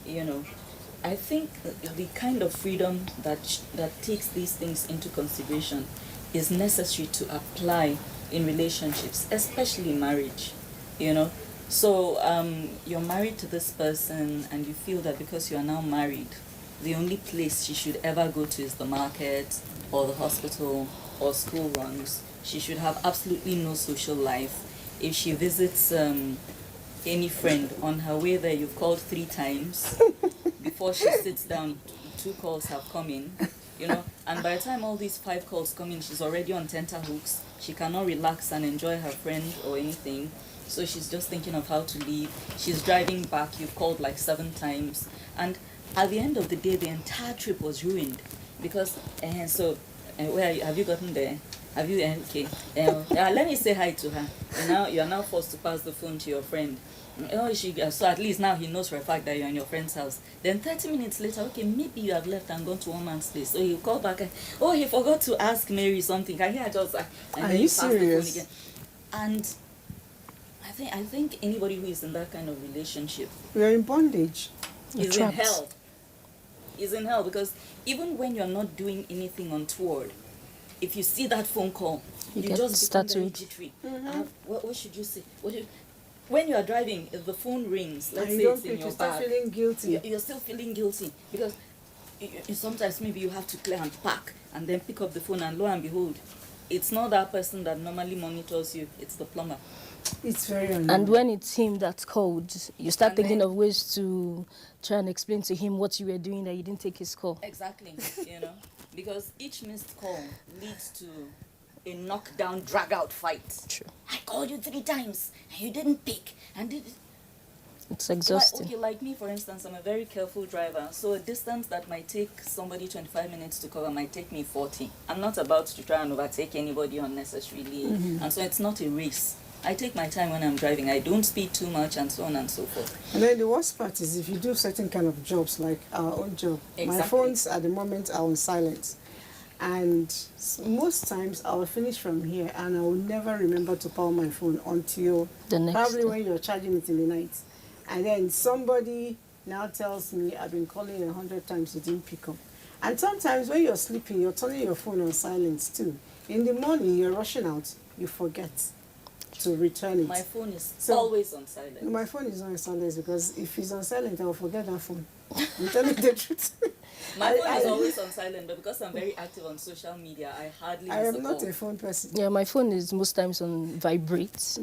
I think the kind of freedom that takes these things into consideration is necessary to apply in relationships, especially marriage. So you're married to this person and you feel that because you are now married, the only place she should ever go to is the market or the hospital or school runs. She should have absolutely no social life. If she visits any friend on her way there, you've called 3 times. Before she sits down, 2 calls have come in. And by the time all these 5 calls come in, she's already on tenterhooks. She cannot relax and enjoy her friend or anything. So she's just thinking of how to leave. She's driving back. You've called like 7 times. And at the end of the day, the entire trip was ruined. Because, where have you gotten there? Have you, okay. Let me say hi to her. You are now forced to pass the phone to your friend. So at least now he knows for a fact that you're in your friend's house. Then 30 minutes later, okay, maybe you have left and gone to one man's place. So you call back, he forgot to ask Mary something. Are you serious? And I think anybody who is in that kind of relationship, we're in bondage. Is in hell. Is in hell, because even when you're not doing anything untoward, if you see that phone call, you just become very jittery. What should you say? When you are driving, if the phone rings, let's say it's in your bag, you're feeling guilty. You're still feeling guilty because sometimes maybe you have to clear and pack and then pick up the phone, and lo and behold, it's not that person that normally monitors you, it's the plumber. It's very annoying. And when it's him that called, you start thinking of ways to try and explain to him what you were doing that you didn't take his call. Exactly, because each missed call leads to a knockdown, drag-out fight. True. I called you 3 times and you didn't pick. It's exhausting. Like me, for instance, I'm a very careful driver. So a distance that might take somebody 25 minutes to cover might take me 40. I'm not about to try and overtake anybody unnecessarily. And so it's not a race. I take my time when I'm driving. I don't speed too much and so on and so forth. And then the worst part is if you do certain kind of jobs, like our own job. Exactly. My phones at the moment are on silent. And most times I will finish from here and I will never remember to power my phone until probably when you're charging it in the night. And then somebody now tells me, I've been calling 100 times, you didn't pick up. And sometimes when you're sleeping, you're turning your phone on silence too. In the morning, you're rushing out, you forget to return it. My phone is always on silent. My phone is on silent because if it's on silent, I will forget that phone. I'm telling the truth. My phone is always on silent, but because I'm very active on social media, I hardly miss a call. I am not a phone person. Yeah, my phone is most times on vibrate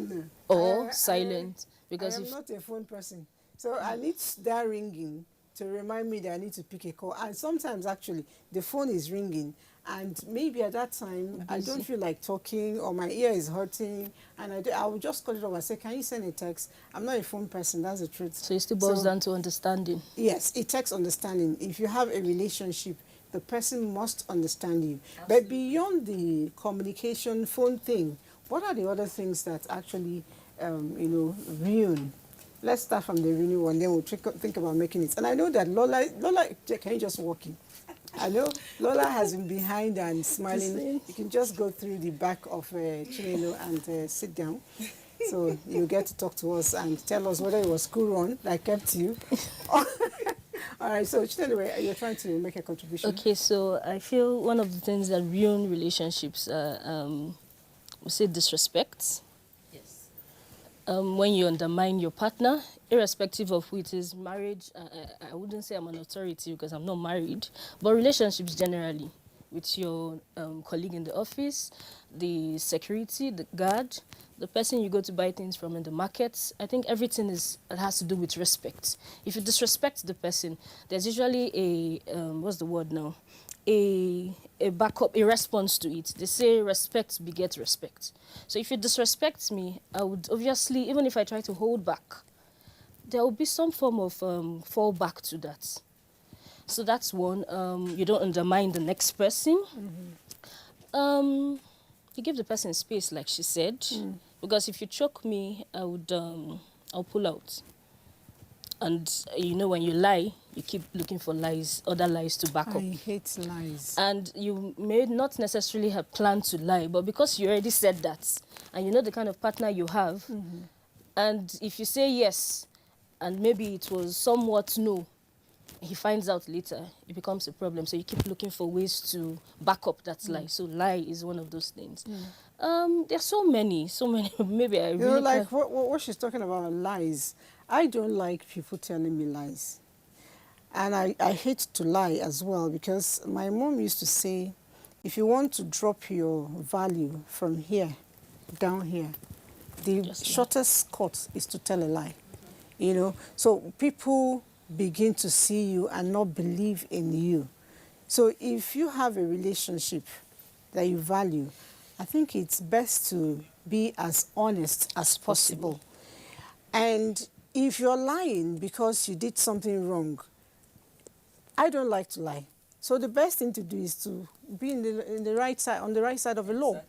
or silent. Because I am not a phone person. So I need that ringing to remind me that I need to pick a call. And sometimes actually the phone is ringing and maybe at that time I don't feel like talking or my ear is hurting and I will just call it over and say, can you send a text? I'm not a phone person, that's the truth. So it still boils down to understanding. Yes, it takes understanding. If you have a relationship, the person must understand you. Absolutely. But beyond the communication phone thing, what are the other things that actually ruin? Let's start from the ruin one, then we'll think about making it. And I know that Lola, can you just walk in? I know Lola has been behind and smiling. You can just go through the back of Chinelo and sit down. So you get to talk to us and tell us whether it was school run that kept you All right, so anyway, you're trying to make a contribution. Okay, so I feel one of the things that ruin relationships are, we say, disrespect. Yes. When you undermine your partner, irrespective of who it is, marriage, I wouldn't say I'm an authority because I'm not married, but relationships generally, with your colleague in the office, the security, the guard, the person you go to buy things from in the markets. I think everything has to do with respect. If you disrespect the person, there's usually a, what's the word now? A backup, a response to it. They say respect begets respect. So if you disrespect me, I would obviously, even if I try to hold back, there will be some form of fallback to that. So that's one. You don't undermine the next person. Mm-hmm. You give the person space, like she said, because if you choke me, I'll pull out. And when you lie, you keep looking for lies, other lies to back up. I hate lies. And you may not necessarily have planned to lie, but because you already said that, and you know the kind of partner you have, and if you say yes, and maybe it was somewhat no, he finds out later, it becomes a problem. So you keep looking for ways to back up that lie. So lie is one of those things. There's so many. Maybe I really like what she's talking about, lies. I don't like people telling me lies. And I hate to lie as well, because my mom used to say, if you want to drop your value from here down here, the shortest cut is to tell a lie. So people begin to see you and not believe in you. So if you have a relationship that you value, I think it's best to be as honest as possible. And if you're lying because you did something wrong, I don't like to lie. So the best thing to do is to be in the right side, on the right side of the law.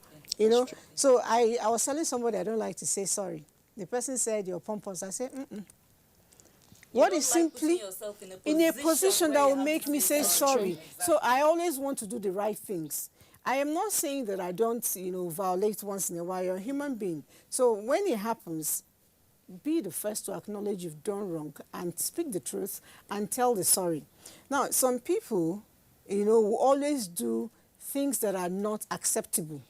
So I was telling somebody I don't like to say sorry. The person said you're pompous. I said, What is simply in a position that will make me say sorry. So I always want to do the right things. I am not saying that I don't, violate once in a while. You're a human being. So when it happens, be the first to acknowledge you've done wrong and speak the truth and tell the sorry. Now, some people, will always do things that are not acceptable.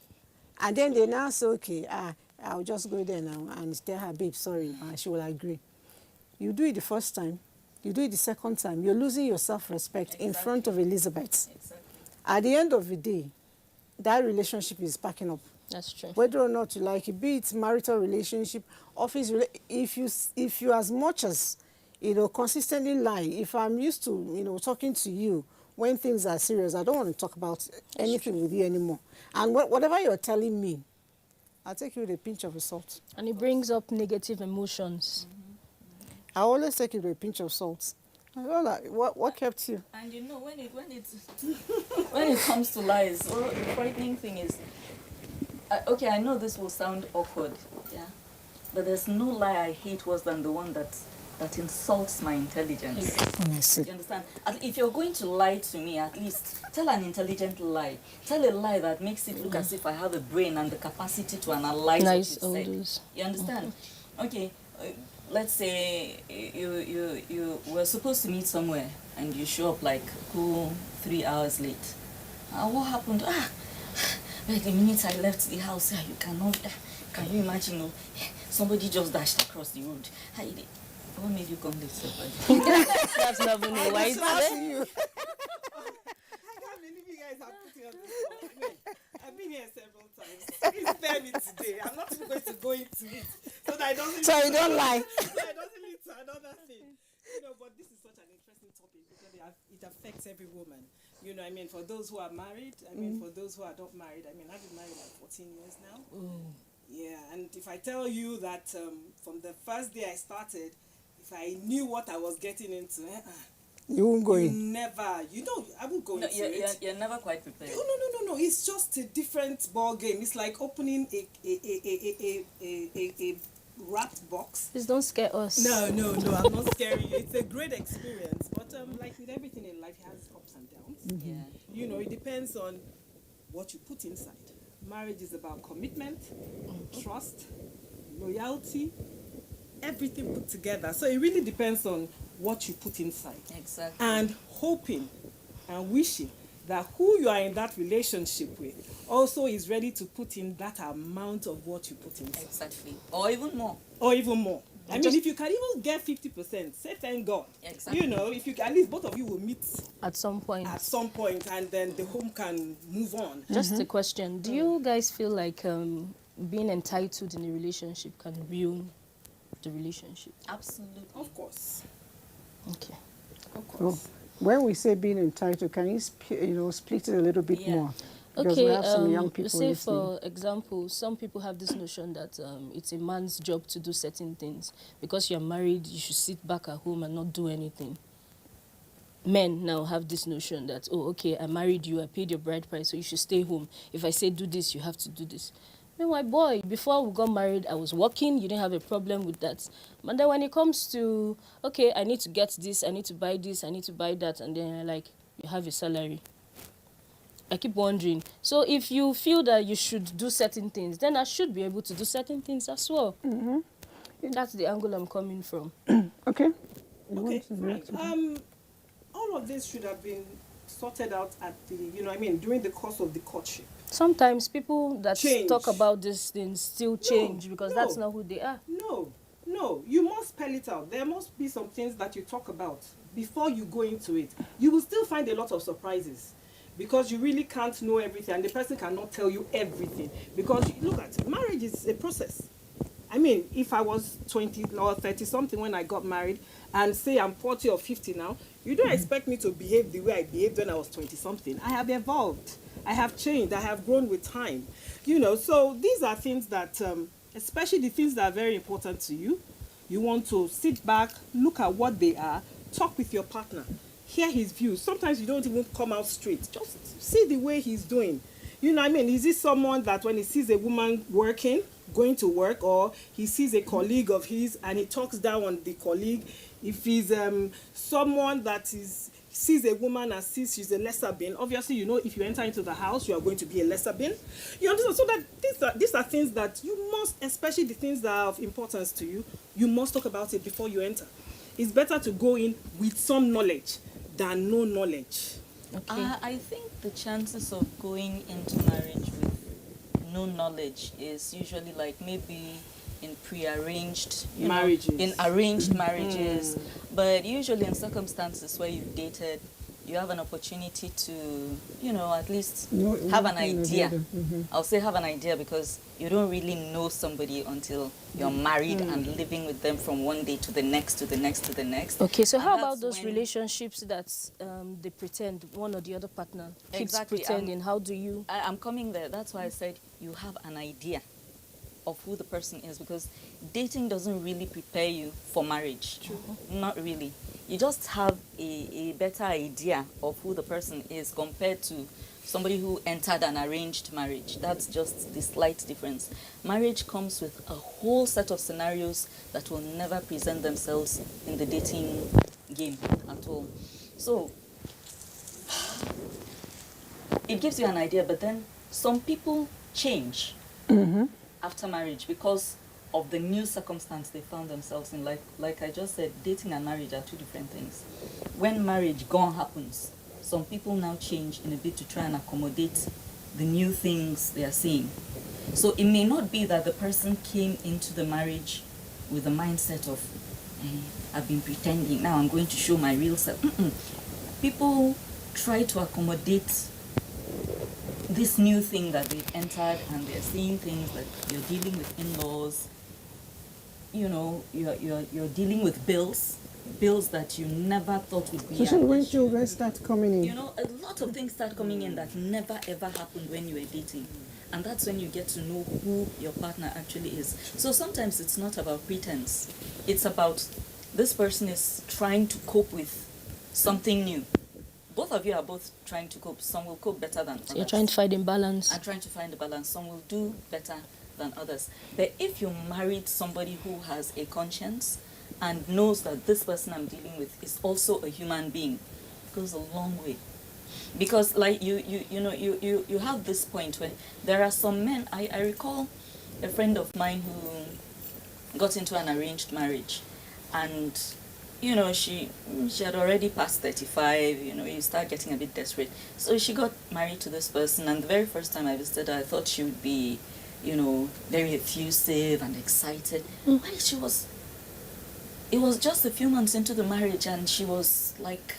And then they now say, okay, I'll just go there now and tell her, babe, sorry, she will agree. You do it the first time, you do it the second time, you're losing your self-respect in front of Elizabeth. At the end of the day, that relationship is packing up. That's true. Whether or not you like it, be it marital relationship, office, if you as much as, consistently lie, if I'm used to, talking to you when things are serious, I don't want to talk about anything with you anymore. And whatever you're telling me, I'll take you with a pinch of salt. And it brings up negative emotions. I always take it with a pinch of salt. What kept you? And when it comes to lies, the frightening thing is, okay, I know this will sound awkward, yeah, but there's no lie I hate worse than the one that insults my intelligence. Yes. You understand? If you're going to lie to me, at least tell an intelligent lie. Tell a lie that makes it look as if I have a brain and the capacity to analyze what you said. You understand? Okay. Let's say you were supposed to meet somewhere and you show up like 3 hours late. What happened? The minute I left the house, you cannot. Can you imagine? Somebody just dashed across the road. What made you come late so early? That's not even a white you. I've been here several times. Please spare me today. I'm not even going to go into it. So that I don't So you don't lie. So I doesn't lead to another thing. But this is such an interesting topic because it affects every woman. For those who are married, for those who are not married, I've been married like 14 years now. Yeah, and if I tell you that from the first day I started, if I knew what I was getting into, you won't go in. Never. I won't go into it. You're never quite prepared. No. It's just a different ball game. It's like opening a wrapped box. Please don't scare us. No. I'm not scaring you. It's a great experience. But like with everything in life, it has ups and downs. Yeah. It depends on what you put inside. Marriage is about commitment, trust, loyalty, everything put together. So it really depends on what you put inside. Exactly. And hoping and wishing that who you are in that relationship with also is ready to put in that amount of what you put inside. Exactly. Or even more. Or even more. I mean, if you can even get 50%, say thank God. Exactly. You know, if you can, at least both of you will meet at some point. At some point, and then the home can move on. Just a question: do you guys feel like being entitled in a relationship can ruin the relationship? Absolutely. Of course. Okay. Of course. When we say being entitled, can you split it a little bit more? Because Okay, we have some young people say listening. for example, some people have this notion that it's a man's job to do certain things. Because you're married, you should sit back at home and not do anything. Men now have this notion that, oh, okay, I married you, I paid your bride price, so you should stay home. If I say do this, you have to do this. Meanwhile, boy, before we got married, I was working, you didn't have a problem with that. But then when it comes to, okay, I need to get this, I need to buy this, I need to buy that, and then like, you have a salary. I keep wondering, so if you feel that you should do certain things, then I should be able to do certain things as well. That's the angle I'm coming from. Okay. Okay, fine. All of this should have been sorted out at the, during the course of the courtship. Sometimes people that talk about these things still change because that's not who they are. No, you must spell it out. There must be some things that you talk about before you go into it. You will still find a lot of surprises because you really can't know everything and the person cannot tell you everything. Because look at it, marriage is a process. I mean, if I was 20 or 30 something when I got married and say I'm 40 or 50 now, you don't expect me to behave the way I behaved when I was 20 something. I have evolved. I have changed. I have grown with time. So these are things that, especially the things that are very important to you, you want to sit back, look at what they are, talk with your partner, hear his views. Sometimes you don't even come out straight. Just see the way he's doing. You know what I mean? Is he someone that when he sees a woman working, going to work, or he sees a colleague of his and he talks down on the colleague? If he's someone that sees a woman and sees she's a lesser being, obviously, if you enter into the house, you are going to be a lesser being. You understand? So that these are things that you must, especially the things that are of importance to you, you must talk about it before you enter. It's better to go in with some knowledge than no knowledge. Okay. I think the chances of going into marriage with no knowledge is usually like maybe in pre-arranged marriages, in arranged marriages, but usually in circumstances where you've dated, you have an opportunity to, at least have an idea. I'll say have an idea because you don't really know somebody until you're married and living with them from one day to the next, to the next, to the next. Okay, so how about those relationships that they pretend, one or the other partner keeps pretending? How do you? I'm coming there. That's why I said you have an idea of who the person is, because dating doesn't really prepare you for marriage. Not really. You just have a better idea of who the person is compared to somebody who entered an arranged marriage. That's just the slight difference. Marriage comes with a whole set of scenarios that will never present themselves in the dating game at all. So it gives you an idea, but then some people change after marriage because of the new circumstance they found themselves in. Like I just said, dating and marriage are two different things. When marriage gone happens, some people now change in a bit to try and accommodate the new things they are seeing. So it may not be that the person came into the marriage with the mindset of, I've been pretending, now I'm going to show my real self. People try to accommodate this new thing that they've entered, and they're seeing things like you're dealing with in-laws, you're dealing with bills that you never thought would be. So when children start coming in? A lot of things start coming in that never ever happened when you were dating. And that's when you get to know who your partner actually is. So sometimes it's not about pretense. It's about this person is trying to cope with something new. Both of you are both trying to cope. Some will cope better than others. So you're trying to find a balance. I'm trying to find a balance. Some will do better than others. But if you married somebody who has a conscience and knows that this person I'm dealing with is also a human being, it goes a long way. Because like you have this point where there are some men, I recall a friend of mine who got into an arranged marriage, and you know, she had already passed 35, you know, you start getting a bit desperate. So she got married to this person, and the very first time I visited her, I thought she would be, you know, very effusive and excited. Well, it was just a few months into the marriage, and she was like,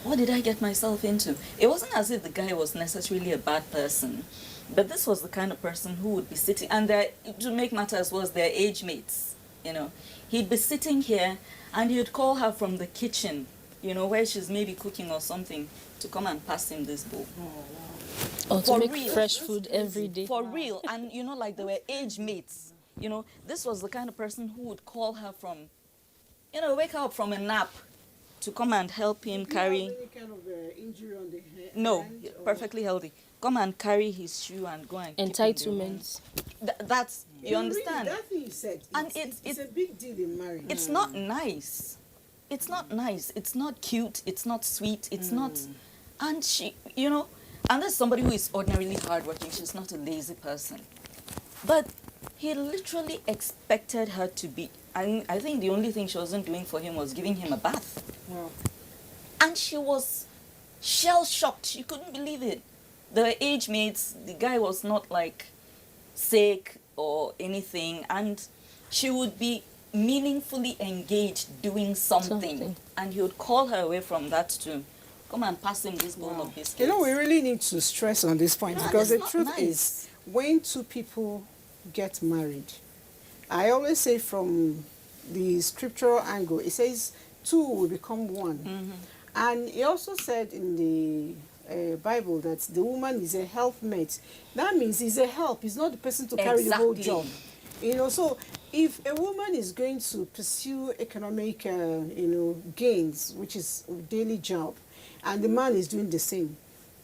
what did I get myself into? It wasn't as if the guy was necessarily a bad person, but this was the kind of person who would be sitting, and to make matters worse, their age mates, you know. He'd be sitting here, and he'd call her from the kitchen, you know, where she's maybe cooking or something, to come and pass him this bowl. Or to make fresh food every day. For real. And, you know, like they were age mates. You know, this was the kind of person who would call her from, you know, wake her up from a nap to come and help him carry. Any kind of injury on the hand? No, perfectly healthy. Come and carry his shoe and go and entitlements. That's, you understand? That thing you said, and it's a big deal in marriage. It's not nice. It's not nice. It's not cute. It's not sweet. It's not. And she, you know, and there's somebody who is ordinarily hardworking. She's not a lazy person. But he literally expected her to be. I think the only thing she wasn't doing for him was giving him a bath. Wow. And she was shell-shocked. She couldn't believe it. The age mates, the guy was not like sick or anything. And she would be meaningfully engaged doing something. And he would call her away from that to come and pass him this bowl of biscuits. You know, we really need to stress on this point, because the truth is, when two people get married, I always say from the scriptural angle, it says two will become one. And he also said in the Bible that the woman is a helpmate. That means he's a help. He's not the person to carry the whole job. You know, so if a woman is going to pursue economic, you know, gains, which is a daily job, and the man is doing the same,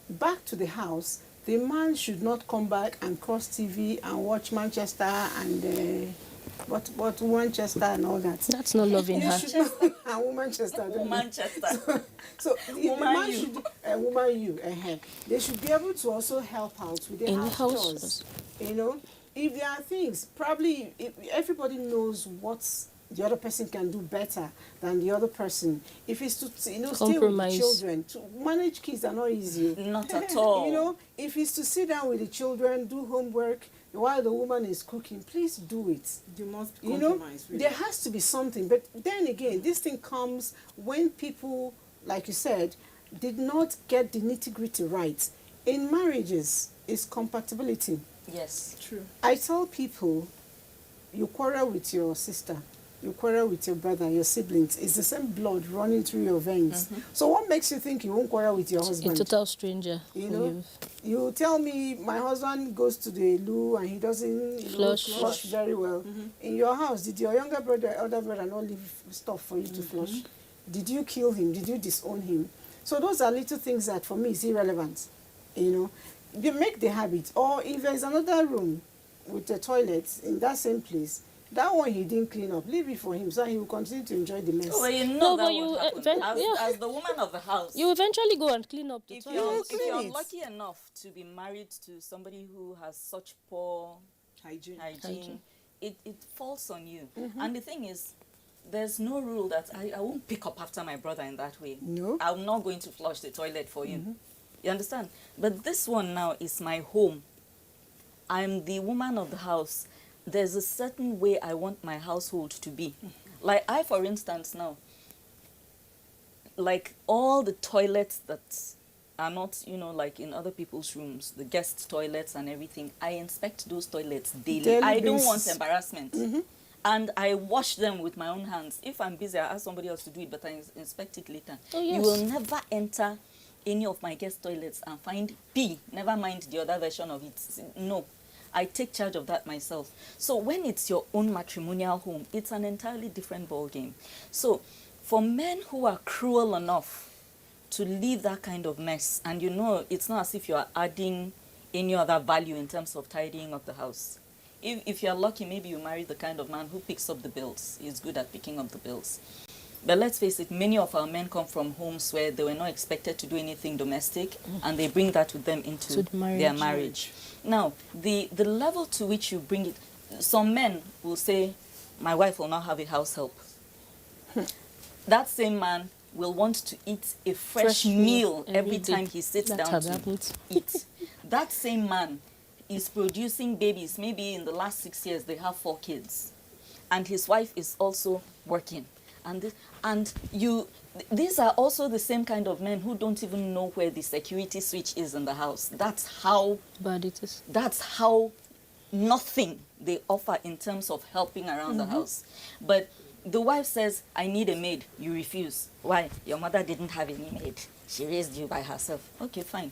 back to the house, the man should not come back and cross TV and watch Manchester and what Manchester and all that. That's not loving her. Manchester. Manchester. So the man should, woman you, they should be able to also help out with the house chores. You know, if there are things, probably if everybody knows what's the other person can do better than the other person. If it's to, you know, stay with the children, to manage kids are not easy. Not at all. You know, if it's to sit down with the children, do homework while the woman is cooking, please do it. You must compromise. You know, really. There has to be something. But then again, this thing comes when people, like you said, did not get the nitty-gritty right. In marriages, it's compatibility. Yes, true. I tell people, you quarrel with your sister, you quarrel with your brother, your siblings. It's the same blood running through your veins. So what makes you think you won't quarrel with your husband? A total stranger. You know, you tell me my husband goes to the loo and he doesn't flush very well. In your house, did your younger brother, elder brother not leave stuff for you to flush? Did you kill him? Did you disown him? So those are little things that for me is irrelevant. You know, you make the habit. Or if there's another room with the toilet in that same place, that one he didn't clean up. Leave it for him so he will continue to enjoy the mess. Oh, well, you know that won't happen. As the woman of the house, you eventually go and clean up the toilet. If you're lucky enough to be married to somebody who has such poor hygiene. It falls on you. And the thing is, there's no rule that I won't pick up after my brother in that way. No. I'm not going to flush the toilet for you. You understand? But this one now is my home. I'm the woman of the house. There's a certain way I want my household to be. Like I, for instance, now, like all the toilets that are not, you know, like in other people's rooms, the guest toilets and everything, I inspect those toilets daily. I don't want embarrassment. And I wash them with my own hands. If I'm busy, I ask somebody else to do it, but I inspect it later. Oh, yes. You will never enter any of my guest toilets and find pee, never mind the other version of it. No. I take charge of that myself. So when it's your own matrimonial home, it's an entirely different ballgame. So for men who are cruel enough to leave that kind of mess, and you know, it's not as if you're adding any other value in terms of tidying up the house. If you're lucky, maybe you marry the kind of man who picks up the bills. He's good at picking up the bills. But let's face it, many of our men come from homes where they were not expected to do anything domestic, and they bring that with them into their marriage. Now, the level to which you bring it, some men will say, my wife will not have a house help. that same man will want to eat a fresh meal every time he sits down to eat. That same man is producing babies. Maybe in the last 6 years, they have 4 kids. And his wife is also working. These are also the same kind of men who don't even know where the security switch is in the house. That's how bad it is. That's how nothing they offer in terms of helping around the house. But the wife says, I need a maid. You refuse. Why? Your mother didn't have any maid. She raised you by herself. Okay, fine.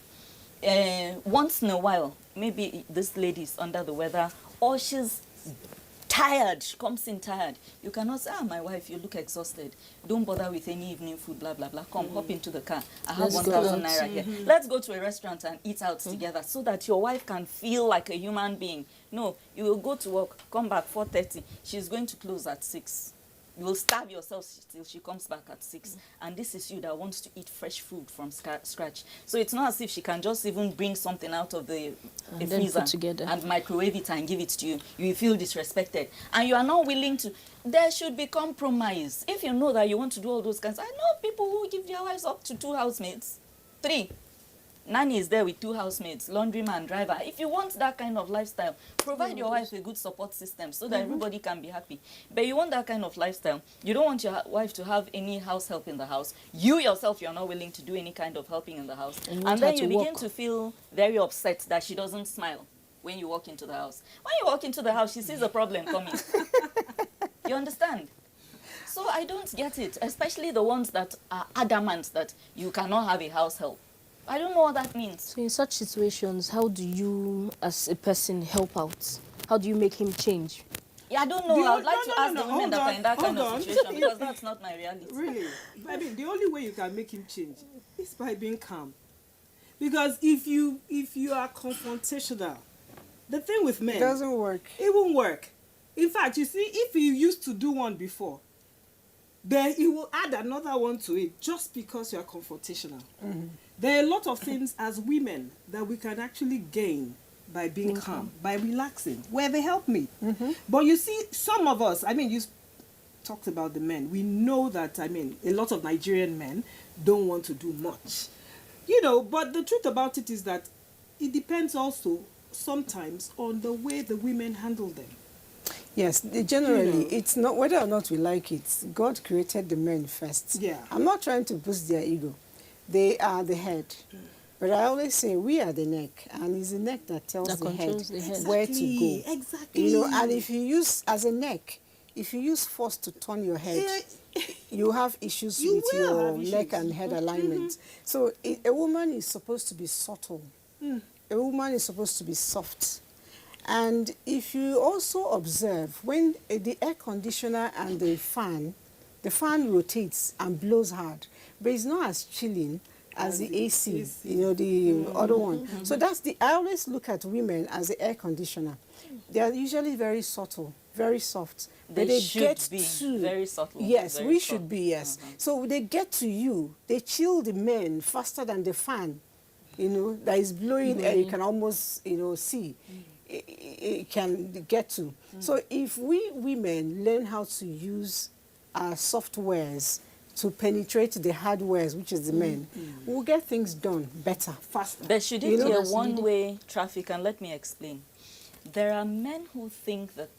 Once in a while, maybe this lady is under the weather or she's tired. She comes in tired. You cannot say, my wife, you look exhausted. Don't bother with any evening food, blah, blah, blah. Come, hop into the car. I have 1,000 naira here. Let's go to a restaurant and eat out together so that your wife can feel like a human being. No, you will go to work, come back 4:30. She's going to close at 6. You will starve yourself till she comes back at 6. And this is you that wants to eat fresh food from scratch. So it's not as if she can just even bring something out of the freezer and microwave it and give it to you. You feel disrespected. And you are not willing to. There should be compromise. If you know that you want to do all those kinds. I know people who give their wives up to 2 housemaids. 3. Nanny is there with 2 housemaids, laundryman, driver. If you want that kind of lifestyle, provide your wife a good support system so that everybody can be happy. But you want that kind of lifestyle. You don't want your wife to have any house help in the house. You yourself, you're not willing to do any kind of helping in the house. And then you begin to feel very upset that she doesn't smile when you walk into the house. When you walk into the house, she sees a problem coming. You understand? So I don't get it, especially the ones that are adamant that you cannot have a house help. I don't know what that means. So in such situations, how do you, as a person, help out? How do you make him change? Yeah, I don't know. I would like to ask the women that are in that kind of situation because that's not my reality. Really? I mean, the only way you can make him change is by being calm. Because if you are confrontational, the thing with men... It doesn't work. It won't work. In fact, you see, if you used to do one before, then he will add another one to it just because you are confrontational. There are a lot of things as women that we can actually gain by being calm, by relaxing, where they help me. But you see, some of us, I mean, you talked about the men. We know that, I mean, a lot of Nigerian men don't want to do much. You know, but the truth about it is that it depends also sometimes on the way the women handle them. Yes, generally, it's not whether or not we like it. God created the men first. Yeah. I'm not trying to boost their ego. They are the head. But I always say we are the neck, and it's the neck that tells the head where to go. Exactly. You know, and if you use, as a neck, if you use force to turn your head, you have issues with your neck and head alignment. So a woman is supposed to be subtle. A woman is supposed to be soft. And if you also observe, when the air conditioner and the fan rotates and blows hard, but it's not as chilling as the AC, you know, the other one. So that's I always look at women as the air conditioner. They are usually very subtle, very soft. They should be very subtle. Yes, we should be, yes. So they get to you, they chill the men faster than the fan, you know, that is blowing air, you can almost, you know, see. It can get to. So if we women learn how to use our softwares to penetrate the hardwares, which is the men, we'll get things done better, faster. But should it be a one-way traffic? And let me explain. There are men who think that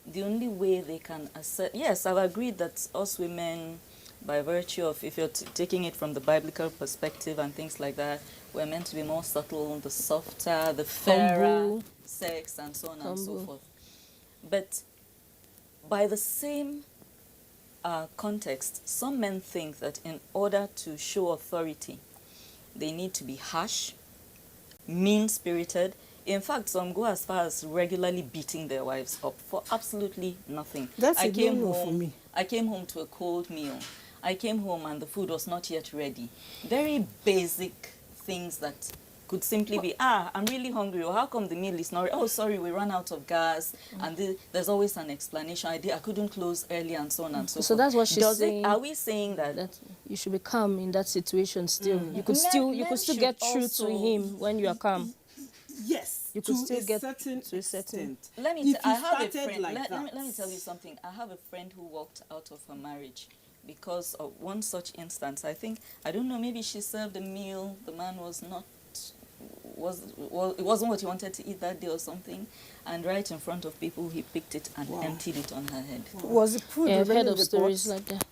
the only way they can assert... Yes, I've agreed that us women, by virtue of, if you're taking it from the biblical perspective and things like that, we're meant to be more subtle, the softer, the fairer sex, and so on and so forth. But by the same context, some men think that in order to show authority, they need to be harsh, mean-spirited. In fact, some go as far as regularly beating their wives up for absolutely nothing. That's a no-no for me. I came home to a cold meal. I came home and the food was not yet ready. Very basic things that could simply be, I'm really hungry, or how come the meal is not ready? Oh, sorry, we ran out of gas, and there's always an explanation. I couldn't close early, and so on and so forth. So that's what she's saying. Are we saying that you should be calm in that situation still? You could still get through to him when you are calm. Yes, you could still get to a certain extent. I have a friend. Let me tell you something. I have a friend who walked out of her marriage because of one such instance. I don't know, maybe she served a meal, the man was not, it wasn't what he wanted to eat that day or something, and right in front of people he picked it and emptied it on her head. Was it food I've heard remaining in of the stories pot? like that.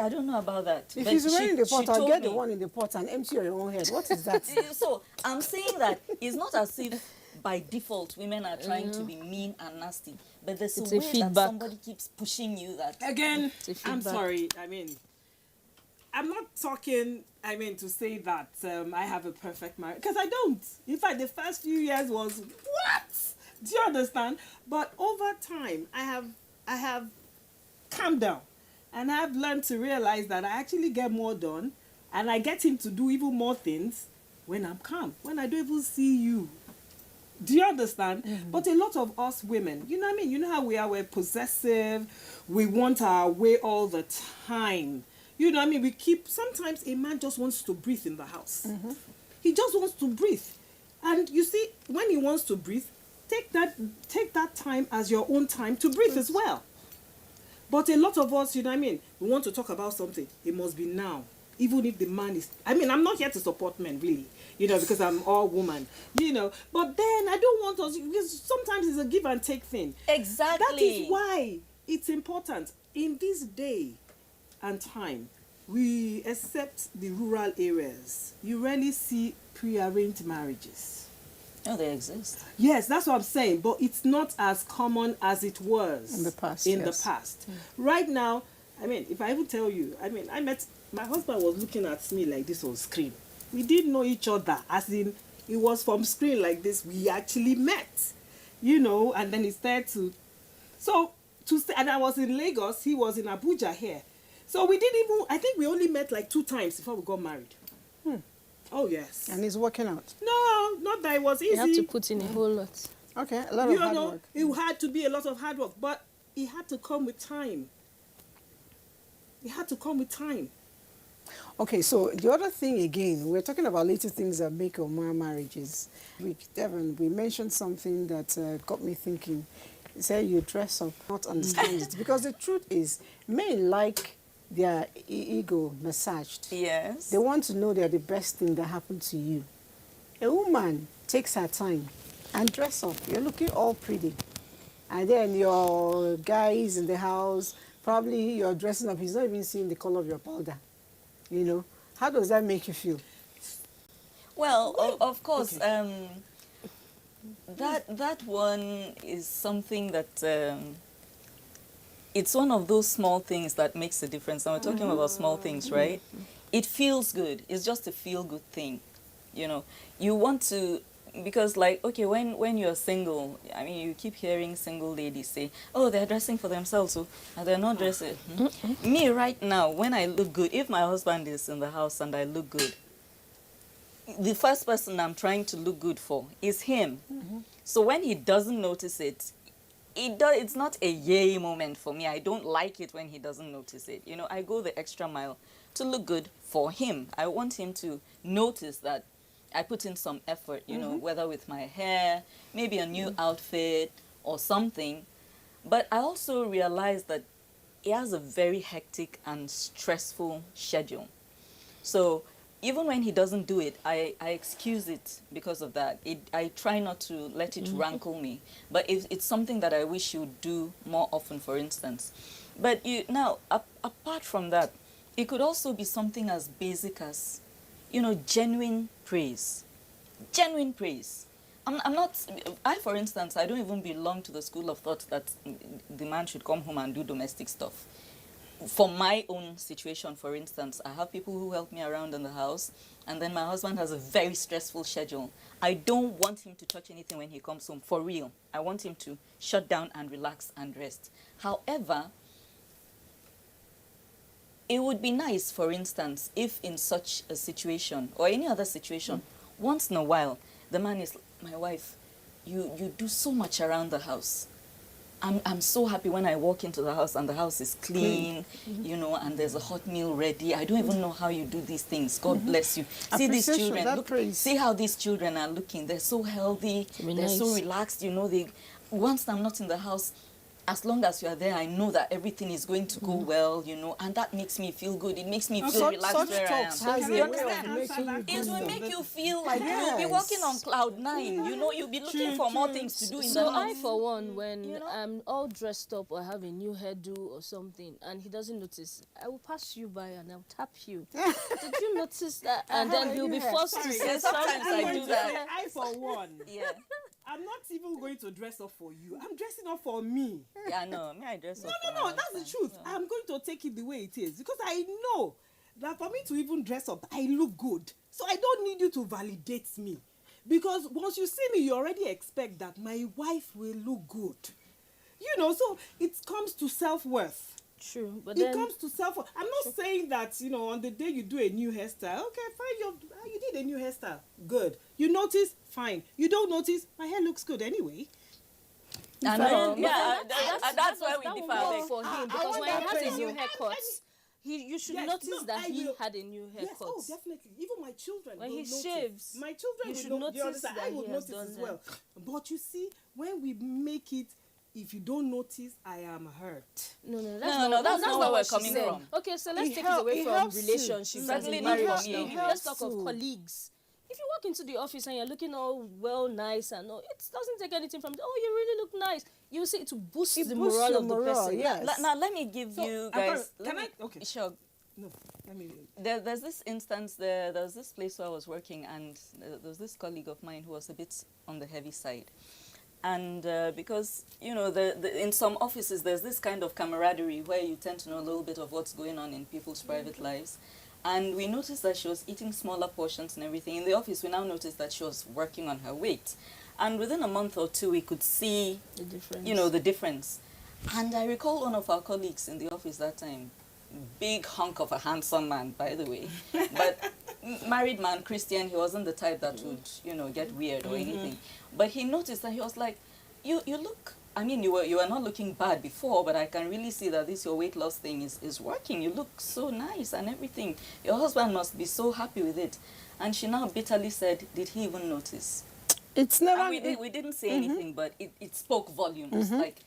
I don't know about that. If but it's remaining in the pot, I'll told get me. the one in the pot and empty your own head. What is that? So I'm saying that it's not as if by default women are trying to be mean and nasty, but there's a way that somebody keeps pushing you that. Again, I'm sorry, I'm not talking, to say that I have a perfect marriage, because I don't. In fact, the first few years was, what? Do you understand? But over time, I have calmed down, and I've learned to realize that I actually get more done, and I get him to do even more things when I'm calm, when I don't even see you. Do you understand? Mm-hmm. But a lot of us women, you know what I mean? You know how we are, we're possessive, we want our way all the time. You know what I mean? Sometimes a man just wants to breathe in the house. Mm-hmm. He just wants to breathe. And you see, when he wants to breathe, take that time as your own time to breathe as well. But a lot of us, you know what I mean? We want to talk about something. It must be now. Even if the man is... I'm not here to support men, really. Because I'm all woman. But then I don't want us... Because sometimes it's a give and take thing. Exactly. That is why it's important. In this day and time, we accept the rural areas. You rarely see pre-arranged marriages. Oh, they exist. Yes, that's what I'm saying. But it's not as common as it was in the past. The past. Right now, if I even tell you, my husband was looking at me like this on screen. We didn't know each other, as in, it was from screen like this. We actually met, and then he started to... and I was in Lagos, he was in Abuja here. So we didn't even... I think we only met like 2 times before we got married. Oh, yes. And it's working out? No, not that it was easy. You have to put in a whole lot. Okay, a lot of hard work. It had to be a lot of hard work, but it had to come with time. Okay, so the other thing again, we're talking about little things that make or mar marriages. Devon, we mentioned something that got me thinking. You said you dress up, not understand it. Because the truth is, men like their ego massaged. Yes. They want to know they're the best thing that happened to you. A woman takes her time and dress up. You're looking all pretty. And then your guy is in the house, probably you're dressing up, he's not even seeing the color of your powder. How does that make you feel? Well, of course, okay. That one is something that it's one of those small things that makes a difference. And we're talking about small things, right? It feels good. It's just a feel-good thing. You want to... Because, okay, when you're single, you keep hearing single ladies say, oh, they're dressing for themselves, and they're not dressing. Me, right now, when I look good, if my husband is in the house and I look good, the first person I'm trying to look good for is him. So when he doesn't notice it, it's not a yay moment for me. I don't like it when he doesn't notice it. I go the extra mile to look good for him. I want him to notice that I put in some effort, whether with my hair, maybe a new outfit or something. But I also realized that he has a very hectic and stressful schedule. So even when he doesn't do it, I excuse it because of that. I try not to let it rankle me. But it's something that I wish you would do more often, for instance. But apart from that, it could also be something as basic as, genuine praise. Genuine praise. For instance, I don't even belong to the school of thought that the man should come home and do domestic stuff. For my own situation, for instance, I have people who help me around in the house, and then my husband has a very stressful schedule. I don't want him to touch anything when he comes home, for real. I want him to shut down and relax and rest. However, it would be nice, for instance, if in such a situation, or any other situation, once in a while, the man is, my wife, you do so much around the house. I'm so happy when I walk into the house and the house is clean, and there's a hot meal ready. I don't even know how you do these things. God bless you. See these children. See how these children are looking. They're so healthy. They're so relaxed. Once I'm not in the house, as long as you are there, I know that everything is going to go well, you know, and that makes me feel good. It makes me feel relaxed where I am. You understand? It will make you feel like you'll be walking on cloud 9. You know, you'll be looking for more things to do in the house. So I, for one, when I'm all dressed up or have a new hairdo or something, and he doesn't notice, I will pass you by and I'll tap you. Did you notice that? And then he'll be forced to say sometimes I do that. I, for one, I'm not even going to dress up for you. I'm dressing up for me. Yeah, no, me I dress up. No, that's the truth. No. I'm going to take it the way it is because I know that for me to even dress up, I look good. So I don't need you to validate me. Because once you see me, you already expect that my wife will look good. You know, so it comes to self-worth. True, but it comes to self-worth. I'm not saying that, you know, on the day you do a new hairstyle, okay, fine, you did a new hairstyle, good. You notice, fine. You don't notice, my hair looks good anyway. I know. Yeah, that's why we differ for him, because when he has a new haircut, you should notice that he had a new haircut. Yes, oh, definitely. Even my children when will he notice. shaves, my children you should notice that I would notice as well. But you see, when we make it, if you don't notice, I am hurt. No, that's not where we're coming from. Okay, so let's take it away from relationships. Let's talk of colleagues. If you walk into the office and you're looking all well, nice, and all, it doesn't take anything from, oh, you really look nice. You see, to boost the morale of the person. Yes. Now, let me give you guys... Okay. Sure. No, let me... There's this instance, there was this place where I was working, and there was this colleague of mine who was a bit on the heavy side. And because, you know, in some offices, there's this kind of camaraderie where you tend to know a little bit of what's going on in people's private lives. And we noticed that she was eating smaller portions and everything. In the office, we now noticed that she was working on her weight. And within a month or two, we could see, the difference. And I recall one of our colleagues in the office that time, big hunk of a handsome man, by the way. But married man, Christian, he wasn't the type that would, get weird or anything. But he noticed that he was like, you look... I mean, you were not looking bad before, but I can really see that your weight loss thing is working. You look so nice and everything. Your husband must be so happy with it. And she now bitterly said, did he even notice? It's never... And we didn't say anything, but it spoke volumes. Like,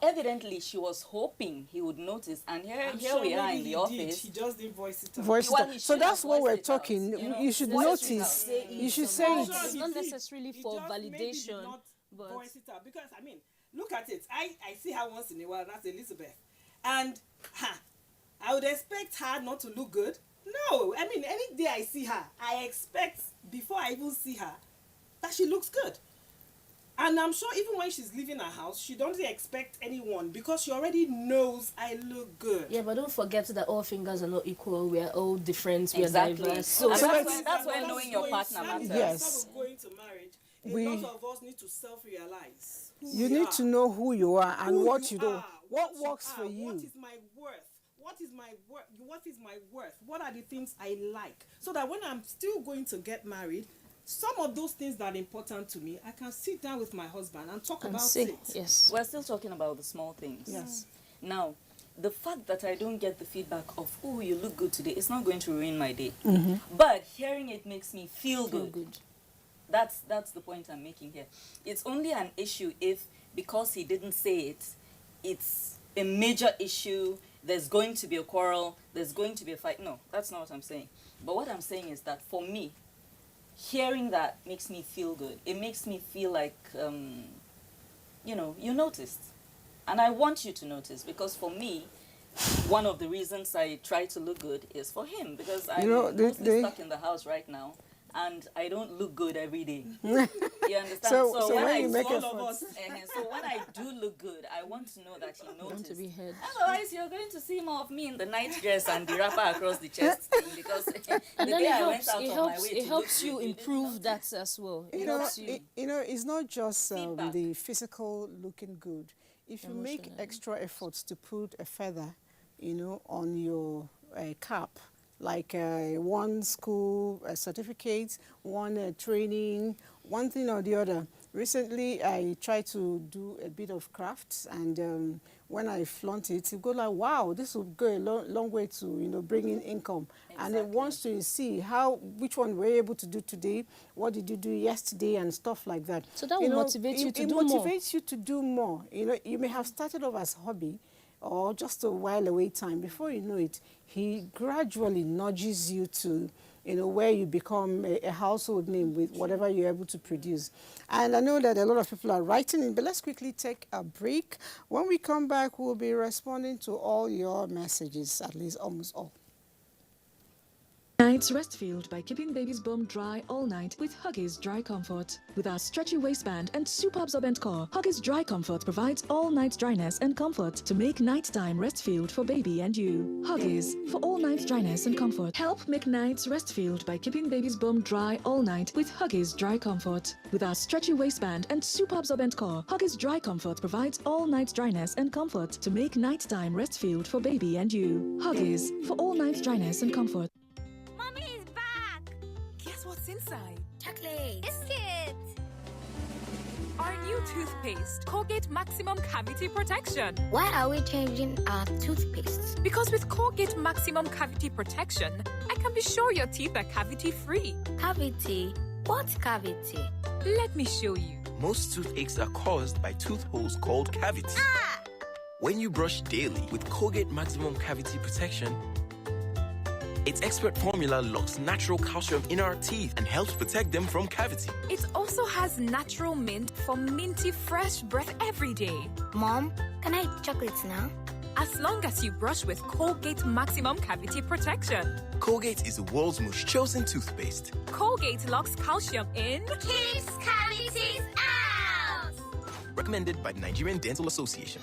evidently, she was hoping he would notice. And here we are in the office. He just didn't voice it out. So that's what we're talking. You should notice. You should say it. It's not necessarily for validation. But voice it out. Because, I mean... Look at it. I see her once in a while. That's Elizabeth. And I would expect her not to look good. No. I mean, any day I see her, I expect, before I even see her, that she looks good. And I'm sure even when she's leaving her house, she doesn't expect anyone because she already knows I look good. Yeah, but don't forget that all fingers are not equal. We are all different. We are diverse. So that's why knowing your partner matters. Yes. Instead of going to marriage, a lot of us need to self-realize. You need to know who you are and what you do. What works for you? What is my worth? What is my worth? What is my worth? What are the things I like? So that when I'm still going to get married, some of those things that are important to me, I can sit down with my husband and talk about it. Yes. We're still talking about the small things. Yes. Now, the fact that I don't get the feedback of, oh, you look good today, it's not going to ruin my day. But hearing it makes me feel good. That's the point I'm making here. It's only an issue if, because he didn't say it, it's a major issue, there's going to be a quarrel, there's going to be a fight. No, that's not what I'm saying. But what I'm saying is that for me, hearing that makes me feel good. It makes me feel like, you noticed. And I want you to notice, because for me, one of the reasons I try to look good is for him, because I'm mostly stuck in the house right now. And I don't look good every day. You understand? So when I do look good, I want to know that he noticed. To be heard. Otherwise, you're going to see more of me in the night dress and the wrapper across the chest thing, because and then it helps you improve that as well. It's not just the physical looking good. If you make extra efforts to put a feather, on your cap, like one school certificate, one training, one thing or the other. Recently, I tried to do a bit of crafts, and when I flaunt it, it go like, wow, this will go a long way to, bring in income. Exactly. And it wants to see which one we're able to do today, what did you do yesterday, and stuff like that. So that will motivate you to do more. It motivates you to do more. You may have started off as a hobby or just a while away time. Before you know it, he gradually nudges you to where you become a household name with whatever you're able to produce. And I know that a lot of people are writing in, but let's quickly take a break. When we come back, we'll be responding to all your messages, at least almost all. Nights rest filled by keeping baby's bum dry all night with Huggies Dry Comfort. With our stretchy waistband and super absorbent core, Huggies Dry Comfort provides all night dryness and comfort to make nighttime rest filled for baby and you. Huggies for all night dryness and comfort. Help make nights rest filled by keeping baby's bum dry all night with Huggies Dry Comfort. With our stretchy waistband and super absorbent core, Huggies Dry Comfort provides all night dryness and comfort to make nighttime rest filled for baby and you. Huggies for all night dryness and comfort. What's inside? Chocolate. Biscuit. Our new toothpaste, Colgate Maximum Cavity Protection. Why are we changing our toothpaste? Because with Colgate Maximum Cavity Protection, I can be sure your teeth are cavity-free. Cavity? What cavity? Let me show you. Most toothaches are caused by tooth holes called cavities. Ah! When you brush daily with Colgate Maximum Cavity Protection, its expert formula locks natural calcium in our teeth and helps protect them from cavity. It also has natural mint for minty fresh breath every day. Mom, can I eat chocolates now? As long as you brush with Colgate Maximum Cavity Protection. Colgate is the world's most chosen toothpaste. Colgate locks calcium in. Keeps cavities out! Recommended by the Nigerian Dental Association.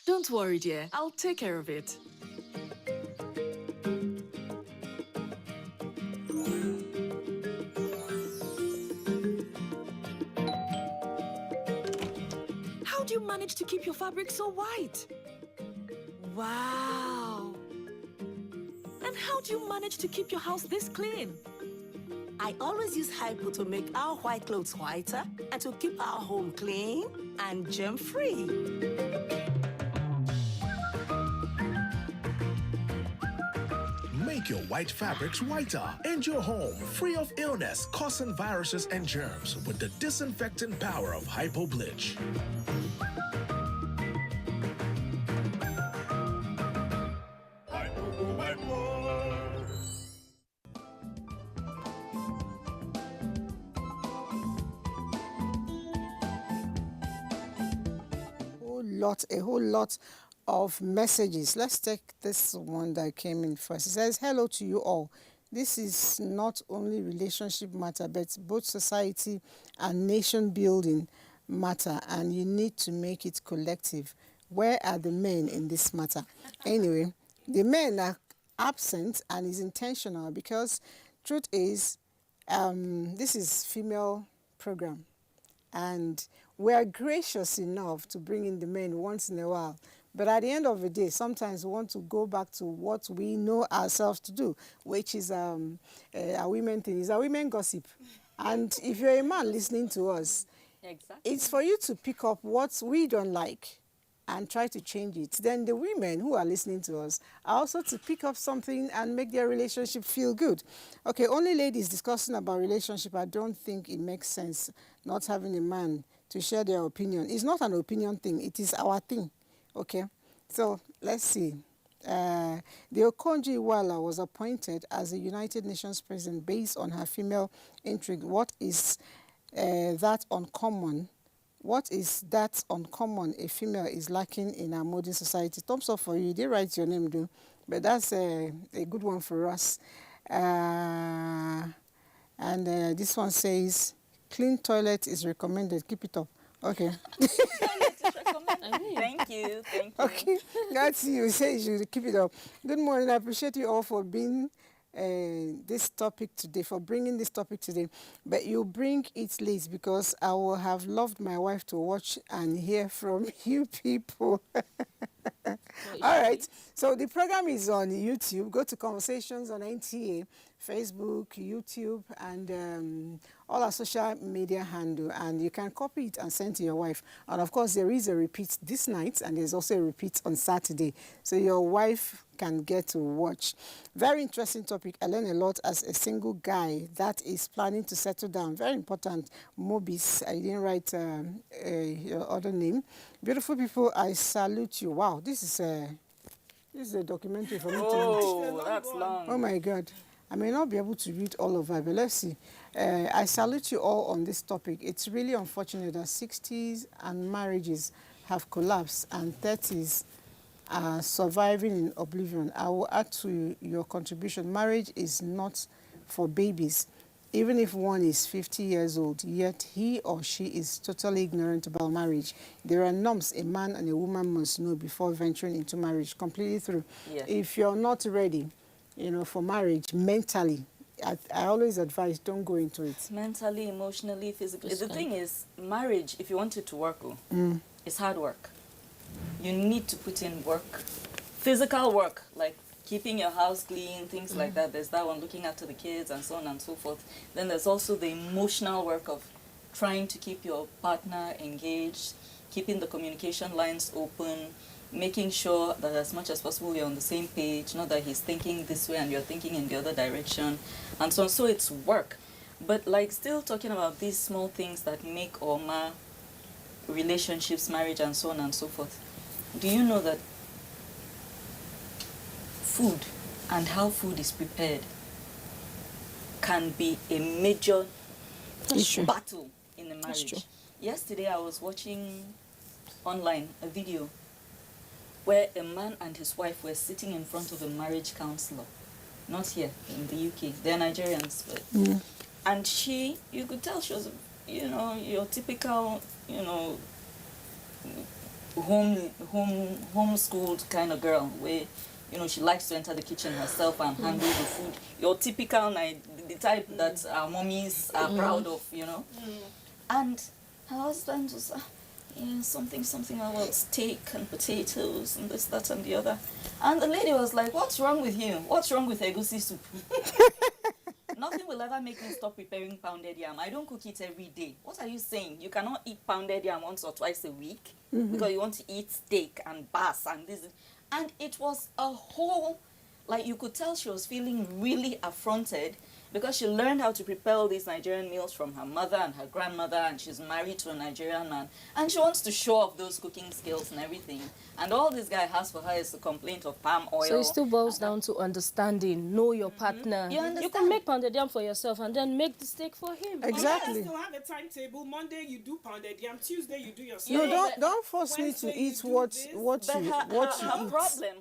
Don't worry, dear. I'll take care of it. How do you manage to keep your fabric so white? Wow! And how do you manage to keep your house this clean? I always use Hypo to make our white clothes whiter and to keep our home clean and germ-free. Make your white fabrics whiter and your home free of illness causing viruses and germs with the disinfecting power of Hypo Bleach. A whole lot of messages. Let's take this one that came in first. It says, hello to you all. This is not only relationship matter, but both society and nation building matter, and you need to make it collective. Where are the men in this matter? Anyway, the men are absent, and is intentional because truth is, this is female program, and we are gracious enough to bring in the men once in a while. But at the end of the day, sometimes we want to go back to what we know ourselves to do, which is a women thing. It's a women gossip. And if you're a man listening to us, exactly, it's for you to pick up what we don't like and try to change it. Then the women who are listening to us are also to pick up something and make their relationship feel good. Okay, only ladies discussing about relationship, I don't think it makes sense not having a man to share their opinion. It's not an opinion thing, it is our thing. Okay, so let's see. The Okonjo Iweala was appointed as the United Nations president based on her female intrigue. What is that uncommon? What is that uncommon a female is lacking in our modern society? Thumbs up for you. You did write your name, though, but that's a good one for us. And this one says, clean toilet is recommended. Keep it up. Okay. Thank you. Okay, that's you. Say you should keep it up. Good morning. I appreciate you all for being this topic today, for bringing this topic today. But you bring it late because I will have loved my wife to watch and hear from you people. All right. So the program is on YouTube. Go to Conversations on NTA, Facebook, YouTube, and all our social media handle. And you can copy it and send to your wife. And of course, there is a repeat this night, and there's also a repeat on Saturday. So your wife can get to watch. Very interesting topic. I learned a lot as a single guy that is planning to settle down. Very important. Mobis, I didn't write your other name. Beautiful people, I salute you. Wow, this is a documentary for me to read. Oh, that's long. Oh my God. I may not be able to read all of it, but let's see. I salute you all on this topic. It's really unfortunate that 60s and marriages have collapsed and 30s are surviving in oblivion. I will add to your contribution. Marriage is not for babies. Even if one is 50 years old, yet he or she is totally ignorant about marriage. There are norms a man and a woman must know before venturing into marriage. Completely through. Yeah. If you're not ready, for marriage mentally, I always advise don't go into it. Mentally, emotionally, physically. The thing is, marriage, if you want it to work, it's hard work. You need to put in work, physical work, like keeping your house clean, things like that. There's that one, looking after the kids and so on and so forth. Then there's also the emotional work of trying to keep your partner engaged, keeping the communication lines open, making sure that as much as possible you're on the same page, not that he's thinking this way and you're thinking in the other direction, and so on. So it's work. But like still talking about these small things that make or mar relationships, marriage, and so on and so forth. Do you know that food and how food is prepared can be a major battle in a marriage? Yesterday I was watching online a video where a man and his wife were sitting in front of a marriage counselor. Not here in the UK. They're Nigerians. But and she, you could tell she was, your typical, homeschooled kind of girl where, she likes to enter the kitchen herself and handle the food. Your typical, the type that our mommies are proud of, And her husband was, something about steak and potatoes and this, that, and the other. And the lady was like, what's wrong with you? What's wrong with egusi soup? Nothing will ever make me stop preparing pounded yam. I don't cook it every day. What are you saying? You cannot eat pounded yam once or twice a week because you want to eat steak and bass and this. And it was a whole, like you could tell she was feeling really affronted because she learned how to prepare all these Nigerian meals from her mother and her grandmother, and she's married to a Nigerian man. And she wants to show off those cooking skills and everything. And all this guy has for her is the complaint of palm oil. So it still boils down to understanding, know your partner. You can make pounded yam for yourself and then make the steak for him. Exactly. You still have a timetable. Monday you do pounded yam. Tuesday you do your steak. No, don't force me to eat what you eat.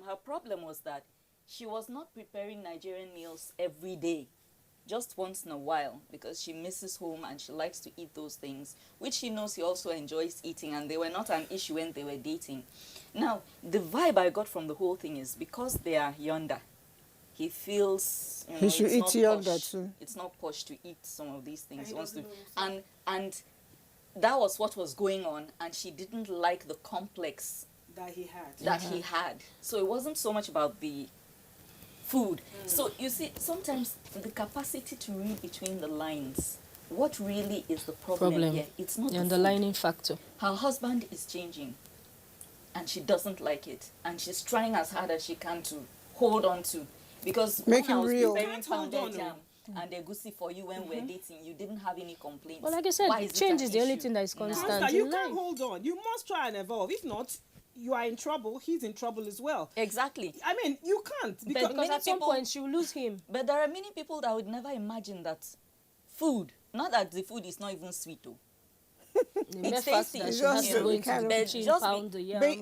Her problem was that she was not preparing Nigerian meals every day. Just once in a while, because she misses home and she likes to eat those things, which she knows he also enjoys eating, and they were not an issue when they were dating. Now, the vibe I got from the whole thing is because they are younger, he feels he should eat younger too. It's not posh to eat some of these things. He wants to, and that was what was going on, and she didn't like the complex that he had. So it wasn't so much about the food. So you see, sometimes the capacity to read between the lines, what really is the problem here? It's not the underlying factor. Her husband is changing and she doesn't like it, and she's trying as hard as she can to hold on to, because make when I him was real. preparing pounded yam and egusi for you when we're dating, you didn't have any complaints. Well, like I said, change is the only thing that is constant. You can't hold on. You must try and evolve. If not, you are in trouble, he's in trouble as well. Exactly. I mean, you can't. Because at some point she will lose him. But there are many people that would never imagine that food, not that the food is not even sweet though. It's tasty.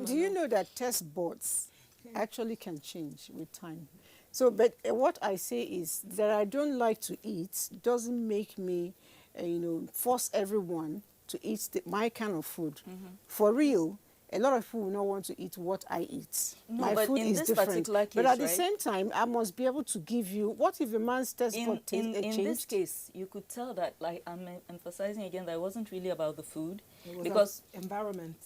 Do you know that taste buds actually can change with time? So, but what I say is that I don't like to eat doesn't make me, force everyone to eat my kind of food. For real, a lot of people will not want to eat what I eat. No, my but food in is this different. particular case, but at the right? same time, I must be able to give you, what if a man's taste bud changed? In this case, you could tell that, like I'm emphasizing again, that it wasn't really about the food. It was because environment.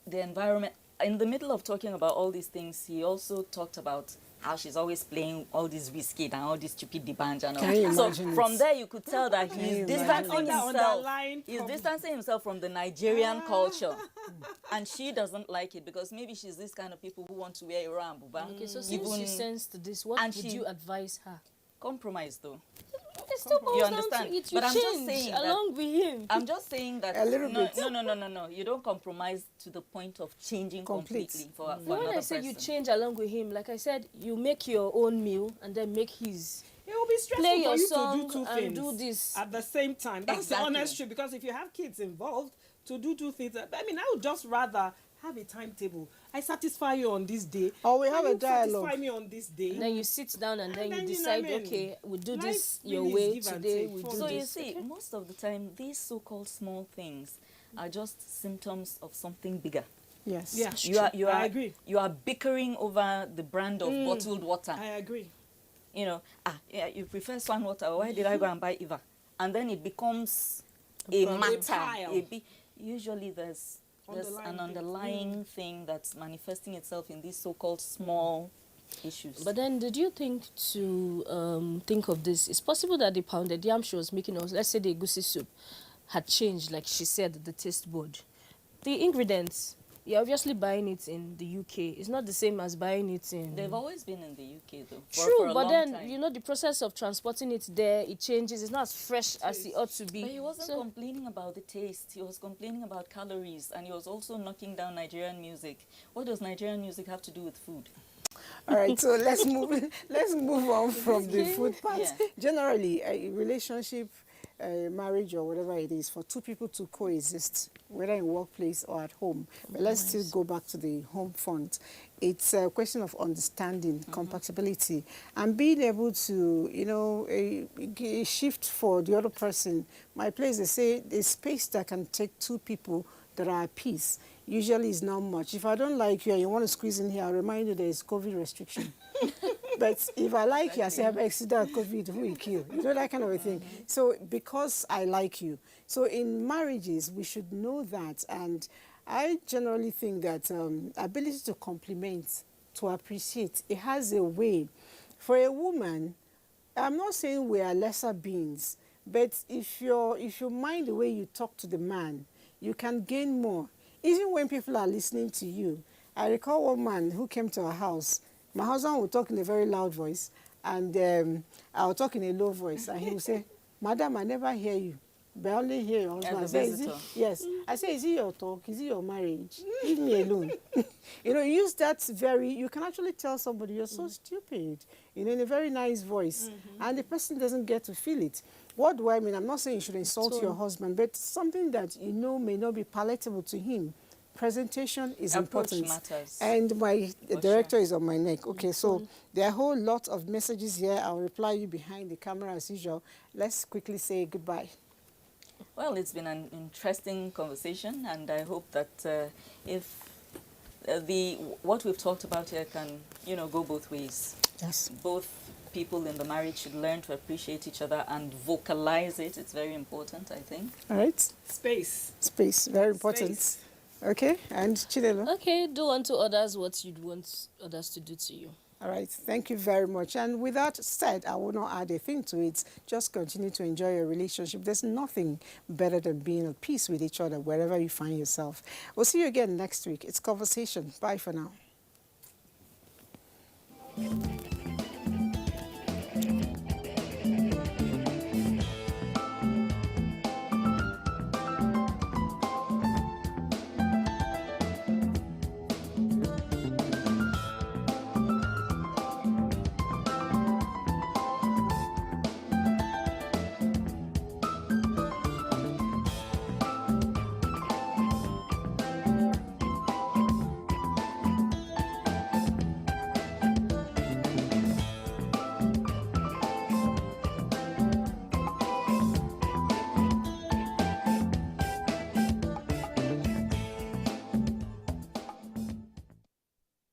The environment, in the middle of talking about all these things, he also talked about how she's always playing all these risky and all these stupid debans and all. Can you So imagine from it? there you could tell that he's distancing himself. He's distancing himself from the Nigerian culture. And she doesn't like it because maybe she's this kind of people who want to wear a buba. Okay, so since she sensed this, what would you advise her? Compromise though. It still goes You down understand? to it. But I'm just change saying along with him. I'm just saying that A little bit. No. You don't compromise to the point of changing completely for When another I say person. you change along with him, like I said, you make your own meal and then make his. It will be stressful Play for your you song to do two and things do this at the same time. That's Exactly. the honest truth. Because if you have kids involved, to do two things, I mean, I would just rather have a timetable. I satisfy you on this day. Or we have a dialogue. Satisfy me on this day. And then you sit down and then you you know decide, what I mean? okay, we'll do Life this really your is way give and today. take. We'll do So this. you see, most of the time, these so-called small things are just symptoms of something bigger. Yes. Yeah, I agree. You are bickering over the brand of bottled water. I agree. You know, you prefer Swan water. Why did I go and buy Eva? And then it becomes a matter. Usually there's an underlying thing that's manifesting itself in these so-called small issues. But then, did you think to think of this? It's possible that the pounded yam she was making, or let's say the egusi soup, had changed, like she said, the taste board. The ingredients, you're obviously buying it in the UK. It's not the same as buying it in... They've always been in the UK, though. True, for but then, time. you know, the process of transporting it there, it changes. It's not as fresh as it ought to be. But he wasn't complaining about the taste. He was complaining about calories, and he was also knocking down Nigerian music. What does Nigerian music have to do with food? All right, so let's move on from the food part. Yeah. Generally, a relationship, marriage or whatever it is, for two people to coexist, whether in workplace or at home. But let's still go back to the home front. It's a question of understanding, compatibility, and being able to, you know, a shift for the other person. My place, they say, the space that can take two people that are at peace usually is not much. If I don't like you and you want to squeeze in here, I'll remind you there is COVID restriction. But if I like you, I say, I see that COVID, who will kill? You know, that kind of a thing. So because I like you. So in marriages, we should know that. And I generally think that ability to compliment, to appreciate, it has a way. For a woman, I'm not saying we are lesser beings, but if you mind the way you talk to the man, you can gain more. Even when people are listening to you. I recall one man who came to our house. My husband would talk in a very loud voice, and I would talk in a low voice, and he would say, Madam, I never hear you, but I only hear your husband. I say, is it? Yes. I say, is it your talk? Is it your marriage? Leave me alone. You know, use that you can actually tell somebody, you're so stupid, you know, in a very nice voice, and the person doesn't get to feel it. What do I mean? I'm not saying you should insult your husband, but something that you know may not be palatable to him. Presentation is important. Matters. And my director is on my neck. Okay, so there are a whole lot of messages here. I'll reply you behind the camera as usual. Let's quickly say goodbye. Well, it's been an interesting conversation, and I hope that if what we've talked about here can, you know, go both ways. Yes. Both people in the marriage should learn to appreciate each other and vocalize it. It's very important, I think. All right. Space. Very important. Space. Okay, and Chidelo? Okay, do unto others what you'd want others to do to you. All right, thank you very much. And with that said, I will not add a thing to it. Just continue to enjoy your relationship. There's nothing better than being at peace with each other wherever you find yourself. We'll see you again next week. It's Conversation. Bye for now.